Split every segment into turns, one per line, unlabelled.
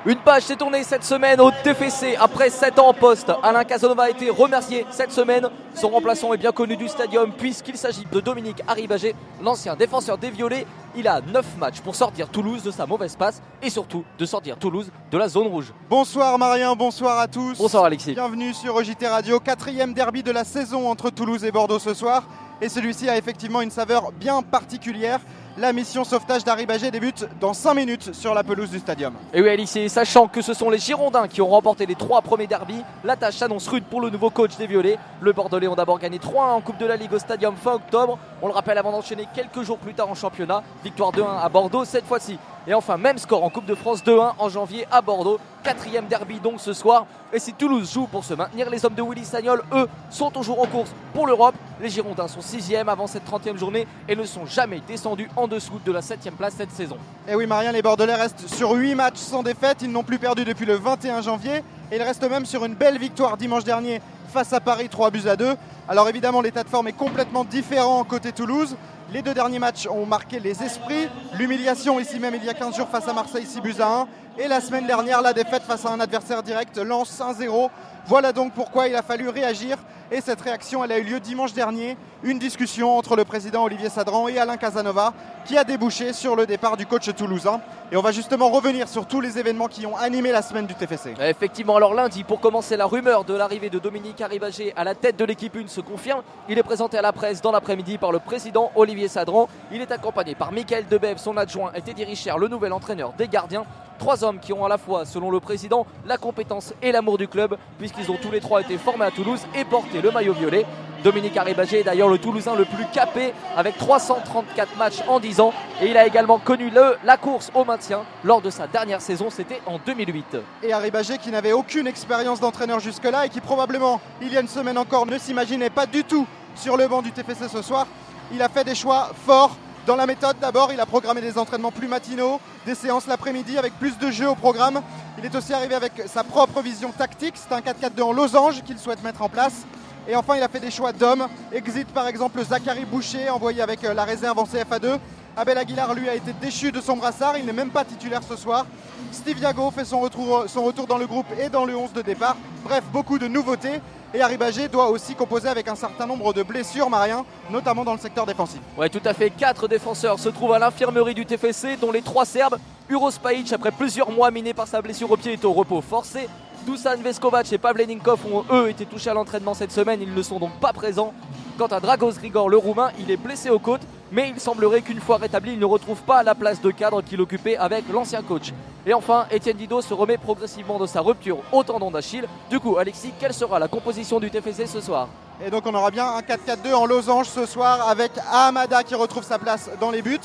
Une page s'est tournée cette semaine au TFC. Après 7 ans en poste, Alain Casanova a été remercié cette semaine. Son remplaçant est bien connu du stadium puisqu'il s'agit de Dominique Arribagé, l'ancien défenseur des Violets. Il a 9 matchs pour sortir Toulouse de sa mauvaise passe et surtout de sortir Toulouse de la zone rouge.
Bonsoir Marien, bonsoir à tous.
Bonsoir Alexis.
Bienvenue sur JT Radio, 4e derby de la saison entre Toulouse et Bordeaux ce soir. Et celui-ci a effectivement une saveur bien particulière. La mission sauvetage d'Arribagé débute dans 5 minutes sur la pelouse du stadium.
Et oui Alexis, sachant que ce sont les Girondins qui ont remporté les 3 premiers derbys, la tâche s'annonce rude pour le nouveau coach des Violets. Le Bordelais ont d'abord gagné 3-1 en Coupe de la Ligue au stadium fin octobre. On le rappelle avant d'enchaîner quelques jours plus tard en championnat. Victoire 2-1 à Bordeaux cette fois-ci. Et enfin même score en Coupe de France 2-1 en janvier à Bordeaux. 4e derby donc ce soir. Et si Toulouse joue pour se maintenir, les hommes de Willy Sagnol, eux, sont toujours en course pour l'Europe. Les Girondins sont 6e avant cette 30e journée et ne sont jamais descendus en dessous de la 7e place cette saison.
Et oui Marien, les Bordelais restent sur 8 matchs sans défaite. Ils n'ont plus perdu depuis le 21 janvier. Et ils restent même sur une belle victoire dimanche dernier face à Paris, 3-2. Alors évidemment l'état de forme est complètement différent côté Toulouse. Les 2 derniers matchs ont marqué les esprits. L'humiliation ici même il y a 15 jours face à Marseille, 6-1. Et la semaine dernière, la défaite face à un adversaire direct, Lens 1-0. Voilà donc pourquoi il a fallu réagir. Et cette réaction, elle a eu lieu dimanche dernier. Une discussion entre le président Olivier Sadran et Alain Casanova qui a débouché sur le départ du coach toulousain. Et on va justement revenir sur tous les événements qui ont animé la semaine du TFC.
Effectivement, alors lundi, pour commencer, la rumeur de l'arrivée de Dominique Arribagé à la tête de l'équipe 1 se confirme. Il est présenté à la presse dans l'après-midi par le président Olivier Sadran. Il est accompagné par Michael Debève, son adjoint, et Teddy Richard, le nouvel entraîneur des gardiens. 3 hommes qui ont à la fois, selon le président, la compétence et l'amour du club, puisqu'ils ont tous les 3 été formés à Toulouse et porté le maillot violet. Dominique Arribagé est d'ailleurs le Toulousain le plus capé avec 334 matchs en 10 ans et il a également connu la course au maintien lors de sa dernière saison, c'était en 2008.
Et Arribagé qui n'avait aucune expérience d'entraîneur jusque-là et qui probablement, il y a une semaine encore, ne s'imaginait pas du tout sur le banc du TFC ce soir. Il a fait des choix forts. Dans la méthode d'abord, il a programmé des entraînements plus matinaux, des séances l'après-midi avec plus de jeux au programme. Il est aussi arrivé avec sa propre vision tactique, c'est un 4-4-2 en losange qu'il souhaite mettre en place. Et enfin, il a fait des choix d'hommes. Exit par exemple Zachary Boucher, envoyé avec la réserve en CFA2. Abel Aguilar, lui, a été déchu de son brassard, il n'est même pas titulaire ce soir. Steve Yago fait son retour dans le groupe et dans le 11 de départ. Bref, beaucoup de nouveautés. Et Arribagé doit aussi composer avec un certain nombre de blessures, Marien, notamment dans le secteur défensif.
Ouais, tout à fait. 4 défenseurs se trouvent à l'infirmerie du TFC, dont les 3 Serbes. Uroš Pajic, après plusieurs mois minés par sa blessure au pied, est au repos forcé. Dusan Veskovac et Pavlenikov ont eux été touchés à l'entraînement cette semaine, ils ne sont donc pas présents. Quant à Dragos Grigor, le Roumain, il est blessé aux côtes, mais il semblerait qu'une fois rétabli, il ne retrouve pas la place de cadre qu'il occupait avec l'ancien coach. Et enfin, Étienne Didot se remet progressivement de sa rupture au tendon d'Achille. Du coup, Alexis, quelle sera la composition du TFC ce soir ?
Et donc on aura bien un 4-4-2 en losange ce soir avec Ahamada qui retrouve sa place dans les buts.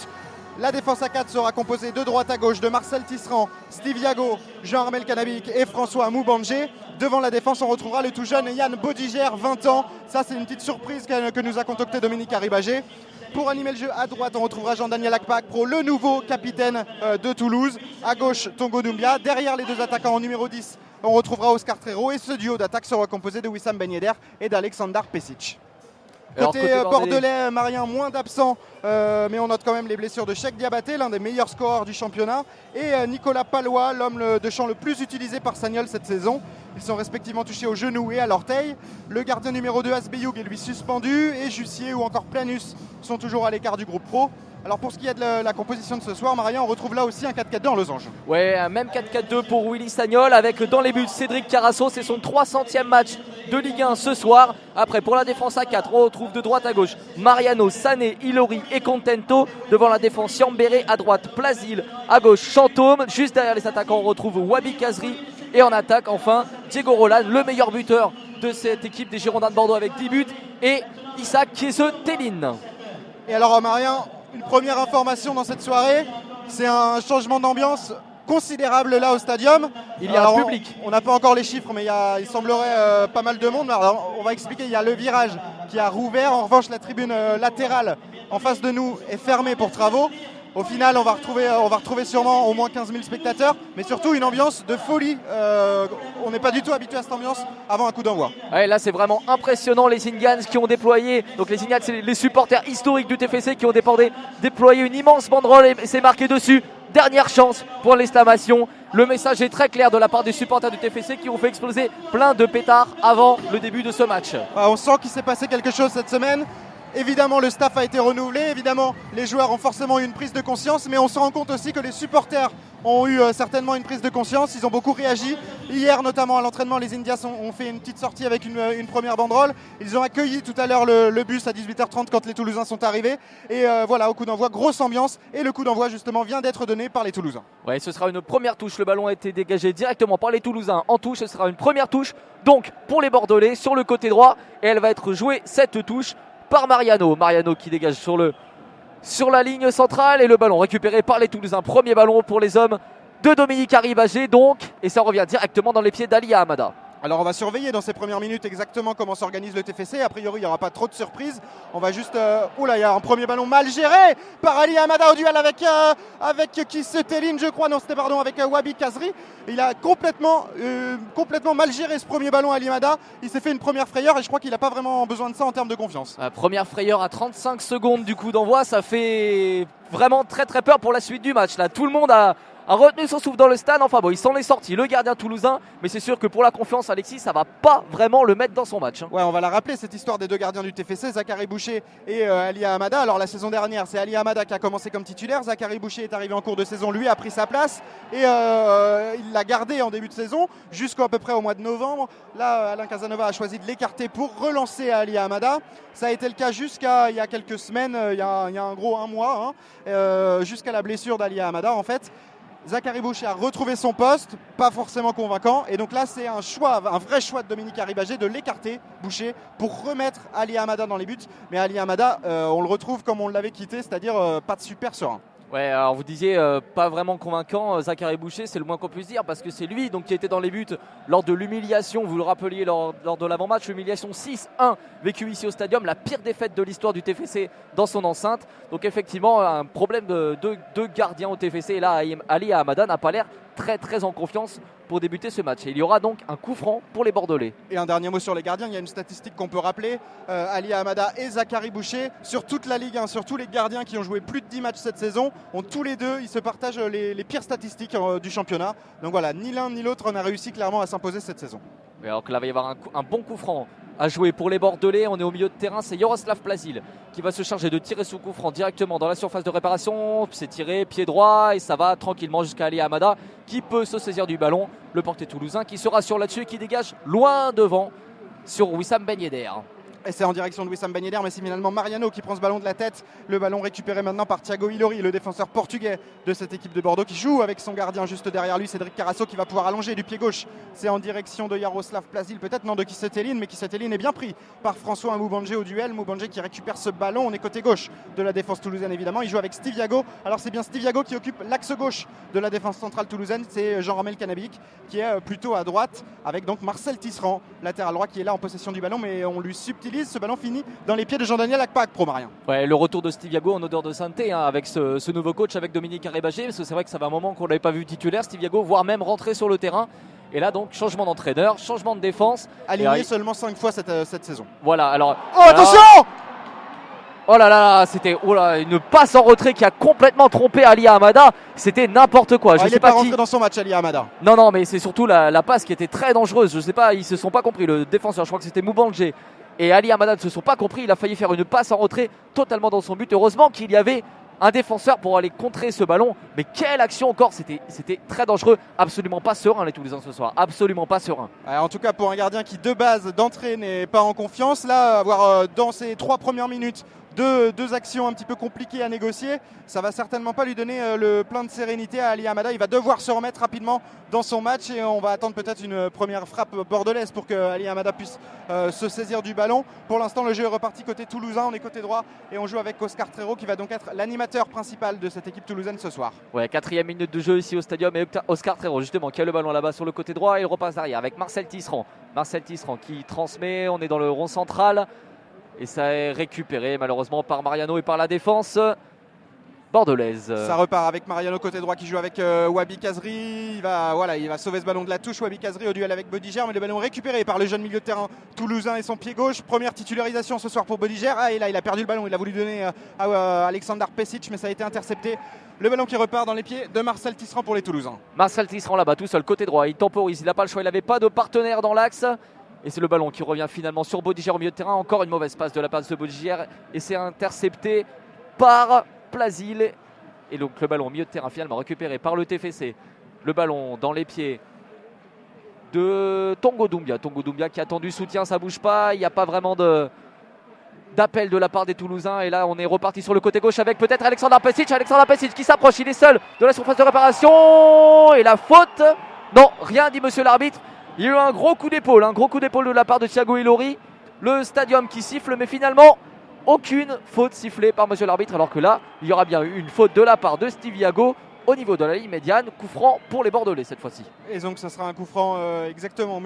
La défense à 4 sera composée de droite à gauche de Marcel Tisserand, Steve Yago, Jean-Armel Canabic et François Moubangé. Devant la défense, on retrouvera le tout jeune Yann Bodiger, 20 ans. Ça, c'est une petite surprise que nous a concocté Dominique Arribagé. Pour animer le jeu à droite, on retrouvera Jean-Daniel Akpakpro, le nouveau capitaine de Toulouse. À gauche, Tongo Doumbia. Derrière les 2 attaquants en numéro 10, on retrouvera Oscar Trero. Et ce duo d'attaque sera composé de Wissam Ben Yedder et d'Alexander Pesic. Côté bordelais, Marien, moins d'absents, mais on note quand même les blessures de Cheikh Diabaté, l'un des meilleurs scoreurs du championnat, et Nicolas Palois, l'homme de champ le plus utilisé par Sagnol cette saison. Ils sont respectivement touchés au genou et à l'orteil. Le gardien numéro 2, Asbeyoug, est lui suspendu, et Jussier ou encore Planus sont toujours à l'écart du groupe pro. Alors pour ce qui est de la composition de ce soir, Marien, on retrouve là aussi un 4-4-2 en losange.
Ouais, même 4-4-2 pour Willy Sagnol avec dans les buts Cédric Carasso, c'est son 300e match de Ligue 1 ce soir. Après pour la défense à 4, on retrouve de droite à gauche Mariano, Sané, Ilori et Contento. Devant la défense Yambéré, à droite Plasil, à gauche Chantôme. Juste derrière les attaquants, on retrouve Wabi Kazri. Et en attaque, enfin, Diego Roland, le meilleur buteur de cette équipe des Girondins de Bordeaux avec 10 buts. Et Issa Kiese-Tellin.
Et alors Marien, une première information dans cette soirée, c'est un changement d'ambiance considérable là au stadium.
Il y a un public.
On n'a pas encore les chiffres, mais il semblerait pas mal de monde. Alors, on va expliquer, il y a le virage qui a rouvert. En revanche, la tribune latérale en face de nous est fermée pour travaux. Au final, on va retrouver sûrement au moins 15 000 spectateurs, mais surtout une ambiance de folie. On n'est pas du tout habitué à cette ambiance avant un coup d'envoi.
Ouais, là, c'est vraiment impressionnant les Zingans qui ont déployé. Donc les Zingans, c'est les supporters historiques du TFC qui ont déployé une immense banderole et c'est marqué dessus dernière chance pour l'exclamation. Le message est très clair de la part des supporters du TFC qui ont fait exploser plein de pétards avant le début de ce match.
On sent qu'il s'est passé quelque chose cette semaine. Évidemment, le staff a été renouvelé, évidemment, les joueurs ont forcément eu une prise de conscience, mais on se rend compte aussi que les supporters ont eu certainement une prise de conscience, ils ont beaucoup réagi. Hier, notamment à l'entraînement, les Indias ont fait une petite sortie avec une première banderole. Ils ont accueilli tout à l'heure le bus à 18h30 quand les Toulousains sont arrivés. Et voilà, au coup d'envoi, grosse ambiance. Et le coup d'envoi, justement, vient d'être donné par les Toulousains.
Ouais, ce sera une première touche. Le ballon a été dégagé directement par les Toulousains en touche. Ce sera une première touche, donc, pour les Bordelais sur le côté droit. Et elle va être jouée, cette touche, par Mariano. Mariano qui dégage sur la ligne centrale et le ballon récupéré par les Toulousains. Premier ballon pour les hommes de Dominique Arribagé donc, et ça revient directement dans les pieds d'Ali Hamada.
Alors on va surveiller dans ces premières minutes exactement comment s'organise le TFC. A priori il n'y aura pas trop de surprises. On va juste... Oula, il y a un premier ballon mal géré par Ali Hamada au duel avec Kisetelin, je crois. Non, c'était avec Wabi Kazri. Il a complètement mal géré ce premier ballon Ali Hamada. Il s'est fait une première frayeur et je crois qu'il n'a pas vraiment besoin de ça en termes de confiance.
Première frayeur à 35 secondes du coup d'envoi. Ça fait vraiment très très peur pour la suite du match. Là, tout le monde a retenu son souffle dans le stade. Enfin bon, il s'en est sorti, le gardien toulousain. Mais c'est sûr que pour la confiance, Alexis, ça va pas vraiment le mettre dans son match.
Ouais, on va la rappeler, cette histoire des deux gardiens du TFC, Zachary Boucher et Ali Hamada. Alors la saison dernière, c'est Ali Hamada qui a commencé comme titulaire. Zachary Boucher est arrivé en cours de saison, lui a pris sa place. Et il l'a gardé en début de saison, jusqu'à peu près au mois de novembre. Là, Alain Casanova a choisi de l'écarter pour relancer Ali Hamada. Ça a été le cas jusqu'à il y a quelques semaines, il y a un gros un mois, jusqu'à la blessure d'Ali Hamada en fait. Zachary Boucher a retrouvé son poste, pas forcément convaincant. Et donc là, c'est un vrai choix de Dominique Arribagé de l'écarter, Boucher, pour remettre Ali Hamada dans les buts. Mais Ali Hamada, on le retrouve comme on l'avait quitté, c'est-à-dire pas de super serein.
Ouais, alors vous disiez pas vraiment convaincant, Zachary Boucher, c'est le moins qu'on puisse dire parce que c'est lui donc, qui était dans les buts lors de l'humiliation, vous le rappeliez lors de l'avant-match, l'humiliation 6-1 vécue ici au Stadium, la pire défaite de l'histoire du TFC dans son enceinte. Donc effectivement, un problème de gardiens au TFC et là, Ali Hamada n'a pas l'air très très en confiance pour débuter ce match. Et il y aura donc un coup franc pour les Bordelais.
Et un dernier mot sur les gardiens, il y a une statistique qu'on peut rappeler. Ali Hamada et Zachary Boucher, sur toute la Ligue 1, sur tous les gardiens qui ont joué plus de 10 matchs cette saison, ont tous les deux, ils se partagent les pires statistiques du championnat. Donc voilà, ni l'un ni l'autre n'a réussi clairement à s'imposer cette saison.
Et alors que là, il va y avoir un bon coup franc à jouer pour les Bordelais. On est au milieu de terrain, c'est Jaroslav Plazil qui va se charger de tirer ce coup franc directement dans la surface de réparation. C'est tiré pied droit et ça va tranquillement jusqu'à Ali Hamada qui peut se saisir du ballon. Le portier toulousain qui se rassure là-dessus et qui dégage loin devant sur Wissam Ben Yedder.
Et c'est en direction de Wissam Ben Yedder, mais c'est finalement Mariano qui prend ce ballon de la tête. Le ballon récupéré maintenant par Thiago Ilori, le défenseur portugais de cette équipe de Bordeaux, qui joue avec son gardien juste derrière lui, Cédric Carasso, qui va pouvoir allonger du pied gauche. C'est en direction de Jaroslav Plazil, peut-être non de Kisetelin, mais Kisetelin est bien pris par François Moubandje au duel. Moubandje qui récupère ce ballon. On est côté gauche de la défense toulousaine évidemment. Il joue avec Steve Yago. Alors c'est bien Steve Yago qui occupe l'axe gauche de la défense centrale toulousaine. C'est Jean-Ramel Canabic qui est plutôt à droite, avec donc Marcel Tisserand, latéral droit, qui est là en possession du ballon, mais on lui subtilise. Ce ballon finit dans les pieds de Jean-Daniel Akpak, pro Marien.
Ouais, le retour de Steve Yago en odeur de sainteté avec ce nouveau coach, avec Dominique Arribagé, parce que c'est vrai que ça fait un moment qu'on ne l'avait pas vu titulaire, Steve Yago, voire même rentrer sur le terrain. Et là donc changement d'entraîneur, changement de défense.
Aligné seulement 5 fois cette saison.
Voilà, alors...
Oh attention!
Oh là là, c'était une passe en retrait qui a complètement trompé Ali Hamada. C'était n'importe quoi.
Il n'est pas rentré dans son match, Ali Hamada.
Non, mais c'est surtout la passe qui était très dangereuse. Je sais pas, ils se sont pas compris. Le défenseur, je crois que c'était Moubandje et Ali Hamada ne se sont pas compris. Il a failli faire une passe en retrait totalement dans son but. Heureusement qu'il y avait un défenseur pour aller contrer ce ballon. Mais quelle action encore, c'était très dangereux. Absolument pas serein les Toulousains ce soir. Absolument pas serein.
En tout cas pour un gardien qui de base d'entrée n'est pas en confiance, là avoir dans ses 3 premières minutes deux actions un petit peu compliquées à négocier, ça va certainement pas lui donner le plein de sérénité à Ali Hamada. Il va devoir se remettre rapidement dans son match et on va attendre peut-être une première frappe bordelaise pour que Ali Hamada puisse se saisir du ballon. Pour l'instant le jeu est reparti côté toulousain, on est côté droit et on joue avec Oscar Trero qui va donc être l'animateur principal de cette équipe toulousaine ce soir.
Ouais, 4e minute de jeu ici au Stadium et Oscar Trero justement qui a le ballon là-bas sur le côté droit et il repasse derrière avec Marcel Tisserand. Marcel Tisserand qui transmet, on est dans le rond central. Et ça est récupéré malheureusement par Mariano et par la défense bordelaise.
Ça repart avec Mariano côté droit qui joue avec Wabi Kazri. Il va sauver ce ballon de la touche. Wabi Kazri au duel avec Bodiger, mais le ballon récupéré par le jeune milieu de terrain toulousain et son pied gauche. Première titularisation ce soir pour Bodiger. Et là il a perdu le ballon, il a voulu donner à Alexander Pesic, mais ça a été intercepté. Le ballon qui repart dans les pieds de Marcel Tisserand pour les Toulousains.
Marcel Tisserand là-bas tout seul côté droit, il temporise, il n'a pas le choix, il n'avait pas de partenaire dans l'axe. Et c'est le ballon qui revient finalement sur Bodiger au milieu de terrain. Encore une mauvaise passe de la part de Bodiger et c'est intercepté par Plasil. Et donc le ballon au milieu de terrain finalement récupéré par le TFC. Le ballon dans les pieds de Tongo Doumbia. Tongo Doumbia qui a tendu soutien, ça bouge pas. Il n'y a pas vraiment d'appel de la part des Toulousains. Et là on est reparti sur le côté gauche avec peut-être Alexander Pesic. Alexander Pesic qui s'approche, il est seul de la surface de réparation. Et la faute, non, rien dit monsieur l'arbitre. Il y a eu un gros coup d'épaule de la part de Thiago Ilori. Le stadium qui siffle, mais finalement aucune faute sifflée par monsieur l'arbitre, alors que là il y aura bien eu une faute de la part de Steve Yago au niveau de la ligne médiane. Coup franc pour les Bordelais cette fois-ci.
Et donc ça sera un coup franc exactement au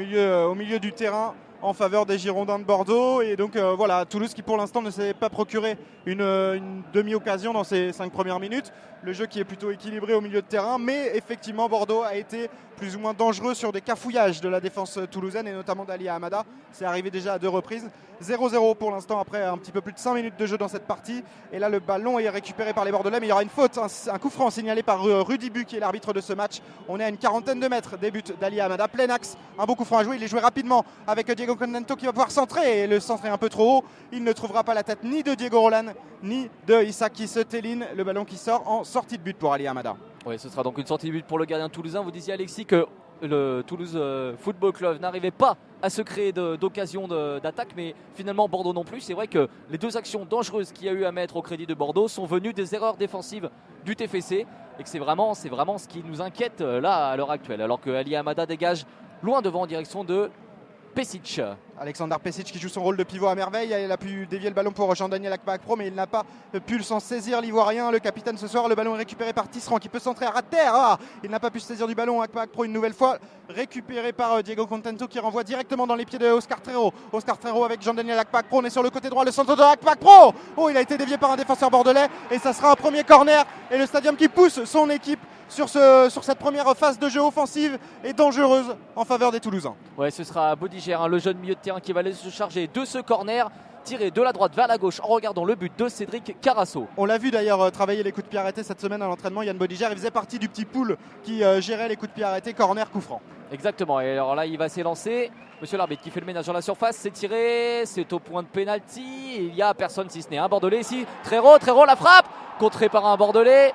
milieu du terrain en faveur des Girondins de Bordeaux. Et donc voilà, Toulouse qui pour l'instant ne s'est pas procuré une demi-occasion dans ses 5 premières minutes. Le jeu qui est plutôt équilibré au milieu de terrain, mais effectivement Bordeaux a été plus ou moins dangereux sur des cafouillages de la défense toulousaine et notamment d'Ali Hamada. C'est arrivé déjà à 2 reprises. 0-0 pour l'instant après un petit peu plus de 5 minutes de jeu dans cette partie. Et là le ballon est récupéré par les Bordelais, mais il y aura une faute, un coup franc signalé par Rudy Bu qui est l'arbitre de ce match. On est à une quarantaine de mètres des buts d'Ali Hamada. Plein axe, un beau coup franc à jouer. Il est joué rapidement avec Diego Contento qui va pouvoir centrer. Et le centre est un peu trop haut. Il ne trouvera pas la tête ni de Diego Roland ni de Isaki Seteline. Le ballon qui sort en sortie de but pour Ali Hamada.
Oui, ce sera donc une sortie de but pour le gardien toulousain. Vous disiez Alexis que le Toulouse Football Club n'arrivait pas à se créer d'occasion d'attaque, mais finalement Bordeaux non plus. C'est vrai que les 2 actions dangereuses qu'il y a eu à mettre au crédit de Bordeaux sont venues des erreurs défensives du TFC et que c'est vraiment ce qui nous inquiète là à l'heure actuelle, alors que Ali Hamada dégage loin devant en direction de Pesic.
Alexander Pesic qui joue son rôle de pivot à merveille. Il a pu dévier le ballon pour Jean-Daniel Akpakpro, mais il n'a pas pu s'en saisir, l'Ivoirien, le capitaine ce soir. Le ballon est récupéré par Tisserand qui peut centrer à terre. Il n'a pas pu se saisir du ballon. Akpakpro une nouvelle fois récupéré par Diego Contento qui renvoie directement dans les pieds de Oscar Trero. Oscar Trero avec Jean-Daniel Akpakpro. On est sur le côté droit, le centre de Akpakpro. Oh, il a été dévié par un défenseur bordelais et ça sera un premier corner. Et le Stadium qui pousse son équipe sur cette première phase de jeu offensive et dangereuse en faveur des Toulousains.
Ouais, ce sera Bodiger, le jeune milieu de terrain qui va aller se charger de ce corner tiré de la droite vers la gauche en regardant le but de Cédric Carasso.
On l'a vu d'ailleurs travailler les coups de pied arrêtés cette semaine à l'entraînement. Yann Bodiger, il faisait partie du petit pool qui gérait les coups de pied arrêtés, corner, coup franc.
Exactement, et alors là il va s'élancer. Monsieur l'arbitre qui fait le ménage dans la surface, c'est tiré, c'est au point de pénalty. Il n'y a personne si ce n'est un Bordelais ici. Trero la frappe, contrée par un Bordelais.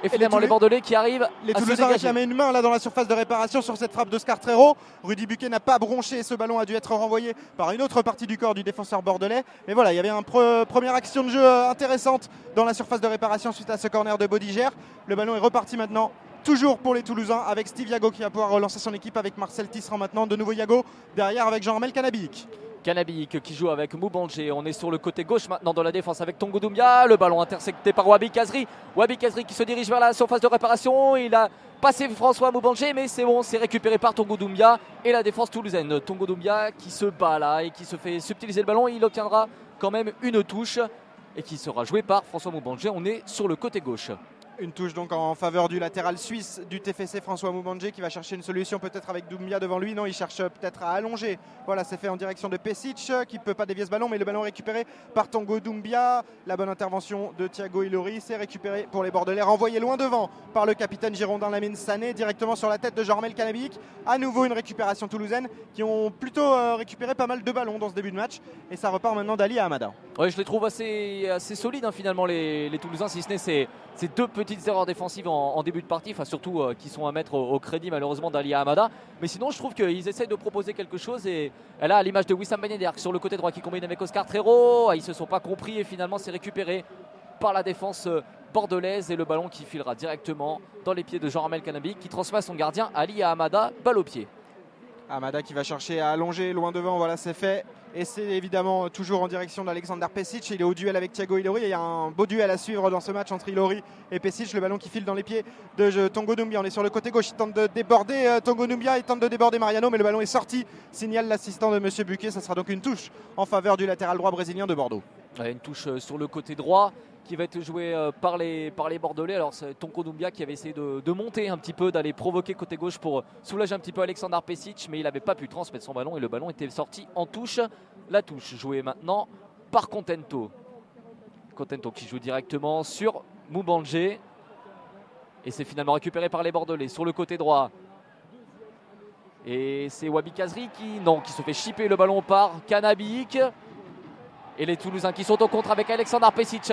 Et finalement les Bordelais qui arrivent.
Les Toulousains réclamaient une main là dans la surface de réparation sur cette frappe d'Oscar Trero. Rudy Buquet n'a pas bronché, ce ballon a dû être renvoyé par une autre partie du corps du défenseur bordelais. Mais voilà, il y avait une première action de jeu intéressante dans la surface de réparation suite à ce corner de Bodiger. Le ballon est reparti maintenant. Toujours pour les Toulousains avec Steve Yago qui va pouvoir relancer son équipe avec Marcel Tisserand maintenant. De nouveau Yago derrière avec Jean-Armel Canabic.
Canabic qui joue avec Moubangé. On est sur le côté gauche maintenant de la défense avec Tongo Doumbia. Le ballon intercepté par Wabi Kazri. Wabi Kazri qui se dirige vers la surface de réparation. Il a passé François Moubangé, mais c'est bon, c'est récupéré par Tongo Doumbia et la défense toulousaine. Tongo Doumbia qui se bat là et qui se fait subtiliser le ballon. Il obtiendra quand même une touche et qui sera jouée par François Moubangé. On est sur le côté gauche.
Une touche donc en faveur du latéral suisse du TFC, François Moubangé, qui va chercher une solution peut-être avec Doumbia devant lui. Non, il cherche peut-être à allonger. Voilà, c'est fait en direction de Pesic qui ne peut pas dévier ce ballon, mais le ballon récupéré par Tongo Doumbia. La bonne intervention de Thiago Ilori, c'est récupéré pour les Bordelais, renvoyé loin devant par le capitaine girondin Lamine Sané, directement sur la tête de Jean-Armel Canabic. À nouveau une récupération toulousaine qui ont plutôt récupéré pas mal de ballons dans ce début de match. Et ça repart maintenant d'Ali à Hamada.
Ouais, je les trouve assez solides finalement les Toulousains, si ce n'est ces 2 petites erreurs défensives en début de partie, enfin surtout qui sont à mettre au crédit malheureusement d'Ali Hamada. Mais sinon je trouve qu'ils essayent de proposer quelque chose et là à l'image de Wissam Ben Yedder sur le côté droit qui combine avec Oscar Trero, ils se sont pas compris et finalement c'est récupéré par la défense bordelaise et le ballon qui filera directement dans les pieds de Jean-Armel Canabic qui transmet à son gardien Ali Hamada, balle au pied.
Hamada qui va chercher à allonger loin devant, voilà c'est fait. Et c'est évidemment toujours en direction d'Alexander Pesic. Il est au duel avec Thiago Ilori. Il y a un beau duel à suivre dans ce match entre Ilori et Pesic. Le ballon qui file dans les pieds de Tongo Doumbia. On est sur le côté gauche. Il tente de déborder Tongo Doumbia. Il tente de déborder Mariano. Mais le ballon est sorti. Signale l'assistant de M. Buquet. Ça sera donc une touche en faveur du latéral droit brésilien de Bordeaux.
Une touche sur le côté droit. qui va être joué par les Bordelais. Alors c'est Tonko Doumbia qui avait essayé de monter un petit peu, d'aller provoquer côté gauche pour soulager un petit peu Aleksandar Pesic, mais il n'avait pas pu transmettre son ballon et le ballon était sorti en touche. La touche jouée maintenant par Contento. Contento qui joue directement sur Moubanje. Et c'est finalement récupéré par les Bordelais sur le côté droit. Et c'est Wabi Kazri qui se fait chipper le ballon par Kanabik. Et les Toulousains qui sont au contre avec Aleksandar Pesic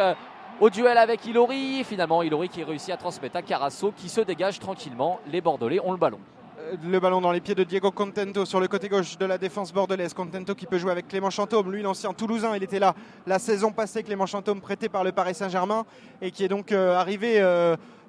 au duel avec Ilori. Finalement, Ilori qui réussit à transmettre à Carasso qui se dégage tranquillement. Les Bordelais ont le ballon.
Le ballon dans les pieds de Diego Contento sur le côté gauche de la défense bordelaise. Contento qui peut jouer avec Clément Chantôme, lui l'ancien Toulousain, il était là la saison passée, Clément Chantôme prêté par le Paris Saint-Germain et qui est donc arrivé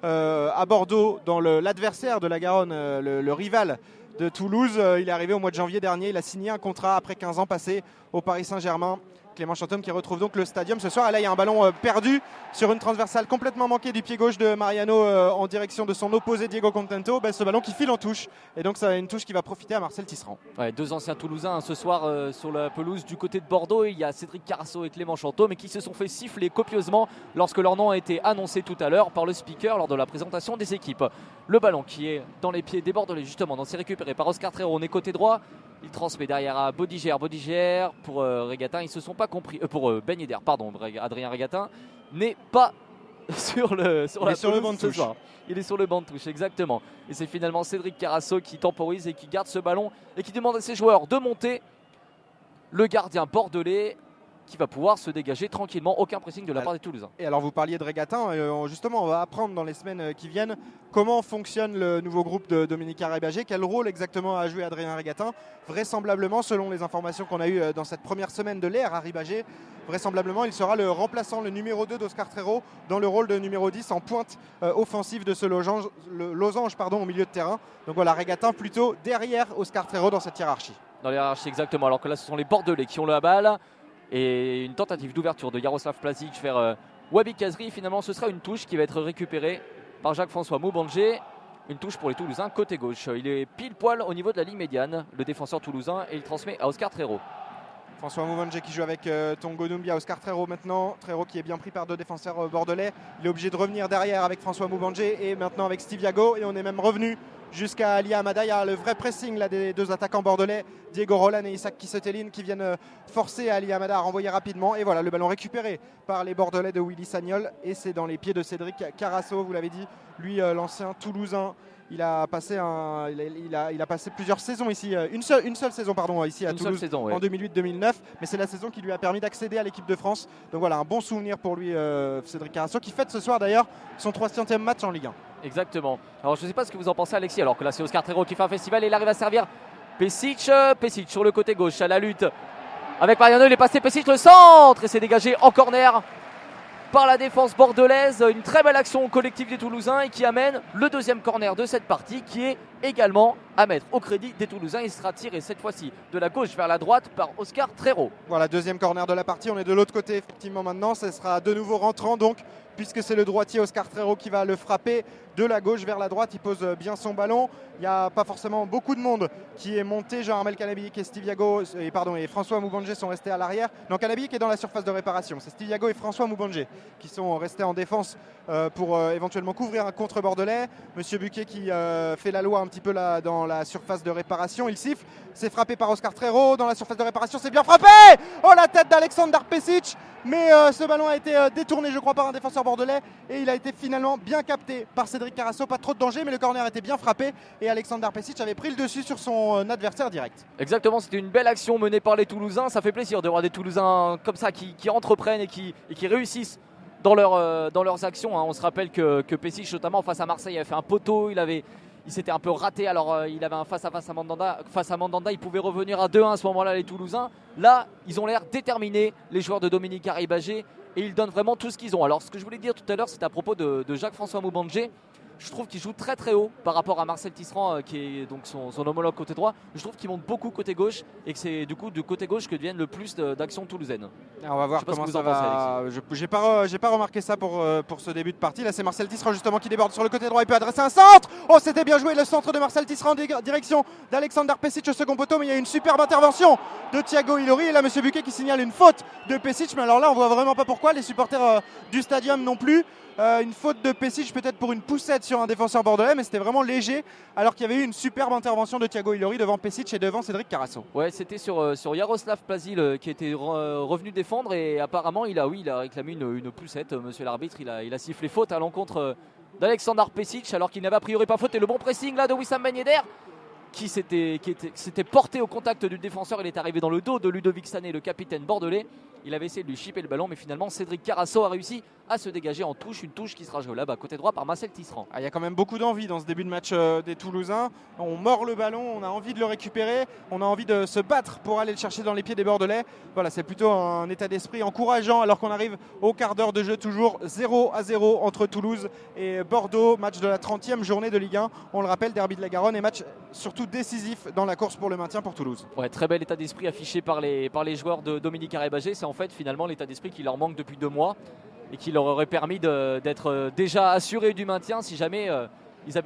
à Bordeaux dans l'adversaire de la Garonne, le rival de Toulouse. Il est arrivé au mois de janvier dernier, il a signé un contrat après 15 ans passés au Paris Saint-Germain. Clément Chantôme qui retrouve donc le stadium ce soir. Et là, il y a un ballon perdu sur une transversale complètement manquée du pied gauche de Mariano en direction de son opposé Diego Contento. Ce ballon qui file en touche. Et donc, ça une touche qui va profiter à Marcel Tisserand.
Ouais, deux anciens Toulousains ce soir sur la pelouse du côté de Bordeaux. Il y a Cédric Carasso et Clément Chantôme mais qui se sont fait siffler copieusement lorsque leur nom a été annoncé tout à l'heure par le speaker lors de la présentation des équipes. Le ballon qui est dans les pieds des Bordelais, justement, donc c'est récupéré par Oscar Trero. On est côté droit. Il transmet derrière à Bodiger. Bodiger pour Regatin. Ils se sont pas compris. Pour Ben Yedder, pardon. Adrien Regatin n'est pas sur le banc de touche. Il est sur le banc de touche, exactement. Et c'est finalement Cédric Carasso qui temporise et qui garde ce ballon et qui demande à ses joueurs de monter. Le gardien bordelais qui va pouvoir se dégager tranquillement, aucun pressing de la part des Toulousains.
Et alors vous parliez de Regatin, justement on va apprendre dans les semaines qui viennent comment fonctionne le nouveau groupe de Dominique Arribagé, quel rôle exactement a joué Adrien Regatin. Vraisemblablement, selon les informations qu'on a eues dans cette première semaine de l'ère Arribagé, vraisemblablement il sera le remplaçant, le numéro 2 d'Oscar Trero dans le rôle de numéro 10 en pointe offensive de ce losange au milieu de terrain. Donc voilà, Regatin plutôt derrière Oscar Trero dans cette hiérarchie.
Dans la hiérarchie exactement, alors que là ce sont les Bordelais qui ont la balle. Et une tentative d'ouverture de Jaroslav Plazic vers Wabi Kazri. Finalement, ce sera une touche qui va être récupérée par Jacques-François Moubanje. Une touche pour les Toulousains côté gauche. Il est pile poil au niveau de la ligne médiane, le défenseur toulousain, et il transmet à Oscar Trero.
François Moubanje qui joue avec Tongo Doumbia, Oscar Trero maintenant. Trero qui est bien pris par deux défenseurs bordelais. Il est obligé de revenir derrière avec François Moubanje et maintenant avec Steve Yago. Et on est même revenu jusqu'à Ali Amada. Il y a le vrai pressing là, des deux attaquants bordelais, Diego Roland et Isaac Kissetelin, qui viennent forcer Ali Amada à renvoyer rapidement. Et voilà, le ballon récupéré par les Bordelais de Willy Sagnol. Et c'est dans les pieds de Cédric Carasso, vous l'avez dit, lui l'ancien Toulousain. Il a passé plusieurs saisons ici, une seule saison ici à Toulouse en 2008-2009, mais c'est la saison qui lui a permis d'accéder à l'équipe de France. Donc voilà, un bon souvenir pour lui, Cédric Carasso, qui fête ce soir d'ailleurs son 300e match en Ligue 1.
Exactement. Alors je ne sais pas ce que vous en pensez, Alexis, alors que là c'est Oscar Trero qui fait un festival et il arrive à servir Pesic sur le côté gauche à la lutte avec Mariano. Il est passé Pesic, le centre, et c'est dégagé en corner par la défense bordelaise. Une très belle action collective des Toulousains et qui amène le deuxième corner de cette partie qui est également à mettre au crédit des Toulousains. Il sera tiré cette fois-ci de la gauche vers la droite par Oscar Trero.
Voilà, deuxième corner de la partie. On est de l'autre côté effectivement maintenant. Ce sera de nouveau rentrant donc, puisque c'est le droitier Oscar Trero qui va le frapper de la gauche vers la droite. Il pose bien son ballon. Il n'y a pas forcément beaucoup de monde qui est monté. Jean-Armel Kanabik et Steve Yago et François Moubanje sont restés à l'arrière. Non, Kanabik est dans la surface de réparation. C'est Steve Yago et François Moubanje qui sont restés en défense pour éventuellement couvrir un contre bordelais. Monsieur Buquet qui fait la loi un petit peu là dans la surface de réparation. Il siffle. C'est frappé par Oscar Trero dans la surface de réparation. C'est bien frappé. Oh, la tête d'Aleksandar Pesic. Mais ce ballon a été détourné, je crois, par un défenseur bordelais. Et il a été finalement bien capté par Cédric Carasso. Pas trop de danger, mais le corner était bien frappé. Et Aleksandar Pesic avait pris le dessus sur son adversaire direct.
Exactement, c'était une belle action menée par les Toulousains. Ça fait plaisir de voir des Toulousains comme ça qui entreprennent et qui réussissent dans leurs actions. On se rappelle que Pesic, notamment face à Marseille, avait fait un poteau. Il s'était un peu raté, alors il avait un face-à-face à Mandanda, il pouvait revenir à 2-1 à ce moment-là, les Toulousains. Là, ils ont l'air déterminés, les joueurs de Dominique Arribagé, et ils donnent vraiment tout ce qu'ils ont. Alors ce que je voulais dire tout à l'heure, c'était à propos de Jacques-François Moubanje. Je trouve qu'il joue très très haut par rapport à Marcel Tisserand qui est donc son homologue côté droit. Je trouve qu'il monte beaucoup côté gauche et que c'est du coup du côté gauche que viennent le plus d'actions toulousaines.
On va voir comment ça va. J'ai pas remarqué ça pour ce début de partie. Là c'est Marcel Tisserand justement qui déborde sur le côté droit. Il peut adresser un centre. Oh, c'était bien joué, le centre de Marcel Tisserand en direction d'Alexander Pesic au second poteau, mais il y a une superbe intervention de Thiago Ilori et là monsieur Buquet qui signale une faute de Pesic. Mais alors là on voit vraiment pas pourquoi, les supporters du stadium non plus. Une faute de Pesic peut-être pour une poussette sur un défenseur bordelais, mais c'était vraiment léger alors qu'il y avait eu une superbe intervention de Thiago Ilori devant Pesic et devant Cédric Carasso.
Ouais, c'était sur Jaroslav Plazil qui était revenu défendre et apparemment il a réclamé une poussette. Monsieur l'arbitre, il a sifflé faute à l'encontre d'Alexander Pesic alors qu'il n'avait a priori pas faute. Et le bon pressing là de Wissam Ben Yedder qui s'était porté au contact du défenseur. Il est arrivé dans le dos de Ludovic Sané, le capitaine bordelais. Il avait essayé de lui chipper le ballon, mais finalement Cédric Carasso a réussi à se dégager en touche, une touche qui sera jouée là-bas côté droit par Marcel Tisserand.
Il y a quand même beaucoup d'envie dans ce début de match des Toulousains. On mord le ballon, on a envie de le récupérer, on a envie de se battre pour aller le chercher dans les pieds des Bordelais. Voilà, c'est plutôt un état d'esprit encourageant alors qu'on arrive au quart d'heure de jeu, toujours 0-0 entre Toulouse et Bordeaux, match de la 30e journée de Ligue 1. On le rappelle, derby de la Garonne et match surtout décisif dans la course pour le maintien pour Toulouse.
Ouais, très bel état d'esprit affiché par les joueurs de Dominique Arébagé. C'est en fait finalement l'état d'esprit qui leur manque depuis 2 mois et qui leur aurait permis d'être déjà assurés du maintien si jamais ils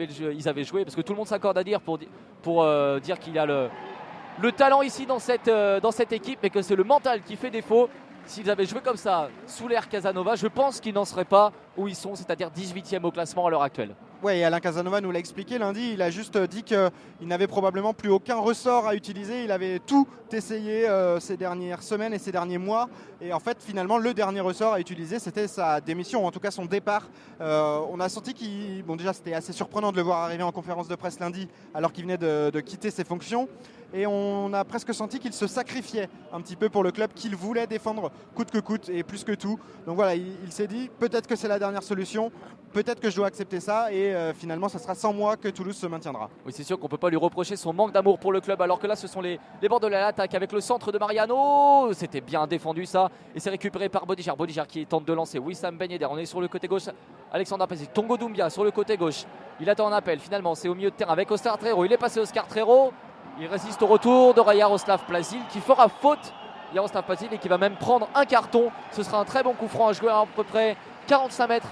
avaient joué, parce que tout le monde s'accorde à dire pour dire qu'il y a le talent ici dans cette équipe, mais que c'est le mental qui fait défaut. S'ils avaient joué comme ça sous l'ère Casanova, je pense qu'ils n'en seraient pas où ils sont, c'est-à-dire 18e au classement à l'heure actuelle.
Oui, Alain Casanova nous l'a expliqué lundi, il a juste dit qu'il n'avait probablement plus aucun ressort à utiliser, il avait tout essayé ces dernières semaines et ces derniers mois, et en fait finalement le dernier ressort à utiliser c'était sa démission, ou en tout cas son départ. On a senti déjà c'était assez surprenant de le voir arriver en conférence de presse lundi alors qu'il venait de quitter ses fonctions. Et on a presque senti qu'il se sacrifiait un petit peu pour le club, qu'il voulait défendre coûte que coûte et plus que tout. Donc voilà, il s'est dit peut-être que c'est la dernière solution, peut-être que je dois accepter ça et finalement ça sera sans moi que Toulouse se maintiendra.
Oui, c'est sûr qu'on ne peut pas lui reprocher son manque d'amour pour le club, alors que là ce sont les Bordelais à l'attaque avec le centre de Mariano. C'était bien défendu ça et c'est récupéré par Bodiger qui tente de lancer. Wissam Ben Yedder, on est sur le côté gauche. Alexandre Pesic, Tongo Doumbia sur le côté gauche. Il attend un appel, finalement c'est au milieu de terrain avec Oscar Trero. Il est passé Oscar Trero. Il résiste au retour de Jaroslav Plazil qui fera faute, Jaroslav Plazil, et qui va même prendre un carton. Ce sera un très bon coup franc à jouer à peu près 45 mètres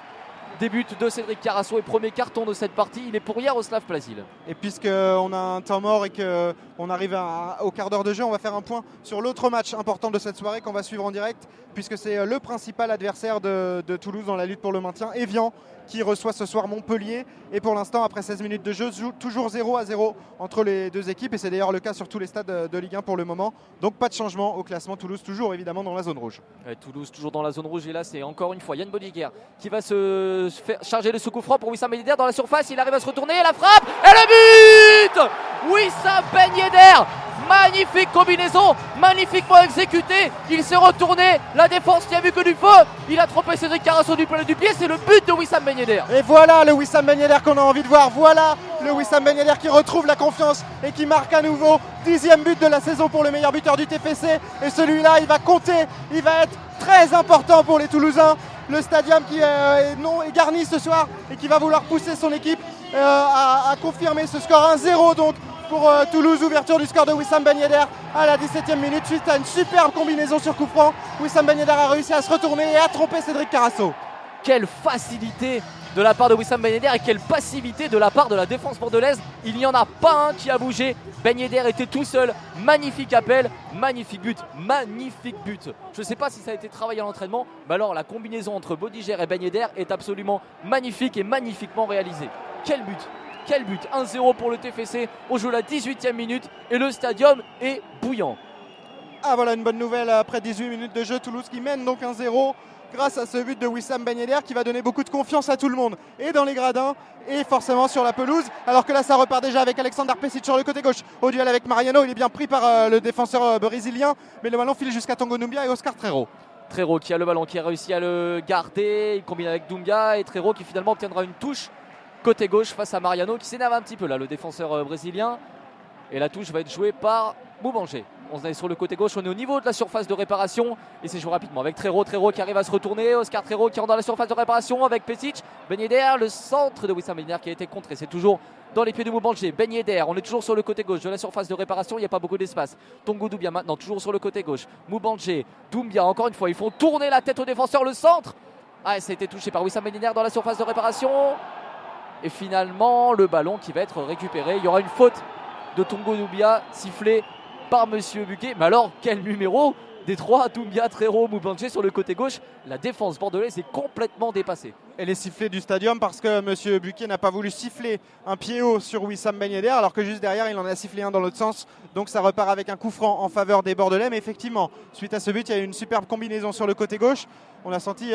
des buts de Cédric Carasso et premier carton de cette partie. Il est pour Jaroslav Plazil.
Et puisqu'on a un temps mort et qu'on arrive au quart d'heure de jeu, on va faire un point sur l'autre match important de cette soirée qu'on va suivre en direct, puisque c'est le principal adversaire de Toulouse dans la lutte pour le maintien, Évian, qui reçoit ce soir Montpellier. Et pour l'instant, après 16 minutes de jeu, toujours 0-0 entre les deux équipes. Et c'est d'ailleurs le cas sur tous les stades de Ligue 1 pour le moment. Donc pas de changement au classement. Toulouse toujours évidemment dans la zone rouge.
Ouais, Toulouse toujours dans la zone rouge. Et là, c'est encore une fois Yann Bodiger qui va se faire charger de ce coup franc pour Wissam Ben Yedder dans la surface. Il arrive à se retourner. La frappe et le but, Wissam Ben Yedder. Magnifique combinaison, magnifiquement exécuté. Il s'est retourné, la défense n'y a vu que du feu. Il a trompé Cédric Carasso du pied. C'est le but de Wissam Ben Yedder.
Et voilà le Wissam Ben Yedder qu'on a envie de voir. Voilà le Wissam Ben Yedder qui retrouve la confiance et qui marque à nouveau 10e but de la saison pour le meilleur buteur du TFC. Et celui-là, il va compter, il va être très important pour les Toulousains. Le stadium qui est garni ce soir et qui va vouloir pousser son équipe à confirmer ce score 1-0 donc pour Toulouse. Ouverture du score de Wissam Ben Yedder à la 17e minute suite à une superbe combinaison sur coup franc. Wissam Ben Yedder a réussi à se retourner et à tromper Cédric Carasso.
Quelle facilité de la part de Wissam Ben Yedder et quelle passivité de la part de la défense bordelaise. Il n'y en a pas un qui a bougé. Ben Yedder était tout seul. Magnifique appel, magnifique but, magnifique but. Je ne sais pas si ça a été travaillé à l'entraînement, mais alors la combinaison entre Bodiger et Ben Yedder est absolument magnifique et magnifiquement réalisée. Quel but! Quel but, 1-0 pour le TFC, on joue la 18e minute et le stadium est bouillant.
Ah voilà une bonne nouvelle après 18 minutes de jeu, Toulouse qui mène donc 1-0 grâce à ce but de Wissam Ben Yedder qui va donner beaucoup de confiance à tout le monde et dans les gradins et forcément sur la pelouse, alors que là ça repart déjà avec Alexandre Pesic sur le côté gauche au duel avec Mariano. Il est bien pris par le défenseur brésilien, mais le ballon file jusqu'à Tongo Doumbia et Oscar Trero.
Trero qui a le ballon, qui a réussi à le garder, il combine avec Doumbia et Trero qui finalement obtiendra une touche côté gauche face à Mariano qui s'énerve un petit peu là, le défenseur brésilien. Et la touche va être jouée par Boubanger. On est sur le côté gauche, on est au niveau de la surface de réparation et c'est joué rapidement avec Trero qui arrive à se retourner, Oscar Trero qui rentre dans la surface de réparation avec Pesic, Ben Yedder, le centre de Wissam Ben Yedder qui a été contré, c'est toujours dans les pieds de Moubandje, Ben Yedder, on est toujours sur le côté gauche de la surface de réparation, il n'y a pas beaucoup d'espace. Tongo Doumbia maintenant toujours sur le côté gauche, Moubandje, Doumbia encore une fois, ils font tourner la tête au défenseur, le centre. Ah, ça a été touché par Wissam Ben Yedder dans la surface de réparation et finalement le ballon qui va être récupéré, il y aura une faute de Tongo Doumbia sifflée par Monsieur Buquet. Mais alors, quel numéro des trois, Doumbia, Trero, Moubandje sur le côté gauche. La défense bordelaise est complètement dépassée.
Et les sifflets du stadium parce que Monsieur Buquet n'a pas voulu siffler un pied haut sur Wissam Ben Yedder alors que juste derrière il en a sifflé un dans l'autre sens. Donc ça repart avec un coup franc en faveur des Bordelais. Mais effectivement, suite à ce but, il y a eu une superbe combinaison sur le côté gauche. On a senti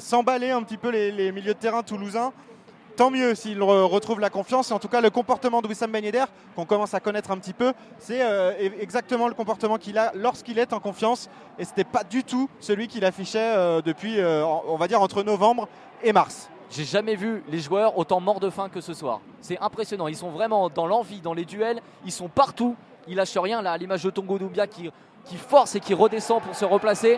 s'emballer un petit peu les milieux de terrain toulousains. Tant mieux s'il retrouve la confiance. Et en tout cas, le comportement de Wissam Ben Yedder, qu'on commence à connaître un petit peu, c'est exactement le comportement qu'il a lorsqu'il est en confiance. Et ce n'était pas du tout celui qu'il affichait depuis, on va dire, entre novembre et mars.
J'ai jamais vu les joueurs autant morts de faim que ce soir. C'est impressionnant. Ils sont vraiment dans l'envie, dans les duels. Ils sont partout. Ils lâchent rien. Là, à l'image de Tongo Doumbia qui force et qui redescend pour se replacer.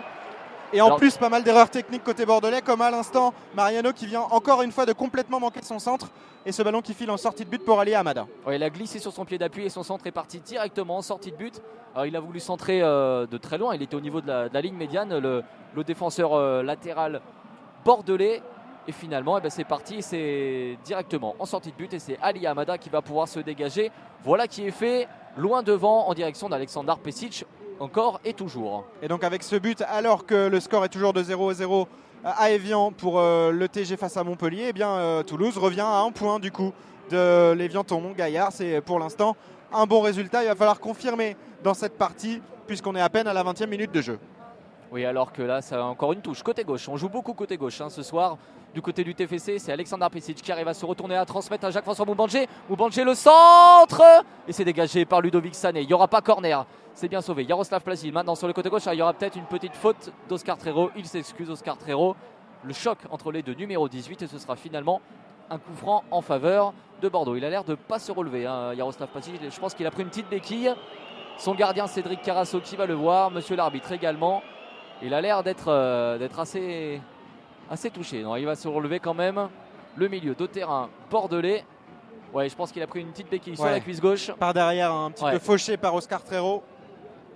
Et en plus, pas mal d'erreurs techniques côté bordelais, comme à l'instant, Mariano qui vient encore une fois de complètement manquer son centre. Et ce ballon qui file en sortie de but pour Ali Hamada.
Ouais, il a glissé sur son pied d'appui et son centre est parti directement en sortie de but. Alors, il a voulu centrer de très loin. Il était au niveau de la ligne médiane, le défenseur latéral bordelais. Et finalement, c'est parti. C'est directement en sortie de but. Et c'est Ali Hamada qui va pouvoir se dégager. Voilà qui est fait loin devant en direction d'Aleksandar Pesic. Encore et toujours.
Et donc avec ce but, alors que le score est toujours de 0-0 à Évian pour le TG face à Montpellier, eh bien, Toulouse revient à un point du coup de l'Évian-Tournon-Gaillard. C'est pour l'instant un bon résultat. Il va falloir confirmer dans cette partie puisqu'on est à peine à la 20e minute de jeu.
Oui, alors que là, ça a encore une touche. Côté gauche, on joue beaucoup côté gauche ce soir. Du côté du TFC, c'est Alexandar Pesic qui arrive à se retourner, à transmettre à Jacques-François Moubandje. Moubandje le centre et c'est dégagé par Ludovic Sané. Il n'y aura pas corner. C'est bien sauvé. Yaroslav Plasil maintenant sur le côté gauche. Il y aura peut-être une petite faute d'Oscar Trero. Il s'excuse, Oscar Trero. Le choc entre les deux, numéro 18. Et ce sera finalement un coup franc en faveur de Bordeaux. Il a l'air de ne pas se relever, Yaroslav Plasil. Je pense qu'il a pris une petite béquille. Son gardien Cédric Carasso qui va le voir. Monsieur l'arbitre également. Il a l'air d'être assez touché. Non, il va se relever quand même. Le milieu de terrain bordelais. Ouais, je pense qu'il a pris une petite béquille sur la cuisse gauche.
Par derrière, un petit peu fauché par Oscar Trero.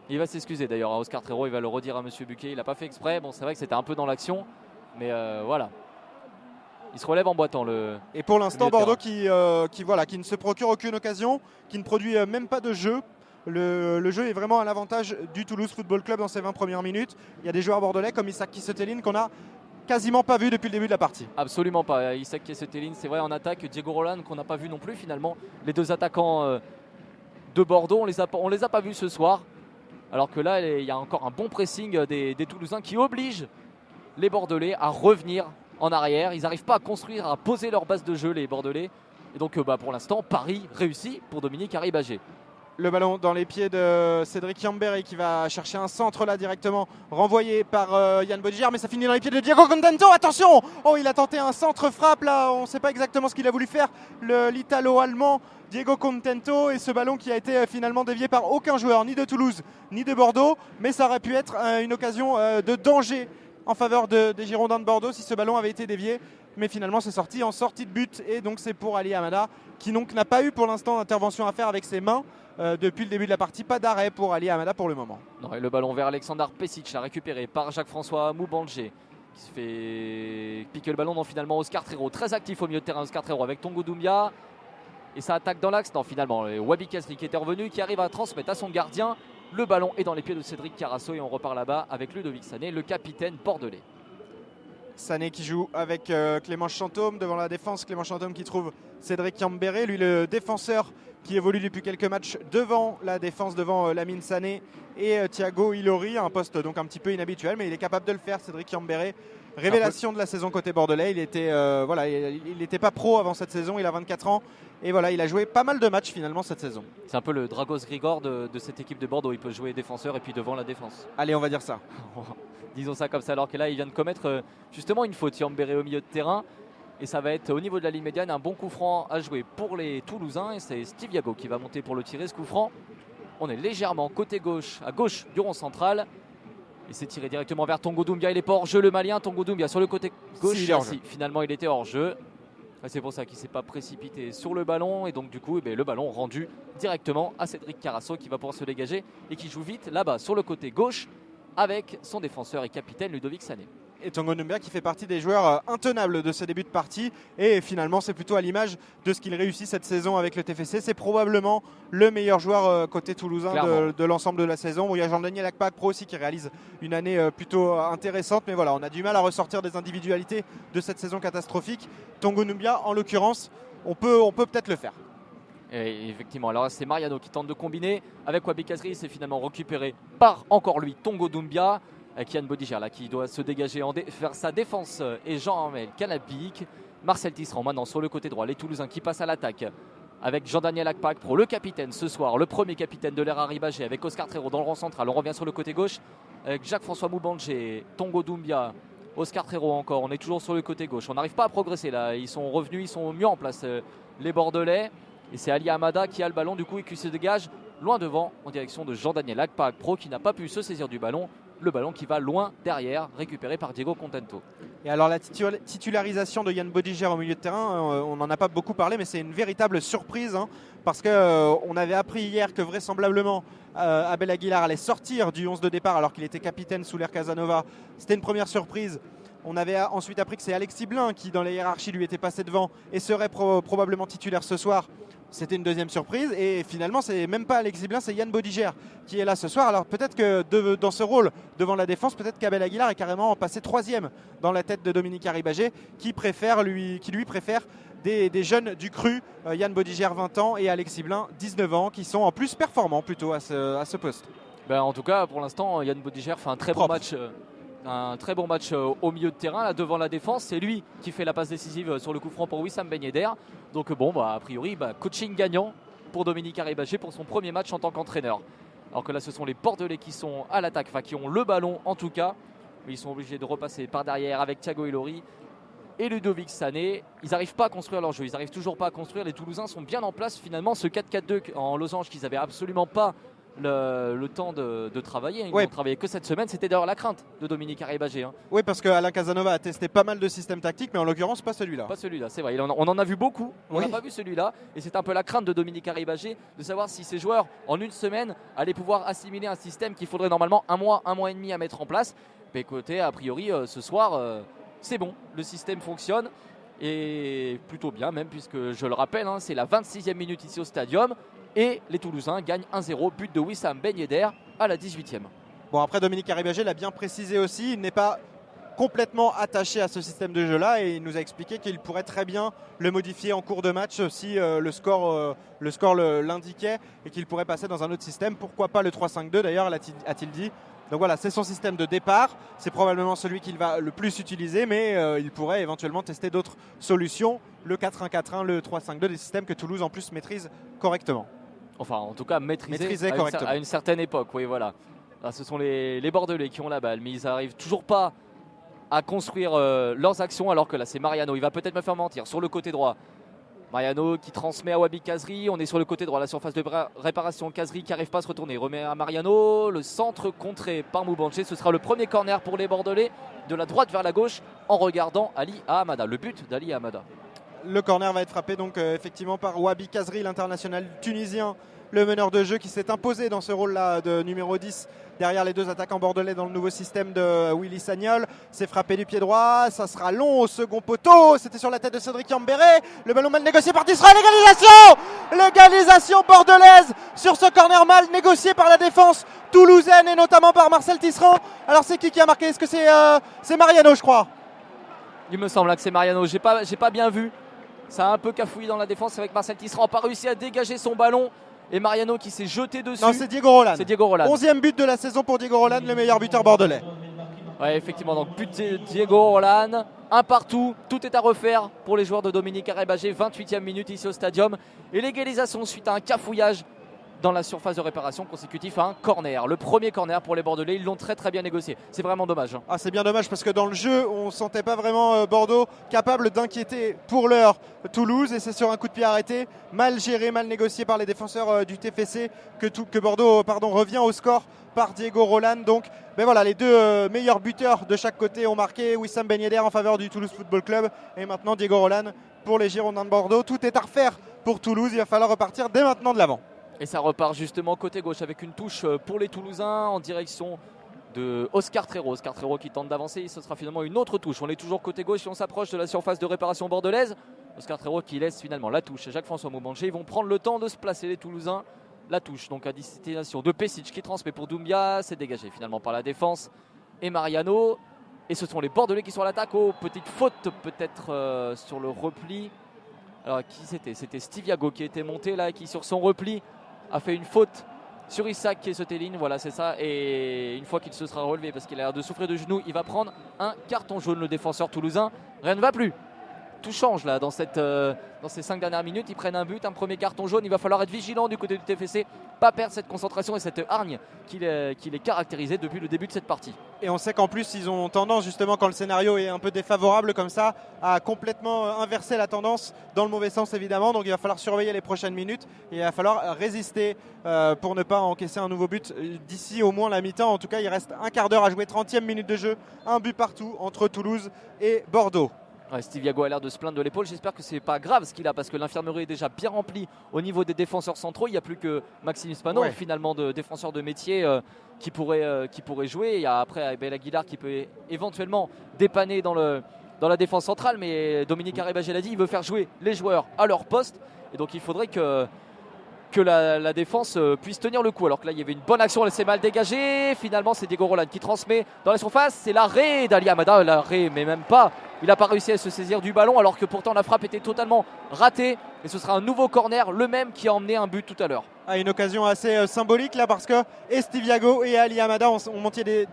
Il va s'excuser d'ailleurs à Oscar Trero. Il va le redire à Monsieur Buquet. Il n'a pas fait exprès. Bon, c'est vrai que c'était un peu dans l'action. Mais voilà. Il se relève en boitant.
Et pour l'instant, Bordeaux qui ne se procure aucune occasion, qui ne produit même pas de jeu. Le jeu est vraiment à l'avantage du Toulouse Football Club dans ses 20 premières minutes. Il y a des joueurs bordelais comme Isaac Kisetelin qu'on a quasiment pas vu depuis le début de la partie.
Absolument pas. Isaac Kisetelin, c'est vrai en attaque. Diego Roland qu'on n'a pas vu non plus finalement. Les deux attaquants de Bordeaux, on les a pas vus ce soir. Alors que là, il y a encore un bon pressing des Toulousains qui oblige les Bordelais à revenir en arrière. Ils n'arrivent pas à construire, à poser leur base de jeu, les Bordelais. Et donc pour l'instant, Paris réussit pour Dominique Arribagé.
Le ballon dans les pieds de Cédric Yambéré qui va chercher un centre là directement renvoyé par Yann Bodiger, mais ça finit dans les pieds de Diego Contento. Attention, il a tenté un centre frappe là, on ne sait pas exactement ce qu'il a voulu faire, l'Italo-Allemand Diego Contento, et ce ballon qui a été finalement dévié par aucun joueur, ni de Toulouse ni de Bordeaux, mais ça aurait pu être une occasion de danger en faveur des Girondins de Bordeaux si ce ballon avait été dévié. Mais finalement c'est sorti en sortie de but et donc c'est pour Ali Hamada qui donc n'a pas eu pour l'instant d'intervention à faire avec ses mains depuis le début de la partie. Pas d'arrêt pour Ali Hamada pour le moment.
Non, et le ballon vers Alexandar Pesic, récupéré par Jacques-François Moubandje qui se fait piquer le ballon. Non, finalement Oscar Trero, très actif au milieu de terrain. Oscar Trero avec Tongo Doumbia et ça attaque dans l'axe. Non, finalement Wabi Kazri qui était revenu, qui arrive à transmettre à son gardien. Le ballon est dans les pieds de Cédric Carasso et on repart là-bas avec Ludovic Sané, le capitaine bordelais.
Sané qui joue avec Clément Chantôme devant la défense. Clément Chantôme qui trouve Cédric Yambéré, lui le défenseur qui évolue depuis quelques matchs devant la défense, devant Lamine Sané et Thiago Ilori, un poste donc un petit peu inhabituel, mais il est capable de le faire. Cédric Yambéré, révélation de la saison côté bordelais. Il n'était pas pro avant cette saison, il a 24 ans et voilà, il a joué pas mal de matchs finalement cette saison.
C'est un peu le Dragos Grigor de cette équipe de Bordeaux. Il peut jouer défenseur et puis devant la défense.
Allez, on va dire ça.
Disons ça comme ça, alors que là il vient de commettre justement une faute, Yambéré au milieu de terrain, et ça va être au niveau de la ligne médiane un bon coup franc à jouer pour les Toulousains, et c'est Steve Yago qui va monter pour le tirer, ce coup franc. On est légèrement côté gauche, à gauche du rond central. Et c'est tiré directement vers Tongo Doumbia. Il est pas hors jeu, le Malien. Tongo Doumbia sur le côté gauche.
Si,
finalement, il était hors jeu. C'est pour ça qu'il ne s'est pas précipité sur le ballon. Et donc, du coup, le ballon rendu directement à Cédric Carasso qui va pouvoir se dégager et qui joue vite là-bas sur le côté gauche avec son défenseur et capitaine Ludovic Sané.
Et Tongo Doumbia qui fait partie des joueurs intenables de ce début de partie. Et finalement, c'est plutôt à l'image de ce qu'il réussit cette saison avec le TFC. C'est probablement le meilleur joueur côté toulousain de l'ensemble de la saison. Bon, il y a Jean-Daniel Akpak-Pro aussi qui réalise une année plutôt intéressante. Mais voilà, on a du mal à ressortir des individualités de cette saison catastrophique. Tongo Doumbia, en l'occurrence, on peut peut-être le faire.
Et effectivement, alors c'est Mariano qui tente de combiner avec Wabi Kazri. C'est finalement récupéré par encore lui, Tongo Doumbia. Kian Bodiger là qui doit se dégager vers sa défense et Jean-Armel Canapik. Marcel Tisserand maintenant sur le côté droit, les Toulousains qui passent à l'attaque avec Jean-Daniel Akpak-Pro, le capitaine ce soir, le premier capitaine de l'ère Arribagé avec Oscar Trero dans le rang central. On revient sur le côté gauche avec Jacques-François Moubandje, Tongo Doumbia, Oscar Trero encore. On est toujours sur le côté gauche, on n'arrive pas à progresser là, ils sont revenus, ils sont mieux en place les Bordelais. Et c'est Ali Hamada qui a le ballon du coup et qui se dégage loin devant en direction de Jean-Daniel Akpak-Pro qui n'a pas pu se saisir du ballon. Le ballon qui va loin derrière, récupéré par Diego Contento.
Et alors la titularisation de Yann Bodiger au milieu de terrain, on n'en a pas beaucoup parlé, mais c'est une véritable surprise parce qu'on avait appris hier que vraisemblablement Abel Aguilar allait sortir du 11 de départ alors qu'il était capitaine sous l'ère Casanova. C'était une première surprise. On avait ensuite appris que c'est Alexis Blin qui dans la hiérarchie lui était passé devant et serait probablement titulaire ce soir. C'était une deuxième surprise et finalement c'est même pas Alexis Blin, c'est Yann Bodiger qui est là ce soir. Alors peut-être que dans ce rôle devant la défense, peut-être qu'Abel Aguilar est carrément passé troisième dans la tête de Dominique Arribagé qui lui préfère des jeunes du cru, Yann Bodiger 20 ans et Alexis Blin 19 ans qui sont en plus performants plutôt à ce poste.
En tout cas pour l'instant Yann Bodiger fait un très bon match. Un très bon match au milieu de terrain, là, devant la défense. C'est lui qui fait la passe décisive sur le coup franc pour Wissam Ben Yedder. Donc a priori, coaching gagnant pour Dominique Arribagé pour son premier match en tant qu'entraîneur. Alors que là, ce sont les Bordelais qui sont à l'attaque, qui ont le ballon en tout cas. Ils sont obligés de repasser par derrière avec Thiago Ilori et Ludovic Sané. Ils n'arrivent pas à construire leur jeu, ils n'arrivent toujours pas à construire. Les Toulousains sont bien en place finalement. Ce 4-4-2 en losange qu'ils n'avaient absolument pas le temps de travailler. Ils n'ont travaillé que cette semaine. C'était d'ailleurs la crainte de Dominique Arribagé.
Oui, parce qu'Alain Casanova a testé pas mal de systèmes tactiques, mais en l'occurrence pas celui-là.
Pas celui-là, c'est vrai. On en a vu beaucoup. On n'a pas vu celui-là. Et c'est un peu la crainte de Dominique Arribagé de savoir si ces joueurs, en une semaine, allaient pouvoir assimiler un système qu'il faudrait normalement un mois et demi à mettre en place. Mais écoutez, a priori, ce soir, c'est bon. Le système fonctionne. Et plutôt bien même, puisque je le rappelle, c'est la 26e minute ici au Stadium. Et les Toulousains gagnent 1-0, but de Wissam Ben Yedder à la 18e.
Bon, après Dominique Arribagé l'a bien précisé aussi, il n'est pas complètement attaché à ce système de jeu-là et il nous a expliqué qu'il pourrait très bien le modifier en cours de match si le score l'indiquait et qu'il pourrait passer dans un autre système. Pourquoi pas le 3-5-2 d'ailleurs, a-t-il dit. Donc voilà, c'est son système de départ, c'est probablement celui qu'il va le plus utiliser, mais il pourrait éventuellement tester d'autres solutions, le 4-1-4-1, le 3-5-2, des systèmes que Toulouse en plus maîtrise correctement.
Enfin, en tout cas, maîtrisé
correctement.
À une certaine époque, oui, voilà. Là, ce sont les Bordelais qui ont la balle, mais ils n'arrivent toujours pas à construire leurs actions, alors que là, c'est Mariano. Il va peut-être me faire mentir. Sur le côté droit, Mariano qui transmet à Wabi Kazri. On est sur le côté droit, la surface de réparation. Kazri qui n'arrive pas à se retourner. Remet à Mariano. Le centre contré par Moubandje. Ce sera le premier corner pour les Bordelais, de la droite vers la gauche, en regardant Ali Hamada. Le but d'Ali Hamada.
Le corner va être frappé donc effectivement par Wabi Kazri, l'international tunisien, le meneur de jeu qui s'est imposé dans ce rôle-là de numéro 10 derrière les deux attaquants bordelais dans le nouveau système de Willy Sagnol. C'est frappé du pied droit, ça sera long au second poteau, c'était sur la tête de Cédric Yambéré, le ballon mal négocié par Tisserand, l'égalisation bordelaise sur ce corner mal négocié par la défense toulousaine et notamment par Marcel Tisserand. Alors c'est qui a marqué? Est-ce que c'est Mariano, je crois?
Il me semble que c'est Mariano, j'ai pas bien vu. Ça a un peu cafouillé dans la défense avec Marcel Tisserand, n'a pas réussi à dégager son ballon. Et Mariano qui s'est jeté dessus.
Non, c'est Diego Roland.
C'est Diego Roland.
11e but de la saison pour Diego Roland, le meilleur buteur bordelais.
Ouais, effectivement, donc but de Diego Roland. Un partout, tout est à refaire pour les joueurs de Dominique Arribagé. 28e minute ici au Stadium. Et l'égalisation suite à un cafouillage dans la surface de réparation consécutif à un corner. Le premier corner pour les Bordelais, ils l'ont très bien négocié. C'est vraiment dommage.
Ah, c'est bien dommage parce que dans le jeu, on ne sentait pas vraiment Bordeaux capable d'inquiéter pour l'heure Toulouse, et c'est sur un coup de pied arrêté, mal géré, mal négocié par les défenseurs du TFC que Bordeaux revient au score par Diego Roland. Donc voilà, les deux meilleurs buteurs de chaque côté ont marqué. Wissam Ben Yedder en faveur du Toulouse Football Club et maintenant Diego Roland pour les Girondins de Bordeaux. Tout est à refaire pour Toulouse, il va falloir repartir dès maintenant de l'avant.
Et ça repart justement côté gauche avec une touche pour les Toulousains en direction de Oscar Trero. Oscar Trero qui tente d'avancer, ce sera finalement une autre touche. On est toujours côté gauche et on s'approche de la surface de réparation bordelaise. Oscar Trero qui laisse finalement la touche à Jacques-François Moubanger. Ils vont prendre le temps de se placer, les Toulousains. La touche donc à destination de Pesic qui transmet pour Doumbia. C'est dégagé finalement par la défense et Mariano. Et ce sont les Bordelais qui sont à l'attaque. Oh, petite faute peut-être sur le repli. Alors qui c'était ? C'était Steve Yago qui était monté là, qui sur son repli a fait une faute sur Isaac qui est Soteline, voilà c'est ça, et une fois qu'il se sera relevé parce qu'il a l'air de souffrir de genoux, il va prendre un carton jaune, le défenseur toulousain. Rien ne va plus, tout change là dans ces 5 dernières minutes. Ils prennent un but, un premier carton jaune. Il va falloir être vigilant du côté du TFC, pas perdre cette concentration et cette hargne qui les caractérisait depuis le début de cette partie.
Et on sait qu'en plus ils ont tendance justement, quand le scénario est un peu défavorable comme ça, à complètement inverser la tendance dans le mauvais sens évidemment. Donc il va falloir surveiller les prochaines minutes et il va falloir résister pour ne pas encaisser un nouveau but d'ici au moins la mi-temps. En tout cas il reste un quart d'heure à jouer, 30e minute de jeu, un but partout entre Toulouse et Bordeaux.
Ouais, Steve Yago a l'air de se plaindre de l'épaule. J'espère que c'est pas grave ce qu'il a, parce que l'infirmerie est déjà bien remplie au niveau des défenseurs centraux. Il n'y a plus que Maxime Spano finalement de défenseur de métier qui pourrait jouer. Il y a après Abel Aguilar qui peut éventuellement dépanner dans la défense centrale, mais Dominique Arribagé l'a dit, il veut faire jouer les joueurs à leur poste, et donc il faudrait que la défense puisse tenir le coup. Alors que là il y avait une bonne action, elle s'est mal dégagée. Finalement c'est Diego Roland qui transmet dans la surface. C'est l'arrêt d'Ali Amada, l'arrêt mais même pas. Il n'a pas réussi à se saisir du ballon, alors que pourtant la frappe était totalement ratée. Et ce sera un nouveau corner, le même qui a emmené un but tout à l'heure.
Ah, une occasion assez symbolique là, parce que et Steve Yago et Ali Amada ont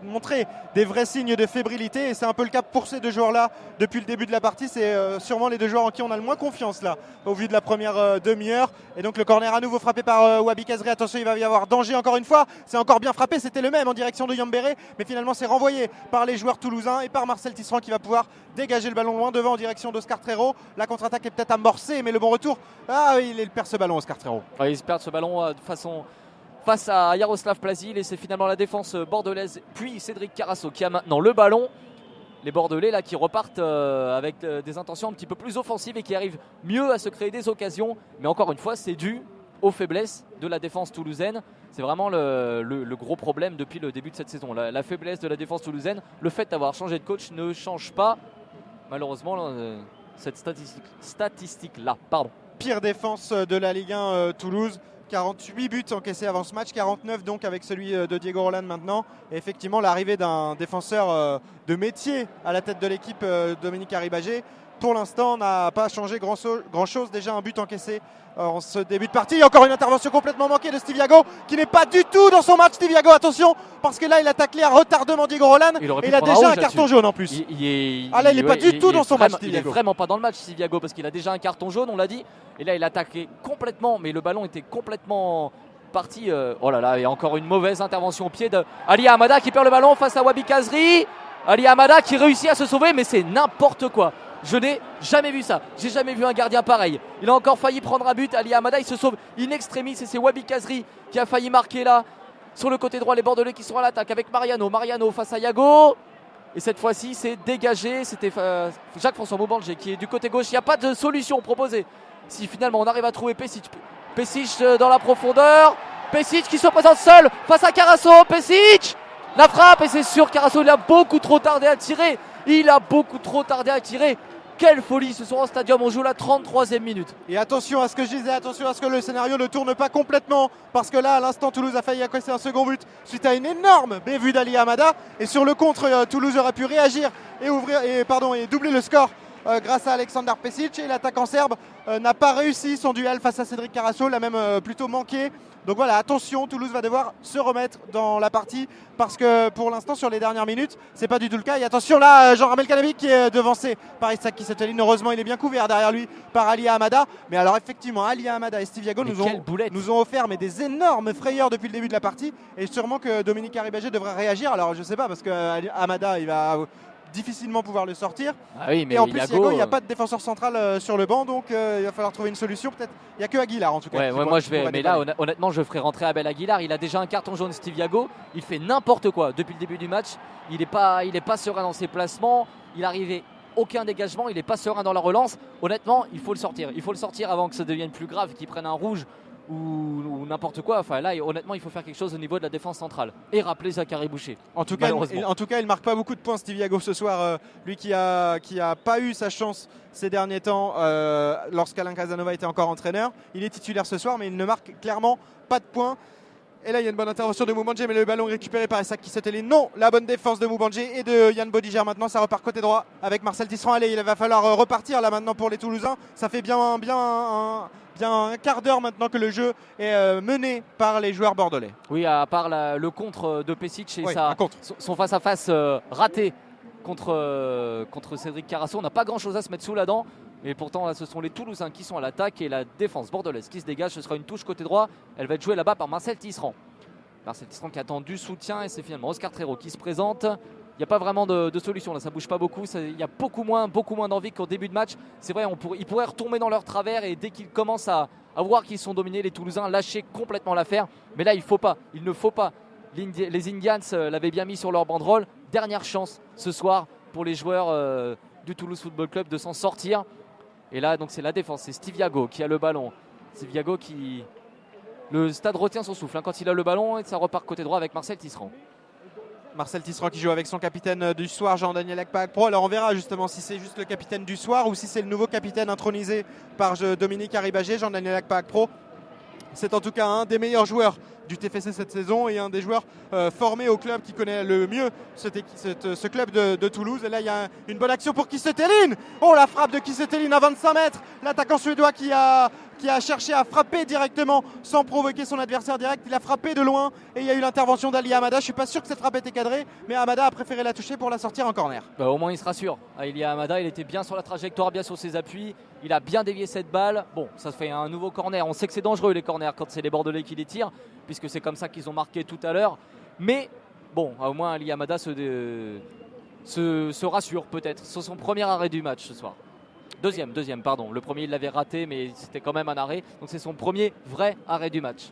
montré des vrais signes de fébrilité, et c'est un peu le cas pour ces deux joueurs-là depuis le début de la partie. C'est sûrement les deux joueurs en qui on a le moins confiance là au vu de la première demi-heure. Et donc le corner à nouveau frappé par Wabi Kazri. Attention, il va y avoir danger encore une fois. C'est encore bien frappé, c'était le même en direction de Yambéré, mais finalement c'est renvoyé par les joueurs toulousains et par Marcel Tisserand qui va pouvoir dégager le ballon loin devant en direction d'Oscar Trero. La contre-attaque est peut-être amorcée, mais le bon retour, il perd ce ballon, Oscar Trero.
Ouais, il perd ce ballon face à Yaroslav Plazil, et c'est finalement la défense bordelaise puis Cédric Carasso qui a maintenant le ballon. Les Bordelais là qui repartent avec des intentions un petit peu plus offensives et qui arrivent mieux à se créer des occasions, mais encore une fois c'est dû aux faiblesses de la défense toulousaine. C'est vraiment le gros problème depuis le début de cette saison, la faiblesse de la défense toulousaine. Le fait d'avoir changé de coach ne change pas malheureusement cette statistique là.
Pire défense de la Ligue 1 Toulouse. 48 buts encaissés avant ce match, 49 donc avec celui de Diego Roland maintenant. Et effectivement l'arrivée d'un défenseur de métier à la tête de l'équipe, Dominique Arribagé, pour l'instant n'a pas changé grand chose. Déjà un but encaissé en ce début de partie. Encore une intervention complètement manquée de Steve Yago, qui n'est pas du tout dans son match. Steve Yago, attention, parce que là il a taclé à retardement Diego Roland et il a déjà un carton jaune en plus. Il n'est pas du tout dans son match.
Il n'est vraiment pas dans le match, Steve Yago, parce qu'il a déjà un carton jaune, on l'a dit. Et là il a attaqué complètement, mais le ballon était complètement parti. Oh là là, et encore une mauvaise intervention au pied de Ali Amada qui perd le ballon face à Wabi Kazri. Ali Amada qui réussit à se sauver, mais c'est n'importe quoi. Je n'ai jamais vu ça. J'ai jamais vu un gardien pareil. Il a encore failli prendre un but. Ali Amada, il se sauve in extremis. Et c'est Wabi Kazri qui a failli marquer là. Sur le côté droit, les Bordelais qui sont à l'attaque avec Mariano. Mariano face à Yago. Et cette fois-ci, c'est dégagé. C'était Jacques-François Moubanger qui est du côté gauche. Il n'y a pas de solution proposée. Si finalement on arrive à trouver Pesic. Pesic dans la profondeur. Pesic qui se présente seul face à Carasso. Pesic, la frappe. Et c'est sûr, Carasso, il a beaucoup trop tardé à tirer. Quelle folie ce soir au stadium, on joue la 33e minute.
Et attention à ce que je disais, attention à ce que le scénario ne tourne pas complètement, parce que là à l'instant Toulouse a failli encaisser un second but suite à une énorme bévue d'Ali Amada, et sur le contre Toulouse aurait pu réagir et doubler le score grâce à Alexander Pesic, et l'attaquant serbe n'a pas réussi son duel face à Cédric Carrasso, l'a même plutôt manqué. Donc voilà, attention, Toulouse va devoir se remettre dans la partie parce que pour l'instant, sur les dernières minutes, c'est pas du tout le cas. Et attention là, Jean-Ramel Canabi qui est devancé par Isaac Kissetelin. Heureusement, il est bien couvert derrière lui par Alia Hamada. Mais alors effectivement, Alia Hamada et Steve Yago nous ont offert des énormes frayeurs depuis le début de la partie. Et sûrement que Dominique Arribagé devrait réagir. Alors je sais pas, parce que Hamada, il va difficilement pouvoir le sortir.
Ah oui, mais
et en plus, Yago, il n'y a pas de défenseur central sur le banc, donc il va falloir trouver une solution. Peut-être, il n'y a que Aguilar en tout cas.
Mais là, honnêtement, je ferai rentrer Abel Aguilar. Il a déjà un carton jaune, Steve Yago. Il fait n'importe quoi depuis le début du match. Il n'est pas serein dans ses placements. Il arrivait aucun dégagement. Il n'est pas serein dans la relance. Honnêtement, il faut le sortir. Il faut le sortir avant que ça devienne plus grave, qu'il prenne un rouge ou n'importe quoi. Enfin là, honnêtement, il faut faire quelque chose au niveau de la défense centrale et rappeler Zachary Boucher.
En tout cas, il marque pas beaucoup de points, Steve Yago, ce soir. Lui qui a pas eu sa chance ces derniers temps lorsqu'Alain Casanova était encore entraîneur. Il est titulaire ce soir, mais il ne marque clairement pas de points. Et là, il y a une bonne intervention de Moubandje, mais le ballon récupéré par Isaac Kissetelin. Non, la bonne défense de Moubandje et de Yann Bodiger. Maintenant, ça repart côté droit avec Marcel Tisserand. Allez, il va falloir repartir là maintenant pour les Toulousains. Ça fait bien un quart d'heure maintenant que le jeu est mené par les joueurs bordelais.
Oui, à part le contre de Pesic et son face-à-face raté contre Cédric Carrasso. On n'a pas grand-chose à se mettre sous la dent. Et pourtant, là, ce sont les Toulousains qui sont à l'attaque et la défense bordelaise qui se dégage. Ce sera une touche côté droit. Elle va être jouée là-bas par Marcel Tisserand. Marcel Tisserand qui attend du soutien et c'est finalement Oscar Trero qui se présente. Il n'y a pas vraiment de solution là, ça bouge pas beaucoup. Il y a beaucoup moins d'envie qu'au début de match. C'est vrai, ils pourraient retomber dans leur travers et dès qu'ils commencent à voir qu'ils sont dominés, les Toulousains lâcher complètement l'affaire. Mais là, il ne faut pas. Les Indians l'avaient bien mis sur leur banderole. Dernière chance ce soir pour les joueurs du Toulouse Football Club de s'en sortir. Et là, donc c'est la défense, c'est Steve Yago qui a le ballon. Steve Yago qui... Le stade retient son souffle quand il a le ballon et ça repart côté droit avec Marcel Tisserand.
Marcel Tisserand qui joue avec son capitaine du soir, Jean-Daniel Akpakpro. Alors on verra justement si c'est juste le capitaine du soir ou si c'est le nouveau capitaine intronisé par Dominique Arribagé, Jean-Daniel Akpakpro. C'est en tout cas un des meilleurs joueurs du TFC cette saison et un des joueurs formés au club qui connaît le mieux ce club de Toulouse. Et là, il y a une bonne action pour Kissetelin. Oh, la frappe de Kissetelin à 25 mètres. L'attaquant suédois qui a cherché à frapper directement sans provoquer son adversaire direct. Il a frappé de loin et il y a eu l'intervention d'Ali Hamada. Je ne suis pas sûr que cette frappe était cadrée, mais Hamada a préféré la toucher pour la sortir en corner.
Au moins, il se rassure. Ali Hamada, il était bien sur la trajectoire, bien sur ses appuis. Il a bien dévié cette balle. Bon, ça fait un nouveau corner. On sait que c'est dangereux les corners quand c'est les Bordelais qui les tirent, puisque c'est comme ça qu'ils ont marqué tout à l'heure. Mais bon, au moins Ali Hamada se rassure peut-être sur son premier arrêt du match ce soir. Deuxième, pardon. Le premier, il l'avait raté, mais c'était quand même un arrêt. Donc c'est son premier vrai arrêt du match.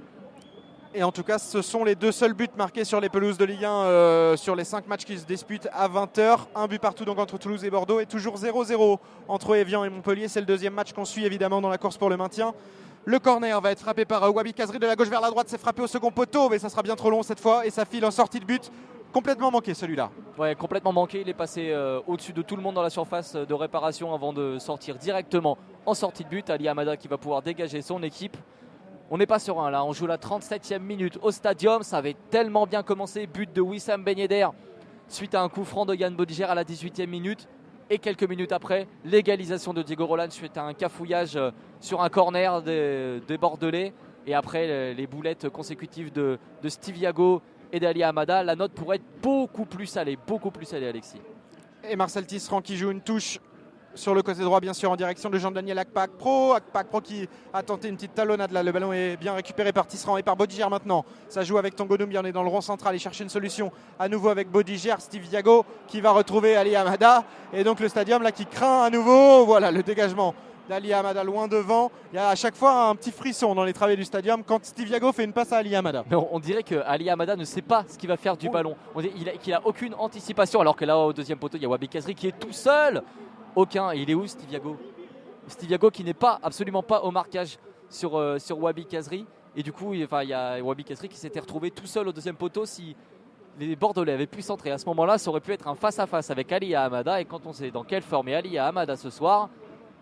Et en tout cas, ce sont les deux seuls buts marqués sur les pelouses de Ligue 1 sur les 5 matchs qui se disputent à 20h. Un but partout donc entre Toulouse et Bordeaux et toujours 0-0 entre Évian et Montpellier. C'est le deuxième match qu'on suit évidemment dans la course pour le maintien. Le corner va être frappé par Wabi Kazri de la gauche vers la droite. C'est frappé au second poteau, mais ça sera bien trop long cette fois. Et ça file en sortie de but. Complètement manqué celui-là.
Ouais, complètement manqué. Il est passé au-dessus de tout le monde dans la surface de réparation avant de sortir directement en sortie de but. Ali Hamada qui va pouvoir dégager son équipe. On n'est pas serein là. On joue la 37e minute au Stadium. Ça avait tellement bien commencé. But de Wissam Ben Yedder suite à un coup franc de Yann Bodiger à la 18e minute. Et quelques minutes après, l'égalisation de Diego Roland suite à un cafouillage sur un corner des Bordelais. Et après, les boulettes consécutives de Steve Yago et d'Ali Hamada. La note pourrait être beaucoup plus salée, Alexis.
Et Marcel Tisserand qui joue une touche sur le côté droit, bien sûr, en direction de Jean-Daniel Akpakpro. Akpakpro qui a tenté une petite talonnade là. Le ballon est bien récupéré par Tisserand et par Bodiger maintenant. Ça joue avec Tongo Doumbia. On est dans le rond central et chercher une solution à nouveau avec Bodiger. Steve Yago qui va retrouver Ali Hamada. Et donc le Stadium là qui craint à nouveau. Voilà le dégagement d'Ali Hamada loin devant. Il y a à chaque fois un petit frisson dans les travées du Stadium quand Steve Yago fait une passe à Ali Hamada.
Mais on dirait que Ali Hamada ne sait pas ce qu'il va faire du ballon. Il a aucune anticipation alors que là au deuxième poteau il y a Wabi Kazri qui est tout seul. Aucun. Et il est où Steve Yago? Steve Yago qui n'est absolument pas au marquage sur Wabi Kazri. Et du coup il y a Wabi Kazri qui s'était retrouvé tout seul au deuxième poteau. Si les Bordelais avaient pu centrer à ce moment-là, ça aurait pu être un face-à-face avec Ali Hamada. Et quand on sait dans quelle forme est Ali Hamada ce soir,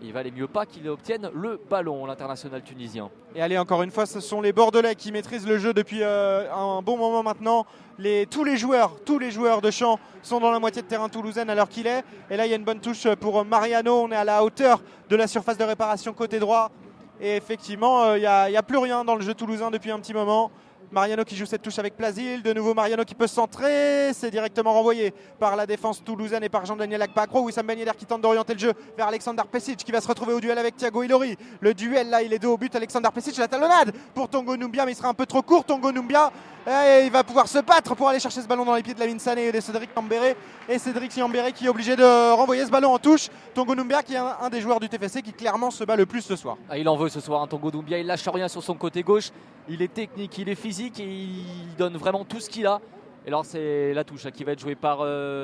Il valait mieux pas qu'il obtienne le ballon, l'international tunisien.
Et allez, encore une fois, ce sont les Bordelais qui maîtrisent le jeu depuis un bon moment maintenant. Tous les joueurs de champ sont dans la moitié de terrain toulousaine à l'heure qu'il est. Et là, il y a une bonne touche pour Mariano. On est à la hauteur de la surface de réparation côté droit. Et effectivement, il n'y a plus rien dans le jeu toulousain depuis un petit moment. Mariano qui joue cette touche avec Plasil, de nouveau Mariano qui peut centrer, c'est directement renvoyé par la défense toulousaine et par Jean-Daniel Akpakro. Wissam Ben Yedder qui tente d'orienter le jeu vers Alexander Pesic qui va se retrouver au duel avec Thiago Ilori. Le duel là, il est dos au but, Alexander Pesic, la talonnade pour Tongo Noumbia, mais il sera un peu trop court Tongo Noumbia. Et il va pouvoir se battre pour aller chercher ce ballon dans les pieds de Lamine Sané et de Cédric Yambéré. Et Cédric Yambéré qui est obligé de renvoyer ce ballon en touche. Tongo Noumbia qui est un des joueurs du TFC qui clairement se bat le plus ce soir.
Ah, il en veut ce soir, Tongo Noumbia, il lâche rien sur son côté gauche. Il est technique, il est physique et il donne vraiment tout ce qu'il a. Et alors c'est la touche qui va être jouée par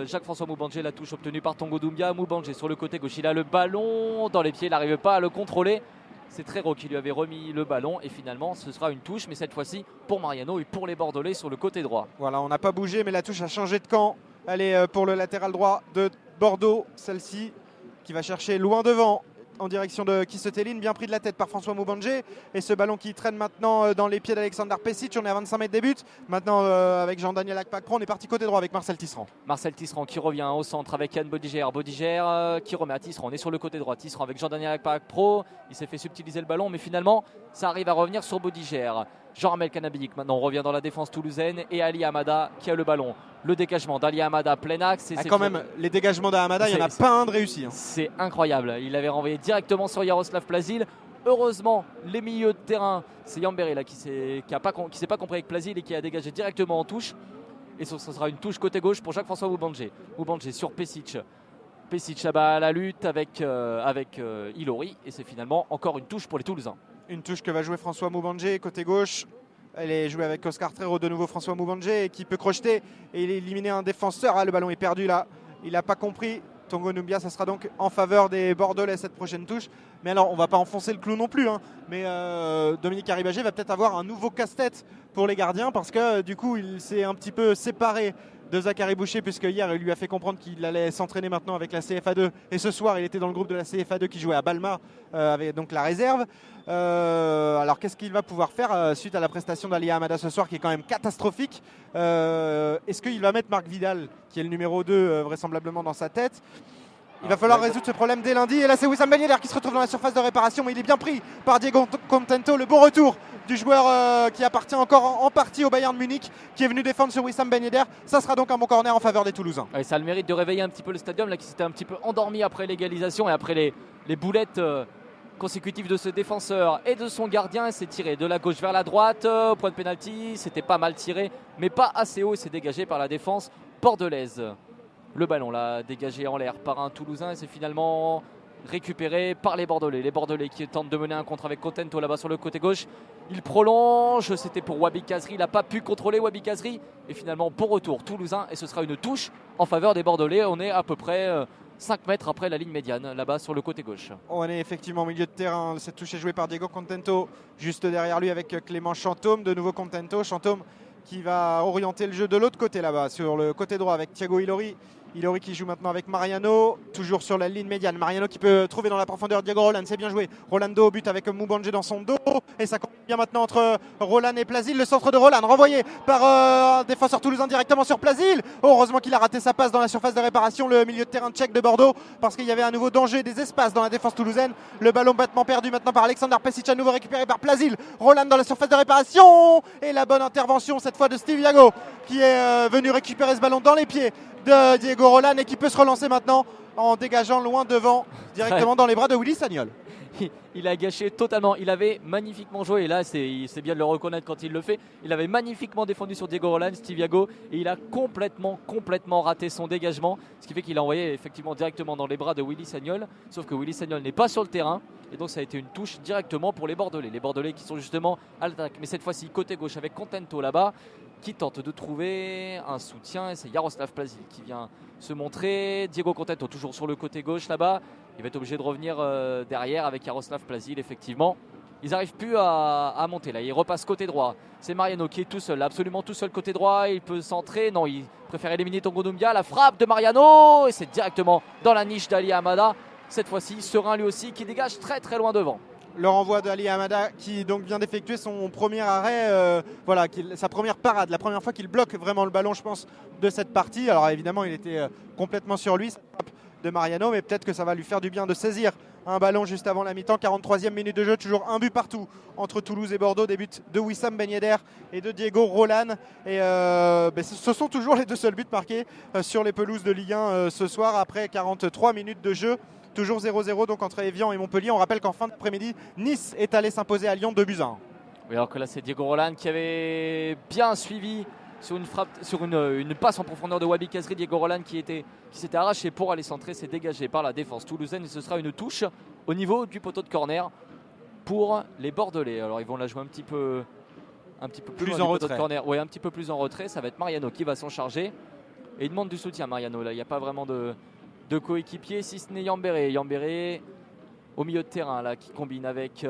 Jacques-François Moubandje, la touche obtenue par Tongo Doumbia. Moubandje sur le côté gauche, il a le ballon dans les pieds, il n'arrive pas à le contrôler. C'est Trero qui lui avait remis le ballon et finalement ce sera une touche, mais cette fois-ci pour Mariano et pour les Bordelais sur le côté droit.
Voilà, on n'a pas bougé mais la touche a changé de camp. Elle est pour le latéral droit de Bordeaux, celle-ci qui va chercher loin devant en direction de Kiseteline, bien pris de la tête par François Moubandje. Et ce ballon qui traîne maintenant dans les pieds d'Alexander Pesic. On est à 25 mètres des buts. Maintenant avec Jean-Daniel Akpakro, on est parti côté droit avec Marcel Tisserand.
Marcel Tisserand qui revient au centre avec Yann Bodiger. Bodiger qui remet à Tisserand. On est sur le côté droit. Tisserand avec Jean-Daniel Akpakro. Il s'est fait subtiliser le ballon, mais finalement ça arrive à revenir sur Bodiger. Jean-Armel Kanabik maintenant on revient dans la défense toulousaine et Ali Hamada qui a le ballon. Le dégagement d'Ali Hamada plein axe.
Quand même, les dégagements d'Hamada, il n'y en a pas un de réussi.
C'est incroyable. Il avait renvoyé directement sur Jaroslav Plasil. Heureusement, les milieux de terrain, c'est Yambéré là qui s'est pas compris avec Plasil et qui a dégagé directement en touche. Et ce sera une touche côté gauche pour Jacques-François Moubandje. Moubandje sur Pesic. Pesic là-bas à la lutte avec Ilori. Et c'est finalement encore une touche pour les Toulousains.
Une touche que va jouer François Moubandje côté gauche. Elle est jouée avec Oscar Trero, de nouveau François Moubandje qui peut crocheter et il éliminer un défenseur. Ah, le ballon est perdu là, il n'a pas compris. Tongo Noumbia, ça sera donc en faveur des Bordelais cette prochaine touche. Mais alors, on ne va pas enfoncer le clou non plus. Mais Dominique Arribagé va peut-être avoir un nouveau casse-tête pour les gardiens parce que du coup, il s'est un petit peu séparé de Zachary Boucher puisque hier, il lui a fait comprendre qu'il allait s'entraîner maintenant avec la CFA2. Et ce soir, il était dans le groupe de la CFA2 qui jouait à Balma avec donc la réserve. Alors qu'est-ce qu'il va pouvoir faire suite à la prestation d'Ali Hamada ce soir qui est quand même catastrophique. Est-ce qu'il va mettre Marc Vidal qui est le numéro 2 vraisemblablement dans sa tête? Il va falloir résoudre ce problème dès lundi. Et là c'est Wissam Ben Yedder qui se retrouve dans la surface de réparation, mais il est bien pris par Diego Contento. Le bon retour du joueur qui appartient encore en partie au Bayern Munich, qui est venu défendre sur Wissam Ben Yedder. Ça sera donc un bon corner en faveur des Toulousains.
Et ça a le mérite de réveiller un petit peu le stadium là, qui s'était un petit peu endormi après l'égalisation et après les boulettes consécutives de ce défenseur et de son gardien. C'est tiré de la gauche vers la droite au point de pénalty. C'était pas mal tiré, mais pas assez haut. C'est dégagé par la défense bordelaise. Le ballon là dégagé en l'air par un Toulousain et c'est finalement récupéré par les Bordelais. Les Bordelais qui tentent de mener un contre avec Contento là-bas sur le côté gauche. Il prolonge, c'était pour Wabi Kazri. Il n'a pas pu contrôler Wabi Kazri. Et finalement, bon retour Toulousain. Et ce sera une touche en faveur des Bordelais. On est à peu près 5 mètres après la ligne médiane là-bas sur le côté gauche.
On est effectivement au milieu de terrain. Cette touche est jouée par Diego Contento. Juste derrière lui avec Clément Chantôme. De nouveau Contento. Chantôme qui va orienter le jeu de l'autre côté là-bas, sur le côté droit avec Thiago Ilori. Ilori qui joue maintenant avec Mariano, toujours sur la ligne médiane. Mariano qui peut trouver dans la profondeur Diego Roland, c'est bien joué. Rolando au but avec Moubandje dans son dos. Et ça compte bien maintenant entre Roland et Plasil. Le centre de Roland renvoyé par un défenseur toulousain directement sur Plasil. Heureusement qu'il a raté sa passe dans la surface de réparation, le milieu de terrain tchèque de Bordeaux, parce qu'il y avait un nouveau danger des espaces dans la défense toulousaine. Le ballon bêtement perdu maintenant par Alexander Pesic, à nouveau récupéré par Plasil. Roland dans la surface de réparation. Et la bonne intervention cette fois de Steve Yago qui est venu récupérer ce ballon dans les pieds de Diego Roland et qui peut se relancer maintenant en dégageant loin devant directement dans les bras de Willy Sagnol.
Il a gâché totalement, il avait magnifiquement joué et là c'est bien de le reconnaître quand il le fait. Il avait magnifiquement défendu sur Diego Roland, Steve Yago, et il a complètement raté son dégagement, ce qui fait qu'il a envoyé effectivement directement dans les bras de Willy Sagnol, sauf que Willy Sagnol n'est pas sur le terrain et donc ça a été une touche directement pour les Bordelais qui sont justement à l'attaque, mais cette fois-ci côté gauche avec Contento là-bas qui tente de trouver un soutien et c'est Jaroslav Plasil qui vient se montrer. Diego Contento toujours sur le côté gauche là-bas, il va être obligé de revenir derrière avec Jaroslav Plasil effectivement. Ils n'arrivent plus à monter là, il repasse côté droit. C'est Mariano qui est tout seul, absolument tout seul côté droit, il peut centrer, non il préfère éliminer Tongo Doumbia. La frappe de Mariano et c'est directement dans la niche d'Ali Hamada cette fois-ci serein lui aussi, qui dégage très très loin devant.
Le renvoi d'Ali Hamada qui donc vient d'effectuer son premier arrêt, sa première parade, la première fois qu'il bloque vraiment le ballon, je pense, de cette partie. Alors évidemment, il était complètement sur lui, de Mariano, mais peut-être que ça va lui faire du bien de saisir un ballon juste avant la mi-temps. 43e minute de jeu, toujours un but partout entre Toulouse et Bordeaux. Des buts de Wissam Ben Yedder et de Diego Roland. Et ce sont toujours les deux seuls buts marqués sur les pelouses de Ligue 1 ce soir après 43 minutes de jeu. Toujours 0-0 donc entre Évian et Montpellier. On rappelle qu'en fin d'après-midi, Nice est allé s'imposer à Lyon 2-1.
Oui, alors que là c'est Diego Roland qui avait bien suivi sur une frappe, sur une passe en profondeur de Wabi Kazri. Diego Roland qui s'était arraché pour aller centrer, c'est dégagé par la défense toulousaine et ce sera une touche au niveau du poteau de corner pour les Bordelais. Alors ils vont la jouer un petit peu plus
en
loin du
retrait.
poteau de corner. Oui, un petit peu plus en retrait. Ça va être Mariano qui va s'en charger et il demande du soutien. Mariano, là il n'y a pas vraiment de coéquipier si ce n'est Yambéré au milieu de terrain là qui combine avec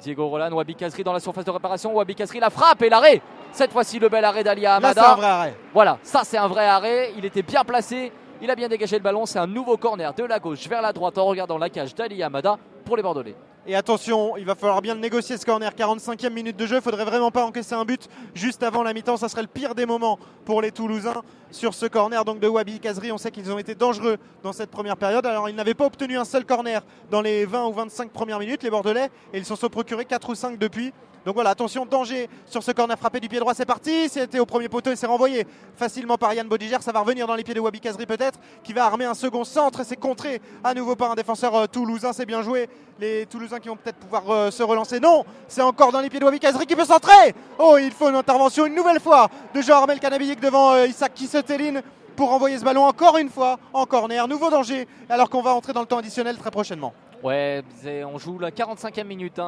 Diego Roland. Wabi Kazri dans la surface de réparation. Wabi Kazri la frappe et l'arrêt. Cette fois-ci, le bel arrêt d'Alia Hamada.
Là, c'est un vrai arrêt.
Voilà, ça c'est un vrai arrêt. Il était bien placé. Il a bien dégagé le ballon. C'est un nouveau corner de la gauche vers la droite en regardant la cage d'Alia Hamada pour les Bordelais.
Et attention, il va falloir bien le négocier ce corner. 45e minute de jeu, il ne faudrait vraiment pas encaisser un but juste avant la mi-temps. Ça serait le pire des moments pour les Toulousains sur ce corner donc de Wabi Kazri. On sait qu'ils ont été dangereux dans cette première période. Alors ils n'avaient pas obtenu un seul corner dans les 20 ou 25 premières minutes, les Bordelais, et ils s'en sont procurés 4 ou 5 depuis. Donc voilà, attention, danger sur ce corner frappé du pied droit, c'est parti. C'était au premier poteau et c'est renvoyé facilement par Yann Bodiger. Ça va revenir dans les pieds de Wabi Kazri peut-être, qui va armer un second centre et c'est contré à nouveau par un défenseur toulousain. C'est bien joué. Les Toulousains qui vont peut-être pouvoir se relancer. Non, c'est encore dans les pieds de Wabi Kazri qui peut centrer. Oh, il faut une intervention une nouvelle fois de Jean-Armel Canabillic devant Isaac Kiseteline pour renvoyer ce ballon encore une fois en corner. Nouveau danger alors qu'on va entrer dans le temps additionnel très prochainement.
Ouais, on joue la 45e minute.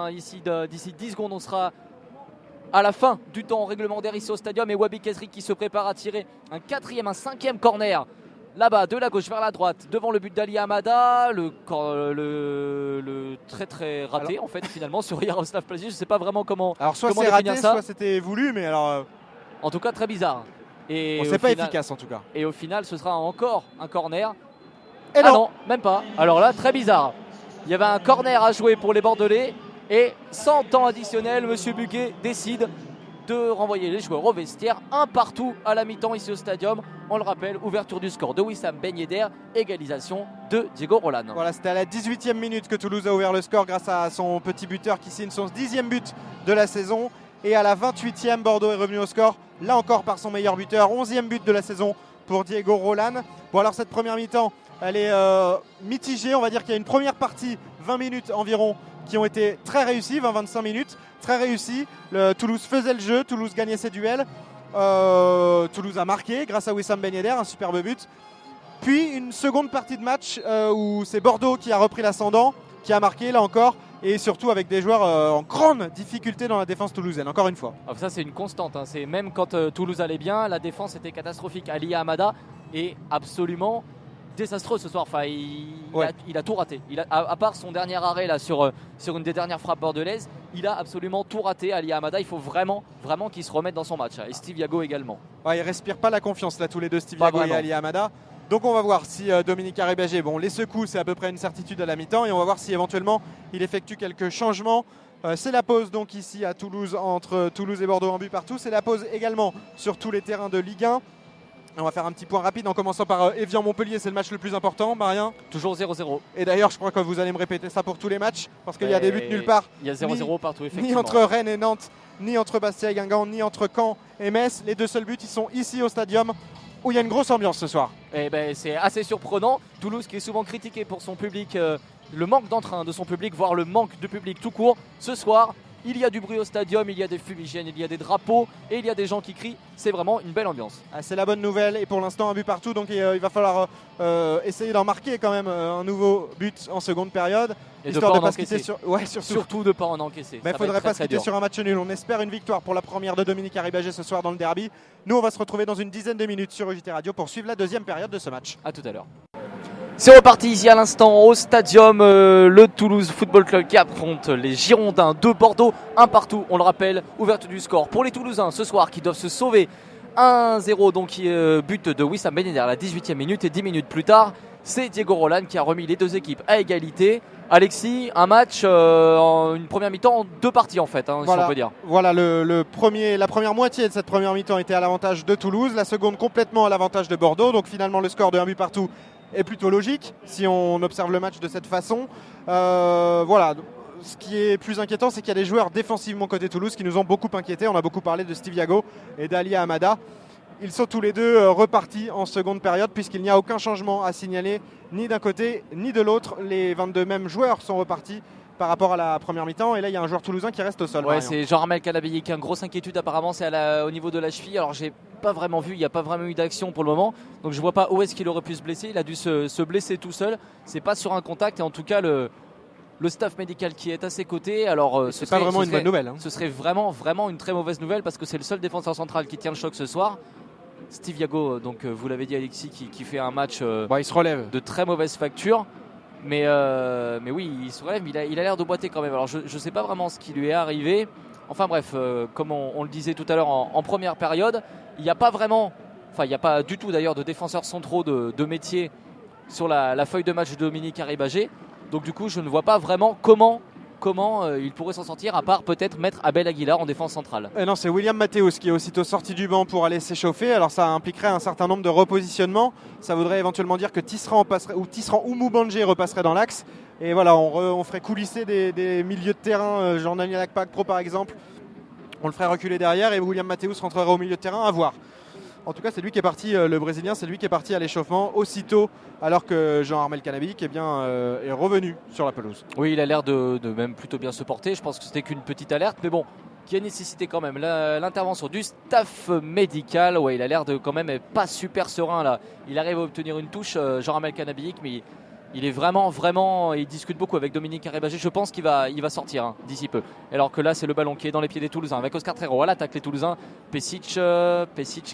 D'ici 10 secondes, on sera à la fin du temps réglementaire ici au stadium. Et Wabi Kazri qui se prépare à tirer un 5e corner. Là-bas, de la gauche vers la droite, devant le but d'Ali Hamada. Le très très raté, en fait, finalement, sur Yaroslav Plazic. Je ne sais pas vraiment comment.
Alors, soit
comment
c'est raté,
ça.
soit c'était voulu, mais alors.
En tout cas, très bizarre. Et
c'est pas efficace en tout cas.
Et au final, ce sera encore un corner.
Et
non, même pas. Alors là, très bizarre. Il y avait un corner à jouer pour les Bordelais et sans temps additionnel, M. Buquet décide de renvoyer les joueurs au vestiaire. Un partout à la mi-temps ici au stadium. On le rappelle, ouverture du score de Wissam Ben Yedder, égalisation de Diego Roland.
Voilà, c'était à la 18e minute que Toulouse a ouvert le score grâce à son petit buteur qui signe son 10e but de la saison. Et à la 28e, Bordeaux est revenu au score, là encore par son meilleur buteur. 11e but de la saison pour Diego Roland. Bon, alors cette première mi-temps, elle est mitigée. On va dire qu'il y a une première partie, 20 minutes environ, qui ont été très réussies, 20-25 minutes, très réussies. Toulouse faisait le jeu, Toulouse gagnait ses duels. Toulouse a marqué grâce à Wissam Ben Yedder, un superbe but. Puis une seconde partie de match où c'est Bordeaux qui a repris l'ascendant, qui a marqué là encore. Et surtout avec des joueurs en grande difficulté dans la défense toulousaine, encore une fois.
Alors ça c'est une constante, c'est même quand Toulouse allait bien, la défense était catastrophique. Ali Hamada est absolument désastreux ce soir. Enfin, il a tout raté. À part son dernier arrêt là, sur une des dernières frappes bordelaises, il a absolument tout raté. Ali Hamada, il faut vraiment qu'il se remette dans son match. Et Steve Yago également.
Ouais, ils respirent pas la confiance là tous les deux, Steve Yago et Ali Hamada. Donc on va voir si Dominique Arribagé, les secoue, c'est à peu près une certitude à la mi-temps, et on va voir si éventuellement il effectue quelques changements. C'est la pause donc ici à Toulouse, entre Toulouse et Bordeaux, un but partout. C'est la pause également sur tous les terrains de Ligue 1. On va faire un petit point rapide en commençant par Évian-Montpellier, c'est le match le plus important, Marien.
Toujours 0-0.
Et d'ailleurs, je crois que vous allez me répéter ça pour tous les matchs, parce qu'il y a des buts nulle part.
Il y a 0-0 partout, effectivement.
Ni entre Rennes et Nantes, ni entre Bastia et Guingamp, ni entre Caen et Metz. Les deux seuls buts, ils sont ici au stadium, où il y a une grosse ambiance ce soir.
Et c'est assez surprenant. Toulouse qui est souvent critiqué pour son public, le manque d'entrain de son public, voire le manque de public tout court. Ce soir, il y a du bruit au stadium, il y a des fumigènes, il y a des drapeaux et il y a des gens qui crient. C'est vraiment une belle ambiance.
C'est la bonne nouvelle et pour l'instant un but partout. Donc il va falloir essayer d'en marquer quand même un nouveau but en seconde période.
Et histoire de ne pas se quitter
surtout
de ne pas en encaisser.
Mais il ne faudrait pas se quitter sur un match nul. On espère une victoire pour la première de Dominique Arribagé ce soir dans le derby. Nous on va se retrouver dans une dizaine de minutes sur UJT Radio pour suivre la deuxième période de ce match.
A tout à l'heure. C'est reparti ici à l'instant au stadium, le Toulouse Football Club qui affronte les Girondins de Bordeaux, un partout, on le rappelle, ouverture du score pour les Toulousains ce soir qui doivent se sauver 1-0, donc but de Wissam Ben Yedder à la 18e minute et 10 minutes plus tard, c'est Diego Roland qui a remis les deux équipes à égalité. Alexis, un match une première mi-temps en 2 parties en fait,
voilà,
si on peut dire.
Voilà, la première moitié de cette première mi-temps était à l'avantage de Toulouse, la seconde complètement à l'avantage de Bordeaux. Donc finalement le score de 1 but partout est plutôt logique si on observe le match de cette façon. Voilà. Ce qui est plus inquiétant, c'est qu'il y a des joueurs défensivement côté Toulouse qui nous ont beaucoup inquiétés. On a beaucoup parlé de Steve Yago et d'Ali Hamada. Ils sont tous les deux repartis en seconde période puisqu'il n'y a aucun changement à signaler ni d'un côté ni de l'autre. Les 22 mêmes joueurs sont repartis par rapport à la première mi-temps. Et là, il y a un joueur toulousain qui reste au sol.
Ouais, c'est Jean-Armel Canabilly qui a une grosse inquiétude apparemment. C'est au niveau de la cheville. Alors, j'ai pas vraiment vu. Il n'y a pas vraiment eu d'action pour le moment. Donc, je vois pas où est-ce qu'il aurait pu se blesser. Il a dû se blesser tout seul. C'est pas sur un contact. Et en tout cas, le staff médical qui est à ses côtés, alors
c'est pas vraiment une bonne nouvelle.
Ce serait vraiment une très mauvaise nouvelle parce que c'est le seul défenseur central qui tient le choc ce soir. Steve Yago, donc vous l'avez dit Alexis, qui fait un match
il se relève
de très mauvaise facture. Mais oui, il se relève, il a l'air de boiter quand même. Alors je ne sais pas vraiment ce qui lui est arrivé. Enfin bref, comme on le disait tout à l'heure en première période, il n'y a pas vraiment, il n'y a pas du tout d'ailleurs de défenseurs centraux de métier sur la feuille de match de Dominique Arribagé. Donc du coup, je ne vois pas vraiment comment il pourrait s'en sortir, à part peut-être mettre Abel Aguilar en défense centrale.
Non, c'est William Mathéus qui est aussitôt sorti du banc pour aller s'échauffer. Alors ça impliquerait un certain nombre de repositionnements. Ça voudrait éventuellement dire que Tisserand ou Moubandje repasserait dans l'axe. Et voilà, on ferait coulisser des milieux de terrain, Jordan Akpakpro par exemple. On le ferait reculer derrière et William Mathéus rentrerait au milieu de terrain, à voir. En tout cas, c'est lui qui est parti, le Brésilien, c'est lui qui est parti à l'échauffement aussitôt, alors que Jean-Armel Canabilly est revenu sur la pelouse.
Oui, il a l'air de même plutôt bien se porter. Je pense que c'était qu'une petite alerte, mais bon, qui a nécessité quand même l'intervention du staff médical. Ouais, il a l'air de quand même pas super serein là. Il arrive à obtenir une touche, Jean-Armel Canabilly, mais il est vraiment, il discute beaucoup avec Dominique Arribagé. Je pense qu'il va sortir d'ici peu. Alors que là, c'est le ballon qui est dans les pieds des Toulousains avec Oscar Trero à l'attaque. Les Toulousains, Pesic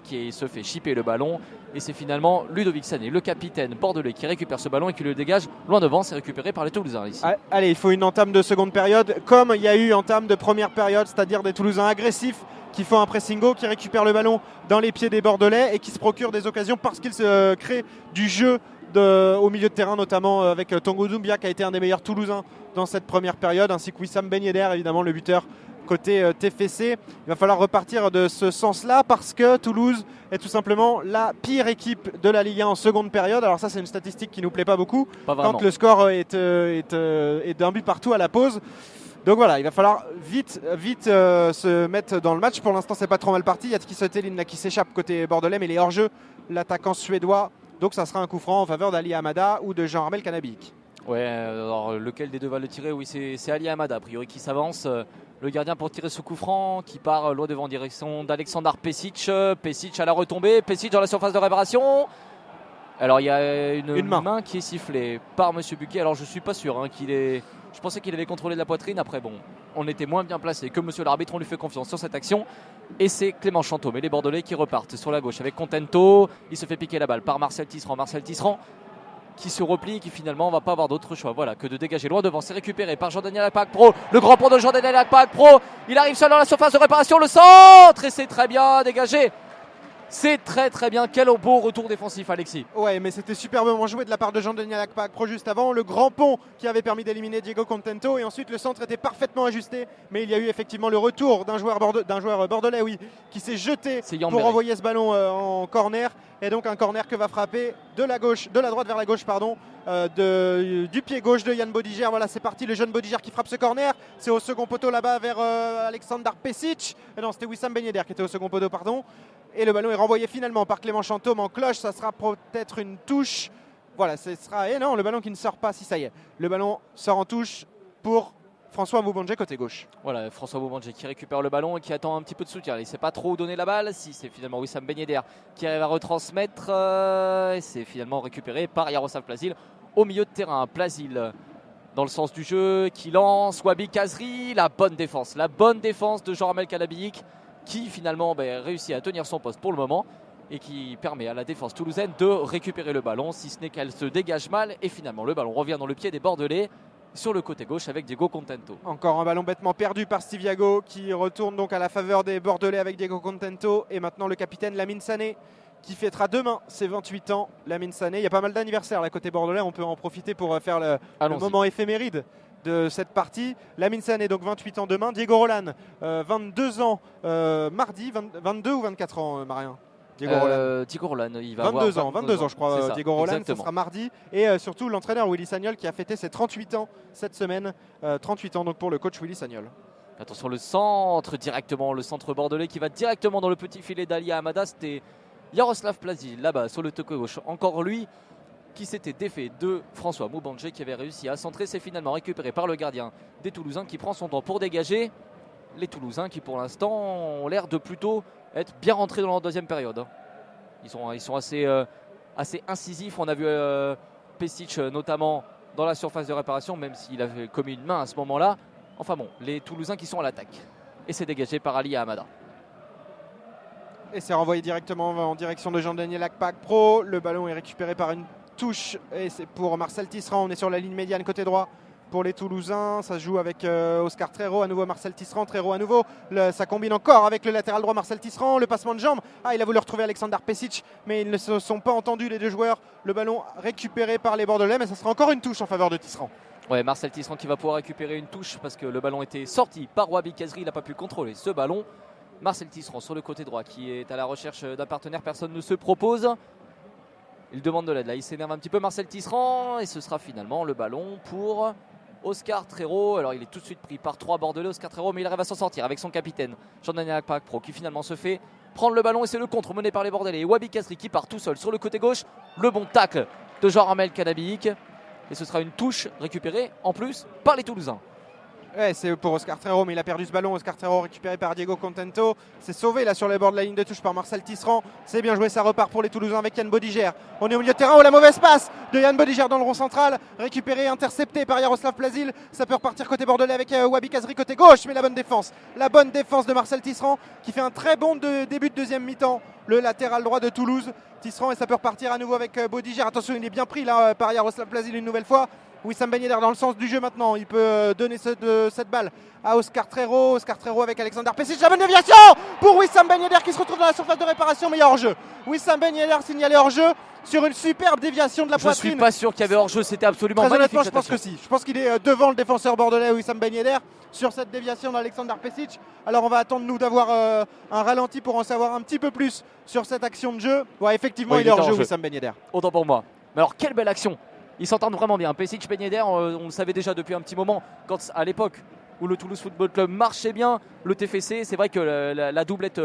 qui se fait chipper le ballon. Et c'est finalement Ludovic Sané, le capitaine bordelais, qui récupère ce ballon et qui le dégage loin devant. C'est récupéré par les Toulousains ici.
Allez, il faut une entame de seconde période, comme il y a eu entame de première période, c'est-à-dire des Toulousains agressifs qui font un pressing-go, qui récupèrent le ballon dans les pieds des Bordelais et qui se procurent des occasions parce qu'ils se créent du jeu au milieu de terrain, notamment avec Tanguy Doumbia qui a été un des meilleurs Toulousains dans cette première période, ainsi que Wissam Ben Yedder, évidemment le buteur côté TFC. Il va falloir repartir de ce sens-là parce que Toulouse est tout simplement la pire équipe de la Ligue 1 en seconde période. Alors ça, c'est une statistique qui ne nous plaît pas beaucoup quand le score est d'un but partout à la pause. Donc voilà, il va falloir vite se mettre dans le match. Pour l'instant, c'est pas trop mal parti. Il y a Tkisotelin qui s'échappe côté bordelais, mais il est hors jeu, l'attaquant suédois. Donc ça sera un coup franc en faveur d'Ali Hamada ou de Jean-Armel Canabilly.
Ouais, alors lequel des deux va le tirer? Oui, c'est Ali Hamada a priori qui s'avance. Le gardien pour tirer ce coup franc qui part loin devant en direction d'Alexandar Pesic. Pesic à la retombée, Pesic dans la surface de réparation. Alors il y a une main qui est sifflée par Monsieur Buquet. Alors je suis pas sûr qu'il est... Je pensais qu'il avait contrôlé de la poitrine. Après bon, on était moins bien placé que Monsieur l'arbitre. On lui fait confiance sur cette action. Et c'est Clément Chantôme et les Bordelais qui repartent sur la gauche avec Contento. Il se fait piquer la balle par Marcel Tisserand. Marcel Tisserand qui se replie et qui finalement va pas avoir d'autre choix que de dégager loin devant. C'est récupéré par Jean-Daniel Akpakpro. Le grand pont de Jean-Daniel Akpakpro. Il arrive seul dans la surface de réparation. Le centre et c'est très bien dégagé. C'est très bien. Quel beau retour défensif, Alexis.
Ouais, mais c'était superbement joué de la part de Jean-Daniel Akpakpro juste avant. Le grand pont qui avait permis d'éliminer Diego Contento. Et ensuite, le centre était parfaitement ajusté. Mais il y a eu effectivement le retour d'un joueur bordelais qui s'est jeté pour envoyer ce ballon en corner. Et donc un corner que va frapper de la droite vers la gauche, du pied gauche de Yann Bodiger. Voilà, c'est parti, le jeune Bodiger qui frappe ce corner. C'est au second poteau là-bas vers Alexandar Pesic. Non, c'était Wissam Ben Yedder qui était au second poteau, pardon. Et le ballon est renvoyé finalement par Clément Chantôme en cloche. Ça sera peut-être une touche. Voilà, ce sera... Et non, le ballon qui ne sort pas, si ça y est. Le ballon sort en touche pour François Moubandje côté gauche.
Voilà, François Moubandje qui récupère le ballon et qui attend un petit peu de soutien. Il ne sait pas trop où donner la balle. Si, c'est finalement Wissam Ben Yedder qui arrive à retransmettre. Et c'est finalement récupéré par Yaroslav Plazil au milieu de terrain. Plazil dans le sens du jeu qui lance Wabi Kazri. La bonne défense de Jean-Armel Canabilly qui finalement réussit à tenir son poste pour le moment et qui permet à la défense toulousaine de récupérer le ballon, si ce n'est qu'elle se dégage mal. Et finalement, le ballon revient dans le pied des Bordelais sur le côté gauche avec Diego Contento.
Encore un ballon bêtement perdu par Steve Yago qui retourne donc à la faveur des Bordelais avec Diego Contento. Et maintenant le capitaine Lamine Sané qui fêtera demain ses 28 ans, Lamine Sané. Il y a pas mal d'anniversaires là côté bordelais, on peut en profiter pour faire le moment éphéméride de cette partie. Lamine Sané, donc 28 ans demain. Diego Roland, 22 ans mardi, 22 ou 24 ans, Marien?
Diego Roland, il va
22
avoir
22 ans, je crois, Diego Roland,
exactement.
ce sera mardi. Et surtout l'entraîneur Willy Sagnol qui a fêté ses 38 ans cette semaine. 38 ans donc pour le coach Willy Sagnol.
Attention, le centre bordelais qui va directement dans le petit filet d'Ali Hamada. C'était Yaroslav Plazi, là-bas, sur le côté gauche. Encore lui qui s'était défait de François Moubandje qui avait réussi à centrer. C'est finalement récupéré par le gardien des Toulousains qui prend son temps pour dégager. Les Toulousains qui pour l'instant ont l'air de plutôt être bien rentrés dans leur deuxième période. Ils sont assez incisifs. On a vu Pesic notamment dans la surface de réparation, même s'il avait commis une main à ce moment-là. Enfin bon, les Toulousains qui sont à l'attaque. Et c'est dégagé par Ali Hamada.
Et c'est renvoyé directement en direction de Jean-Daniel Akpak Pro. Le ballon est récupéré par une touche et c'est pour Marcel Tisserand. On est sur la ligne médiane côté droit pour les Toulousains. Ça se joue avec Oscar Trero, à nouveau Marcel Tisserand. Trero à nouveau, ça combine encore avec le latéral droit Marcel Tisserand. Le passement de jambe. Il a voulu retrouver Alexander Pesic, mais ils ne se sont pas entendus les deux joueurs. Le ballon récupéré par les Bordelais, mais ça sera encore une touche en faveur de Tisserand.
Ouais, Marcel Tisserand qui va pouvoir récupérer une touche parce que le ballon était sorti par Wabi Kazri. Il n'a pas pu contrôler ce ballon. Marcel Tisserand sur le côté droit qui est à la recherche d'un partenaire. Personne ne se propose. Il demande de l'aide. Là, il s'énerve un petit peu, Marcel Tisserand. Et ce sera finalement le ballon pour Oscar Trero. Alors, il est tout de suite pris par 3 Bordelais, Oscar Trero, mais il arrive à s'en sortir avec son capitaine, Jean-Daniel Akpak Pro, qui finalement se fait prendre le ballon. Et c'est le contre mené par les Bordelais. Et Wabi Kazri qui part tout seul sur le côté gauche. Le bon tacle de Jean-Armel Canabic. Et ce sera une touche récupérée en plus par les Toulousains.
Ouais, c'est pour Oscar Trero, mais il a perdu ce ballon. Oscar Trero récupéré par Diego Contento. C'est sauvé là sur les bords de la ligne de touche par Marcel Tisserand. C'est bien joué, ça repart pour les Toulousains avec Yann Bodiger. On est au milieu de terrain, la mauvaise passe de Yann Bodiger dans le rond central. Récupéré, intercepté par Yaroslav Plazil. Ça peut repartir côté bordelais avec Wabi Kazri côté gauche, mais la bonne défense. La bonne défense de Marcel Tisserand qui fait un très bon début de deuxième mi-temps. Le latéral droit de Toulouse. Tisserand et ça peut repartir à nouveau avec Bodiger. Attention, il est bien pris là par Yaroslav Plazil une nouvelle fois. Wissam Ben Yedder dans le sens du jeu maintenant. Il peut donner cette balle à Oscar Trero. Oscar Trero avec Alexander Pesic. La bonne déviation pour Wissam Ben Yedder qui se retrouve dans la surface de réparation, mais il y a hors-jeu. Wissam Ben Yedder signalé hors-jeu sur une superbe déviation de la poitrine.
Je suis pas sûr qu'il y avait hors-jeu, c'était absolument
très
magnifique.
Honnêtement, je pense que si. Je pense qu'il est devant le défenseur bordelais Wissam Ben Yedder sur cette déviation d'Alexander Pesic. Alors on va attendre nous d'avoir un ralenti pour en savoir un petit peu plus sur cette action de jeu. Ouais, effectivement, il est hors-jeu Wissam Ben Yedder.
Autant pour moi. Mais alors quelle belle action. Ils s'entendent vraiment bien. Pesic, Ben Yedder, on le savait déjà depuis un petit moment, quand à l'époque où le Toulouse Football Club marchait bien, le TFC, c'est vrai que la doublette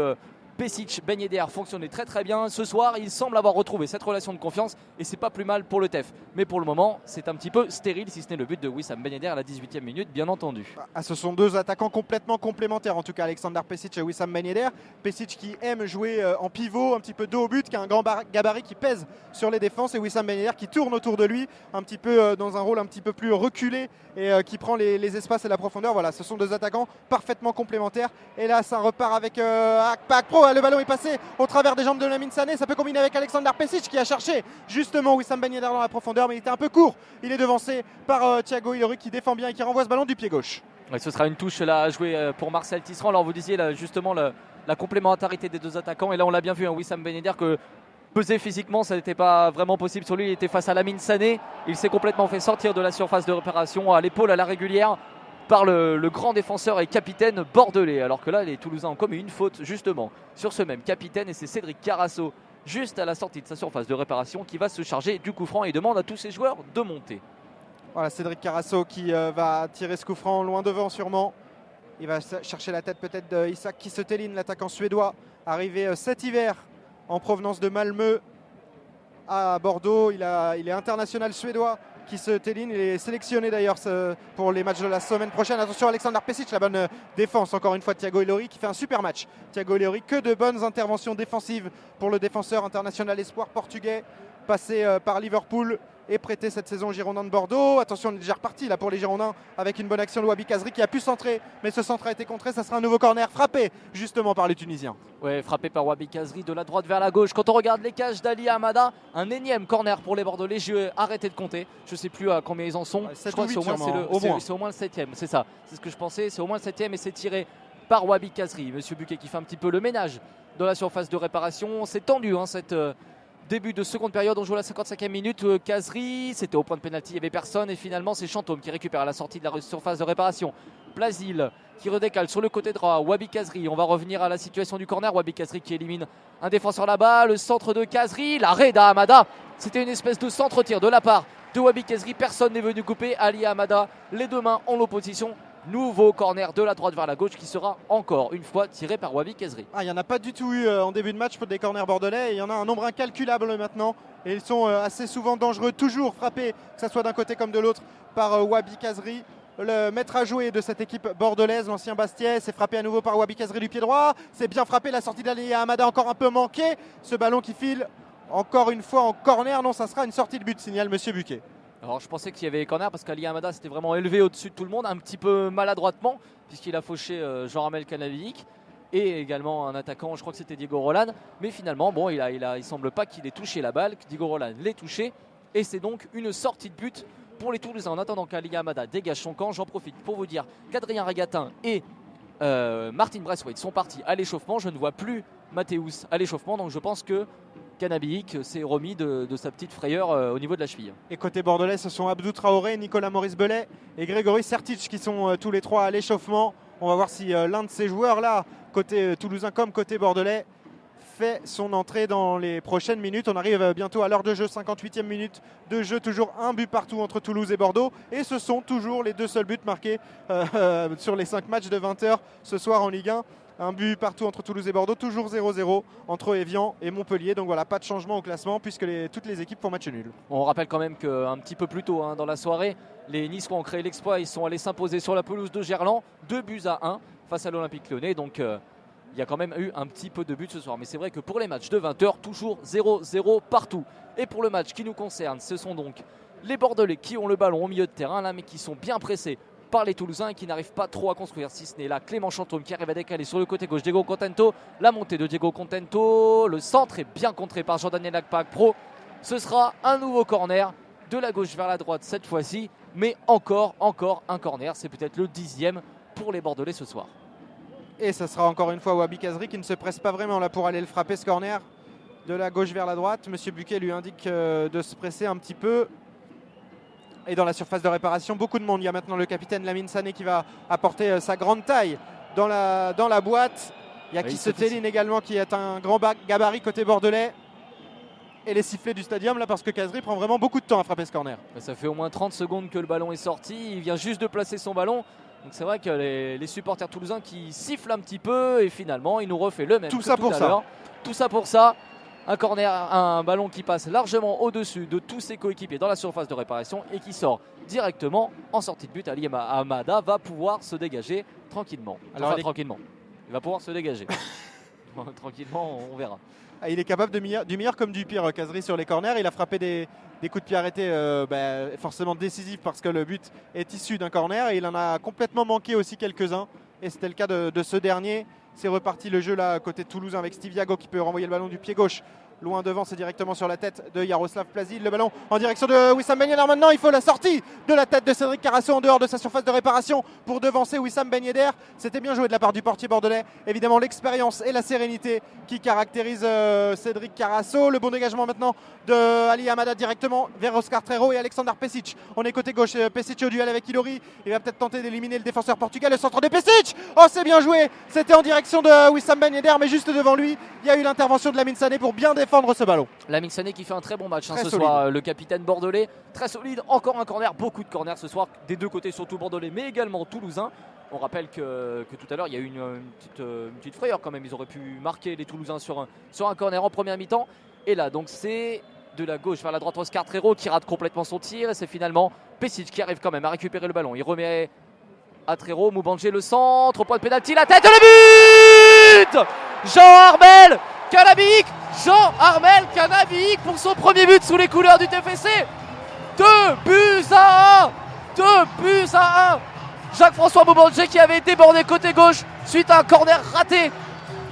Pesic, Ben Yedder fonctionnait très très bien. Ce soir, il semble avoir retrouvé cette relation de confiance et c'est pas plus mal pour le TEF. Mais pour le moment, c'est un petit peu stérile, si ce n'est le but de Wissam Ben Yedder à la 18e minute, bien entendu.
Ce sont deux attaquants complètement complémentaires, en tout cas Alexander Pesic et Wissam Ben Yedder. Pesic qui aime jouer en pivot, un petit peu dos au but, qui a un grand gabarit qui pèse sur les défenses, et Wissam Ben Yedder qui tourne autour de lui, un petit peu dans un rôle un petit peu plus reculé et qui prend les espaces et la profondeur. Voilà, ce sont deux attaquants parfaitement complémentaires. Et là, ça repart avec Akpak Pro. Le ballon est passé au travers des jambes de Lamine Sané. Ça peut combiner avec Alexander Pesic qui a cherché justement Wissam Ben Yedder dans la profondeur, mais il était un peu court. Il est devancé par Thiago Ilori qui défend bien et qui renvoie ce ballon du pied gauche.
Ouais, ce sera une touche là à jouer pour Marcel Tisserand. Alors vous disiez là, justement la complémentarité des deux attaquants. Et là on l'a bien vu, Wissam Ben Yedder, que peser physiquement ça n'était pas vraiment possible sur lui. Il était face à Lamine Sané. Il s'est complètement fait sortir de la surface de réparation à l'épaule à la régulière par le grand défenseur et capitaine bordelais. Alors que là, les Toulousains ont commis une faute justement sur ce même capitaine, et c'est Cédric Carasso, juste à la sortie de sa surface de réparation, qui va se charger du coup franc et demande à tous ses joueurs de monter.
Voilà, Cédric Carasso qui va tirer ce coup franc loin devant sûrement. Il va chercher la tête peut-être d'Isak Kiese Thelin, l'attaquant suédois, arrivé cet hiver en provenance de Malmö à Bordeaux. Il est international suédois. Kiese Thelin, il est sélectionné d'ailleurs pour les matchs de la semaine prochaine. Attention, Alexander Pesic, la bonne défense encore une fois de Thiago Ilori qui fait un super match. Thiago Ilori, que de bonnes interventions défensives pour le défenseur international espoir portugais, passé par Liverpool et prêté cette saison aux Girondins de Bordeaux. Attention, on est déjà reparti là pour les Girondins avec une bonne action de Wabi Kazri qui a pu centrer, mais ce centre a été contré. Ça sera un nouveau corner frappé justement par les Tunisiens.
Ouais, frappé par Wabi Kazri de la droite vers la gauche. Quand on regarde les cages d'Ali Hamada, un énième corner pour les Bordelais. J'ai arrêté de compter. Je ne sais plus à combien ils en sont. Je crois que c'est au moins le 7e. C'est ça. C'est ce que je pensais. C'est au moins le 7e et c'est tiré par Wabi Kazri. Monsieur Buquet qui fait un petit peu le ménage dans la surface de réparation. C'est tendu cette début de seconde période. On joue à la 55e minute. Kazri, c'était au point de pénalty, il n'y avait personne. Et finalement, c'est Chantôme qui récupère à la sortie de la surface de réparation. Blazil qui redécale sur le côté droit. Wabi Kazri, on va revenir à la situation du corner. Wabi Kazri qui élimine un défenseur là-bas. Le centre de Kazri, l'arrêt d'Ahamada. C'était une espèce de centre-tir de la part de Wabi Kazri. Personne n'est venu couper. Ali Ahamada, les deux mains en opposition. Nouveau corner de la droite vers la gauche qui sera encore une fois tiré par Wabi Kazri.
Il n'y en a pas du tout eu en début de match pour des corners bordelais. Il y en a un nombre incalculable maintenant. Et ils sont assez souvent dangereux, toujours frappés, que ce soit d'un côté comme de l'autre, par Wabi Kazri. Le maître à jouer de cette équipe bordelaise, l'ancien Bastiais, c'est frappé à nouveau par Wabi Kazri du pied droit. C'est bien frappé, la sortie d'Ali Ahamada encore un peu manquée. Ce ballon qui file encore une fois en corner. Non, ça sera une sortie de but, signale Monsieur Buquet.
Alors je pensais qu'il y avait corner parce qu'Ali Ahamada s'était vraiment élevé au-dessus de tout le monde, un petit peu maladroitement, puisqu'il a fauché Jean-Armel Canavic et également un attaquant, je crois que c'était Diego Roland. Mais finalement, bon, il semble pas qu'il ait touché la balle, que Diego Roland l'ait touché. Et c'est donc une sortie de but pour les Toulousains. En attendant qu'Ali Ahamada dégage son camp, j'en profite pour vous dire qu'Adrien Ragatin et Martin Braithwaite sont partis à l'échauffement. Je ne vois plus Mathéus à l'échauffement, donc je pense que Canabic s'est remis de sa petite frayeur au niveau de la cheville.
Et côté bordelais, ce sont Abdou Traoré, Nicolas Maurice Bellet et Grégory Sertic qui sont tous les trois à l'échauffement. On va voir si l'un de ces joueurs-là, côté toulousain comme côté bordelais, fait son entrée dans les prochaines minutes. On arrive bientôt à l'heure de jeu, 58e minute de jeu, toujours un but partout entre Toulouse et Bordeaux. Et ce sont toujours les deux seuls buts marqués sur les 5 matchs de 20h ce soir en Ligue 1. Un but partout entre Toulouse et Bordeaux, toujours 0-0 entre Évian et Montpellier. Donc voilà, pas de changement au classement puisque toutes les équipes font match nul.
On rappelle quand même qu'un petit peu plus tôt dans la soirée, les Niçois ont créé l'exploit. Ils sont allés s'imposer sur la pelouse de Gerland, 2-1 face à l'Olympique Lyonnais. Donc il y a quand même eu un petit peu de buts ce soir. Mais c'est vrai que pour les matchs de 20h, toujours 0-0 partout. Et pour le match qui nous concerne, ce sont donc les Bordelais qui ont le ballon au milieu de terrain là, mais qui sont bien pressés par les Toulousains et qui n'arrivent pas trop à construire, si ce n'est là Clément Chantôme qui arrive à décaler sur le côté gauche Diego Contento, la montée de Diego Contento, le centre est bien contré par Jean-Daniel Lacpac Pro. Ce sera un nouveau corner de la gauche vers la droite cette fois-ci, mais encore un corner, c'est peut-être le 10e pour les Bordelais ce soir.
Et ça sera encore une fois Wabi Kazri qui ne se presse pas vraiment là pour aller le frapper ce corner de la gauche vers la droite. Monsieur Buquet lui indique de se presser un petit peu. Et dans la surface de réparation, beaucoup de monde. Il y a maintenant le capitaine Lamine Sané qui va apporter sa grande taille dans la boîte. Il y a Kiss Téline également qui est un grand gabarit côté bordelais. Et les sifflets du stadium là parce que Kazri prend vraiment beaucoup de temps à frapper ce corner.
Ça fait au moins 30 secondes que le ballon est sorti. Il vient juste de placer son ballon. Donc c'est vrai que les supporters toulousains qui sifflent un petit peu et finalement il nous refait le même.
Tout ça pour ça.
Tout ça pour ça. Un corner, un ballon qui passe largement au-dessus de tous ses coéquipiers dans la surface de réparation et qui sort directement en sortie de but. Ali Ahamada va pouvoir se dégager tranquillement. Tranquillement. Il va pouvoir se dégager. Tranquillement, on verra.
Il est capable du meilleur comme du pire, Kazri, sur les corners. Il a frappé des coups de pied arrêtés forcément décisifs parce que le but est issu d'un corner. Et il en a complètement manqué aussi quelques-uns. Et c'était le cas de ce dernier. C'est reparti le jeu là côté toulousain avec Steve Yago qui peut renvoyer le ballon du pied gauche. Loin devant, c'est directement sur la tête de Jaroslav Plazil. Le ballon en direction de Wissam Ben Yedder. Maintenant, il faut la sortie de la tête de Cédric Carasso en dehors de sa surface de réparation pour devancer Wissam Ben Yedder. C'était bien joué de la part du portier bordelais. Évidemment, l'expérience et la sérénité qui caractérisent Cédric Carasso. Le bon dégagement maintenant de Ali Ahamada directement vers Oscar Trejo et Alexander Pesic. On est côté gauche. Pesic au duel avec Ilori. Il va peut-être tenter d'éliminer le défenseur portugais. Le centre de Pesic. Oh, c'est bien joué. C'était en direction de Wissam Ben Yedder, mais juste devant lui, il y a eu l'intervention de Lamine Sané pour bien défendre ce ballon.
Lamine Sané qui fait un très bon match ce soir, le capitaine bordelais, très solide, encore un corner, beaucoup de corners ce soir, des deux côtés surtout bordelais mais également toulousains. On rappelle que tout à l'heure il y a eu une petite frayeur quand même, ils auraient pu marquer les Toulousains sur un corner en première mi-temps. Et là donc c'est de la gauche vers la droite Oscar Trejo qui rate complètement son tir et c'est finalement Pesic qui arrive quand même à récupérer le ballon. Il remet à Trejo, Moubangé le centre, au point de pénalty, la tête, le but Jean-Armel Canabic, Jean-Armel Canabic pour son premier but sous les couleurs du TFC. 2-1. Jacques-François Moubangé qui avait été borné côté gauche suite à un corner raté.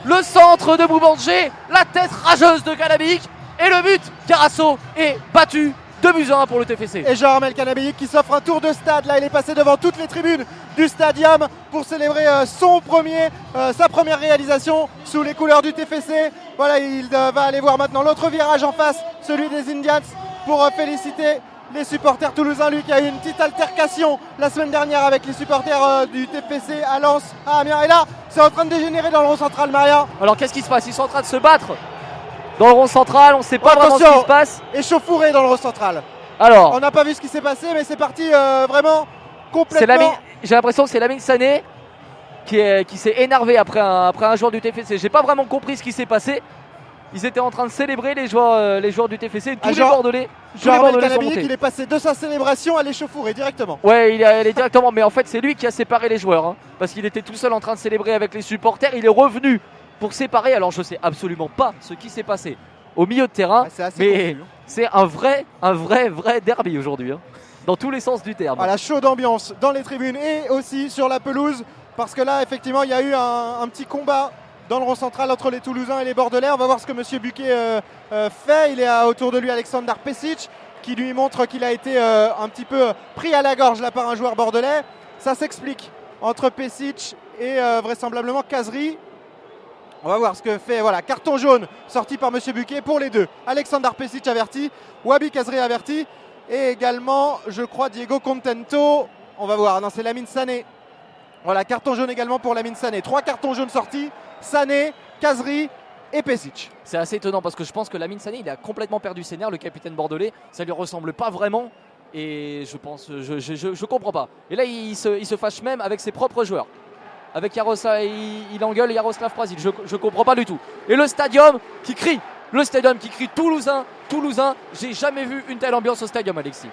Le centre de Moubangé, la tête rageuse de Canabic et le but. Carasso est battu 2-1 pour le TFC.
Et Jean-Armel Canabéic qui s'offre un tour de stade. Là, il est passé devant toutes les tribunes du stadium pour célébrer sa première réalisation sous les couleurs du TFC. Voilà, il va aller voir maintenant l'autre virage en face, celui des Indians, pour féliciter les supporters toulousains. Lui qui a eu une petite altercation la semaine dernière avec les supporters du TFC à Lens, à Amiens. Et là, c'est en train de dégénérer dans le rond central, Maria.
Alors qu'est-ce qui se passe? Ils sont en train de se battre dans le rond central, on ne sait pas vraiment ce qui se passe.
Échauffouré dans le rond central.
Alors,
on n'a pas vu ce qui s'est passé, mais c'est parti vraiment complètement.
J'ai l'impression que c'est Lamine Sané qui s'est énervé après un joueur du TFC. J'ai pas vraiment compris ce qui s'est passé. Ils étaient en train de célébrer les joueurs du TFC, tous les Bordelais.
Jean-Armel Canabéic, il est passé de sa célébration à l'échauffourée directement.
Ouais, il est allé directement, mais en fait c'est lui qui a séparé les joueurs, hein, parce qu'il était tout seul en train de célébrer avec les supporters. Il est revenu pour séparer. Alors je sais absolument pas ce qui s'est passé au milieu de terrain, mais confus, c'est un vrai derby aujourd'hui, hein, dans tous les sens du terme.
Voilà, chaud d'ambiance dans les tribunes et aussi sur la pelouse, parce que là effectivement il y a eu un petit combat dans le rond central entre les Toulousains et les Bordelais. On va voir ce que M. Buquet fait. Il est autour de lui Aleksandar Pesic qui lui montre qu'il a été un petit peu pris à la gorge là par un joueur bordelais. Ça s'explique entre Pesic et vraisemblablement Kazri. On va voir ce que fait. Voilà, carton jaune sorti par M. Buquet pour les deux. Aleksandar Pesic averti, Wabi Kazri averti et également, je crois, Diego Contento. On va voir. Non, c'est Lamine Sané. Voilà, carton jaune également pour Lamine Sané. 3 cartons jaunes sortis. Sané, Kazri et Pesic.
C'est assez étonnant parce que je pense que Lamine Sané, il a complètement perdu ses nerfs, le capitaine bordelais. Ça lui ressemble pas vraiment et je comprends pas. Et là, il se fâche même avec ses propres joueurs. Avec Yaroslav, il engueule Yaroslav Prasil. Je comprends pas du tout. Et le stadium qui crie Toulousain. J'ai jamais vu une telle ambiance au stadium, Alexis.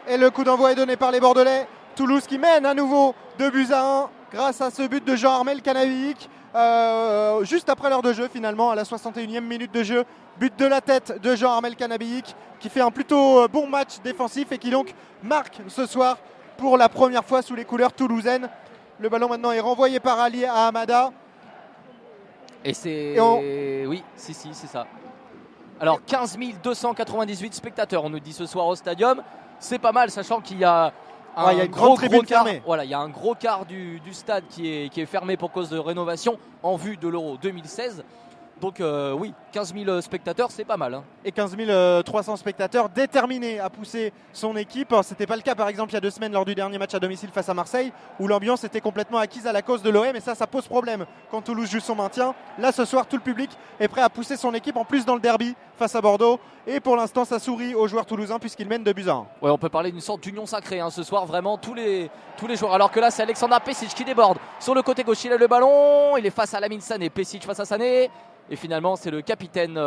Et le coup d'envoi est donné par les Bordelais. Toulouse qui mène à nouveau 2-1 grâce à ce but de Jean-Armel Canabéic. Juste après l'heure de jeu finalement, à la 61e minute de jeu, but de la tête de Jean-Armel Canabéic qui fait un plutôt bon match défensif et qui donc marque ce soir pour la première fois sous les couleurs toulousaines. Le ballon maintenant est renvoyé par Ali à Hamada.
Et c'est... Oui, c'est ça. Alors 15 298 spectateurs on nous dit ce soir au stadium. C'est pas mal sachant qu'il y a
il y a une grande tribune fermée.
Voilà, il y a un gros quart du stade qui est fermé pour cause de rénovation en vue de l'Euro 2016. Donc oui, 15 000 spectateurs, c'est pas mal. Hein.
Et 15 300 spectateurs déterminés à pousser son équipe. Ce n'était pas le cas par exemple il y a 2 semaines lors du dernier match à domicile face à Marseille où l'ambiance était complètement acquise à la cause de l'OM et ça pose problème quand Toulouse joue son maintien. Là ce soir tout le public est prêt à pousser son équipe en plus dans le derby face à Bordeaux et pour l'instant ça sourit aux joueurs toulousains puisqu'ils mènent 2-1.
Ouais, on peut parler d'une sorte d'union sacrée hein, ce soir, vraiment tous les joueurs. Alors que là c'est Aleksandar Pesic qui déborde sur le côté gauche, il a le ballon, il est face à Lamine Sané, Pesic face à Sané. Et finalement, c'est le capitaine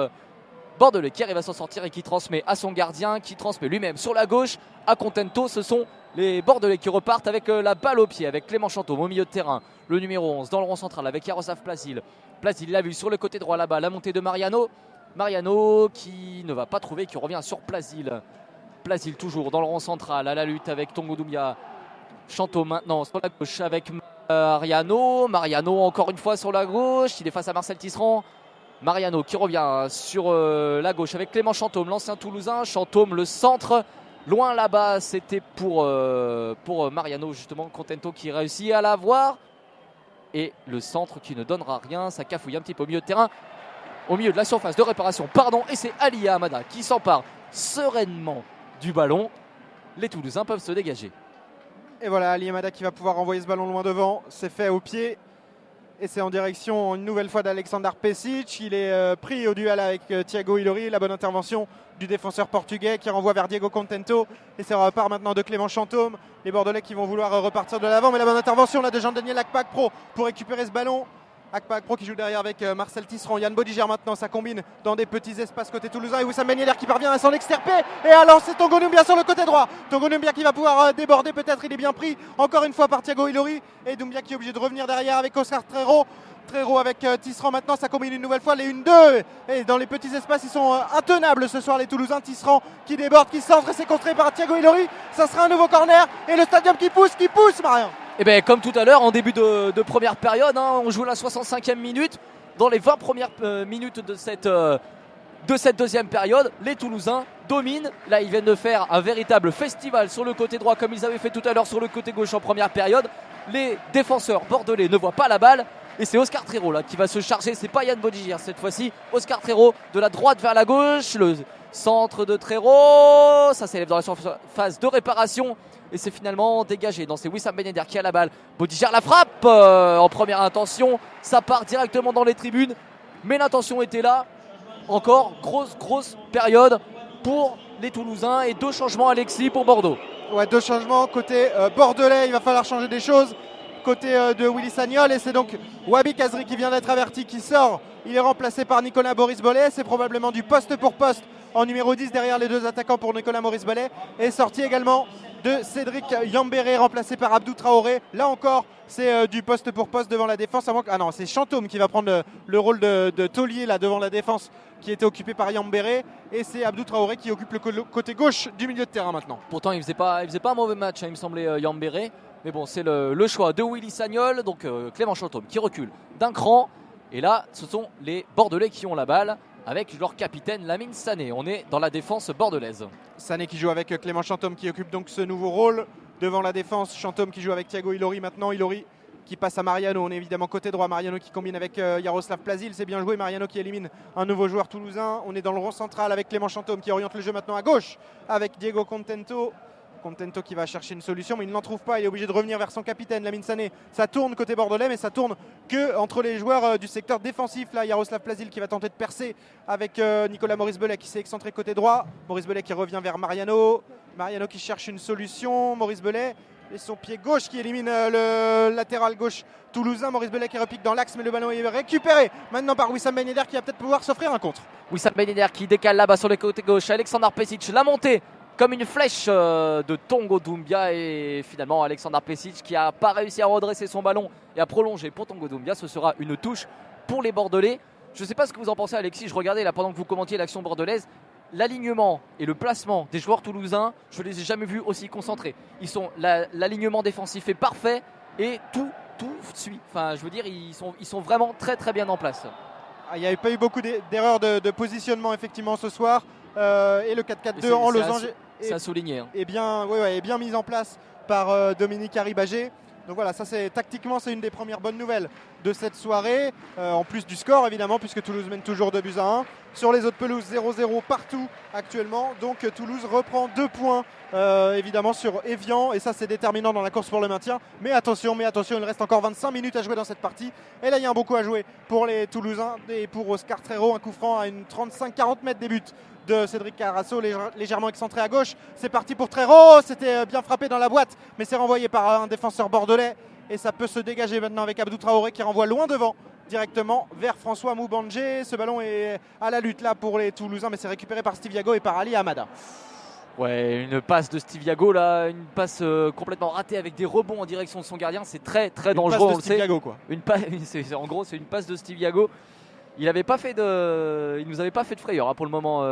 bordelais qui arrive à s'en sortir et qui transmet à son gardien, qui transmet lui-même sur la gauche à Contento. Ce sont les Bordelais qui repartent avec la balle au pied, avec Clément Chantôme au milieu de terrain. Le numéro 11 dans le rond central avec Yaroslav Prasil. Prasil l'a vu sur le côté droit là-bas, la montée de Mariano. Mariano qui ne va pas trouver, qui revient sur Prasil. Prasil toujours dans le rond central à la lutte avec Tongo Doumbia. Chantôme maintenant sur la gauche avec Mariano. Mariano encore une fois sur la gauche. Il est face à Marcel Tisserand. Mariano qui revient sur la gauche avec Clément Chantôme, l'ancien Toulousain. Chantôme, le centre, loin là-bas, c'était pour Mariano justement. Contento qui réussit à l'avoir. Et le centre qui ne donnera rien, ça cafouille un petit peu au milieu de terrain, au milieu de la surface de réparation. Et c'est Ali Hamada qui s'empare sereinement du ballon. Les Toulousains peuvent se dégager.
Et voilà, Ali Hamada qui va pouvoir renvoyer ce ballon loin devant. C'est fait au pied. Et c'est en direction une nouvelle fois d'Aleksandar Pesic. Il est pris au duel avec Thiago Ilori. La bonne intervention du défenseur portugais qui renvoie vers Diego Contento. Et ça repart maintenant de Clément Chantôme. Les Bordelais qui vont vouloir repartir de l'avant. Mais la bonne intervention là de Jean-Daniel Akpakpro pour récupérer ce ballon. Akpakpro qui joue derrière avec Marcel Tisserand. Yann Bodiger maintenant, ça combine dans des petits espaces côté toulousain. Et Wissam Ben Yedder qui parvient à s'en extirper. Et alors c'est Tongo Doumbia sur le côté droit. Tongo Doumbia qui va pouvoir déborder peut-être. Il est bien pris encore une fois par Thiago Ilori. Et Doumbia qui est obligé de revenir derrière avec Oscar Trero. Trero avec Tisserand maintenant, ça combine une nouvelle fois les 1-2. Et dans les petits espaces, ils sont intenables ce soir les Toulousains. Tisserand qui déborde, qui centre et c'est contré par Thiago Ilori. Ça sera un nouveau corner. Et le stadium qui pousse, Marion.
Et bien comme tout à l'heure en début de première période, hein, on joue la 65e minute. Dans les 20 premières minutes de cette de cette deuxième période. Les Toulousains dominent. Là, ils viennent de faire un véritable festival sur le côté droit comme ils avaient fait tout à l'heure sur le côté gauche en première période. Les défenseurs bordelais ne voient pas la balle. Et c'est Oscar Trero là qui va se charger. C'est pas Yann Bodigir cette fois-ci. Oscar Trero de la droite vers la gauche. Le centre de Trero. Ça s'élève dans la phase de réparation. Et c'est finalement dégagé. Non, c'est Wissam Ben Yedder qui a la balle. Bodigir la frappe en première intention. Ça part directement dans les tribunes. Mais l'intention était là. Encore grosse période pour les Toulousains. Et 2 changements Alexis pour Bordeaux.
Ouais, 2 changements côté bordelais. Il va falloir changer des choses. Côté de Willy Sagnol, et c'est donc Wabi Kazri qui vient d'être averti qui sort. Il est remplacé par Nicolas Maurice-Bollet. C'est probablement du poste pour poste en numéro 10 derrière les 2 attaquants pour Nicolas Maurice-Bollet. Et sorti également de Cédric Yambéré remplacé par Abdou Traoré. Là encore, c'est du poste pour poste devant la défense. Ah non, c'est Chantôme qui va prendre le rôle de taulier là devant la défense qui était occupé par Yambéré. Et c'est Abdou Traoré qui occupe le côté gauche du milieu de terrain maintenant.
Pourtant, il faisait pas un mauvais match, hein, il me semblait, Yambéré. Mais bon, c'est le choix de Willy Sagnol, donc Clément Chantôme qui recule d'un cran. Et là, ce sont les Bordelais qui ont la balle avec leur capitaine Lamine Sané. On est dans la défense bordelaise.
Sané qui joue avec Clément Chantôme qui occupe donc ce nouveau rôle devant la défense. Chantôme qui joue avec Thiago Ilori maintenant. Ilori qui passe à Mariano. On est évidemment côté droit. Mariano qui combine avec Yaroslav Plazil. C'est bien joué. Mariano qui élimine un nouveau joueur toulousain. On est dans le rond central avec Clément Chantôme qui oriente le jeu maintenant à gauche avec Diego Contento. Contento qui va chercher une solution mais il n'en trouve pas, il est obligé de revenir vers son capitaine Lamine Sané. Ça tourne côté bordelais mais ça tourne que entre les joueurs du secteur défensif. Là Yaroslav Plazil qui va tenter de percer avec Nicolas Maurice-Bollet qui s'est excentré côté droit. Maurice-Bollet qui revient vers Mariano. Mariano qui cherche une solution. Maurice-Bollet et son pied gauche qui élimine le latéral gauche toulousain. Maurice-Bollet qui repique dans l'axe mais le ballon est récupéré maintenant par Wissam Ben Yedder qui va peut-être pouvoir s'offrir un contre.
Wissam Ben Yedder qui décale là-bas sur le côté gauche. Alexandre Pesic, la montée comme une flèche de Tongo Doumbia et finalement Alexandre Pesic qui n'a pas réussi à redresser son ballon et à prolonger pour Tongo Doumbia. Ce sera une touche pour les Bordelais. Je ne sais pas ce que vous en pensez Alexis, je regardais là pendant que vous commentiez l'action bordelaise. L'alignement et le placement des joueurs toulousains, je ne les ai jamais vus aussi concentrés. L'alignement défensif est parfait et tout suit. Enfin, je veux dire, ils sont vraiment très bien en place.
Il n'y a pas eu beaucoup d'erreurs de positionnement effectivement ce soir. Et le 4-4-2 en losange
c'est à souligner.
Est bien mis en place par Dominique Arribagé. Donc voilà, ça c'est tactiquement c'est une des premières bonnes nouvelles de cette soirée. En plus du score évidemment puisque Toulouse mène toujours 2-1. Sur les autres pelouses 0-0 partout actuellement. Donc Toulouse reprend 2 points évidemment sur Évian et ça c'est déterminant dans la course pour le maintien. Mais attention, il reste encore 25 minutes à jouer dans cette partie. Et là il y a un bon coup à jouer pour les Toulousains et pour Oscar Trero. Un coup franc à une 35-40 mètres des buts de Cédric Carasso, légèrement excentré à gauche. C'est parti pour Trero, c'était bien frappé dans la boîte, mais c'est renvoyé par un défenseur bordelais. Et ça peut se dégager maintenant avec Abdou Traoré qui renvoie loin devant, directement vers François Moubandjé. Ce ballon est à la lutte là pour les Toulousains, mais c'est récupéré par Steve Yago et par Ali Hamada.
Ouais, une passe de Steve Yago là, une passe complètement ratée avec des rebonds en direction de son gardien. C'est très dangereux.
Une passe de Steve Yago quoi.
En gros, c'est une passe de Steve Yago. Il nous avait pas fait de frayeur hein, pour le moment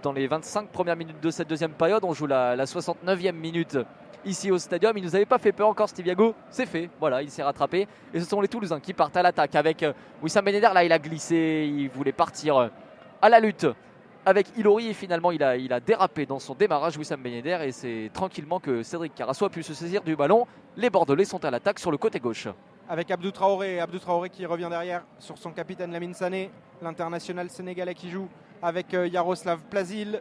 dans les 25 premières minutes de cette deuxième période. On joue la 69e minute ici au stadium. Il nous avait pas fait peur encore Steve Yago. C'est fait, voilà, il s'est rattrapé. Et ce sont les Toulousains qui partent à l'attaque avec Wissam Ben Yedder. Là, il a glissé, il voulait partir à la lutte avec Ilori et finalement il a dérapé dans son démarrage Wissam Ben Yedder et c'est tranquillement que Cédric Carasso a pu se saisir du ballon. Les Bordelais sont à l'attaque sur le côté gauche.
Avec Abdou Traoré qui revient derrière sur son capitaine Lamine Sané, l'international sénégalais qui joue avec Yaroslav Plazil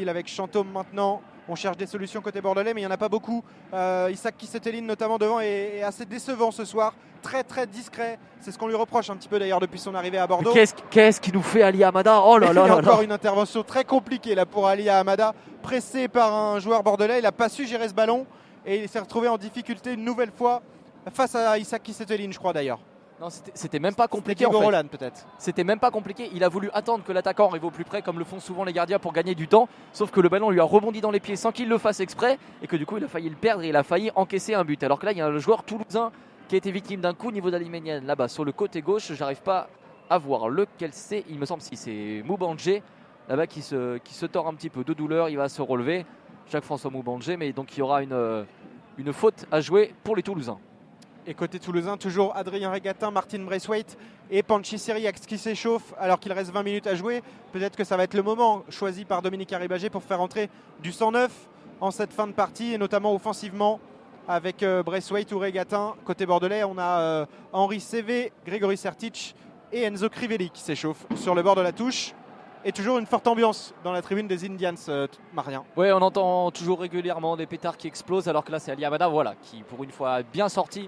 avec Chantôme maintenant. On cherche des solutions côté bordelais mais il n'y en a pas beaucoup. Issa Kiseteline notamment devant est assez décevant ce soir, très discret. C'est ce qu'on lui reproche un petit peu d'ailleurs depuis son arrivée à Bordeaux.
Qu'est-ce qu'il nous fait Ali Hamada? Oh là là là.
Encore une intervention très compliquée là pour Ali Hamada, pressé par un joueur bordelais. Il n'a pas su gérer ce ballon et il s'est retrouvé en difficulté une nouvelle fois face à Issa Kiseteline je crois d'ailleurs.
Non, c'était même pas compliqué en
fait. Roland, peut-être.
C'était même pas compliqué. Il a voulu attendre que l'attaquant arrive au plus près, comme le font souvent les gardiens pour gagner du temps. Sauf que le ballon lui a rebondi dans les pieds sans qu'il le fasse exprès, et que du coup il a failli le perdre et il a failli encaisser un but. Alors que là, il y a le joueur toulousain qui a été victime d'un coup au niveau de la ligne médiane. Là-bas, sur le côté gauche, j'arrive pas à voir lequel c'est. Il me semble si c'est Moubandjé là-bas qui se tord un petit peu de douleur. Il va se relever. Jacques-François Moubandjé, mais donc il y aura une faute à jouer pour les Toulousains.
Et côté toulousain, toujours Adrien Régatin, Martin Braithwaite et Panchi Siriax qui s'échauffent alors qu'il reste 20 minutes à jouer. Peut-être que ça va être le moment choisi par Dominique Arribagé pour faire entrer du 109 en cette fin de partie et notamment offensivement avec Braithwaite ou Régatin. Côté bordelais, on a Henri Cévé, Grégory Sertic et Enzo Crivelli qui s'échauffent sur le bord de la touche. Et toujours une forte ambiance dans la tribune des Indians, Marien.
Oui, on entend toujours régulièrement des pétards qui explosent, alors que là c'est Ali Amada, voilà, qui pour une fois a bien sorti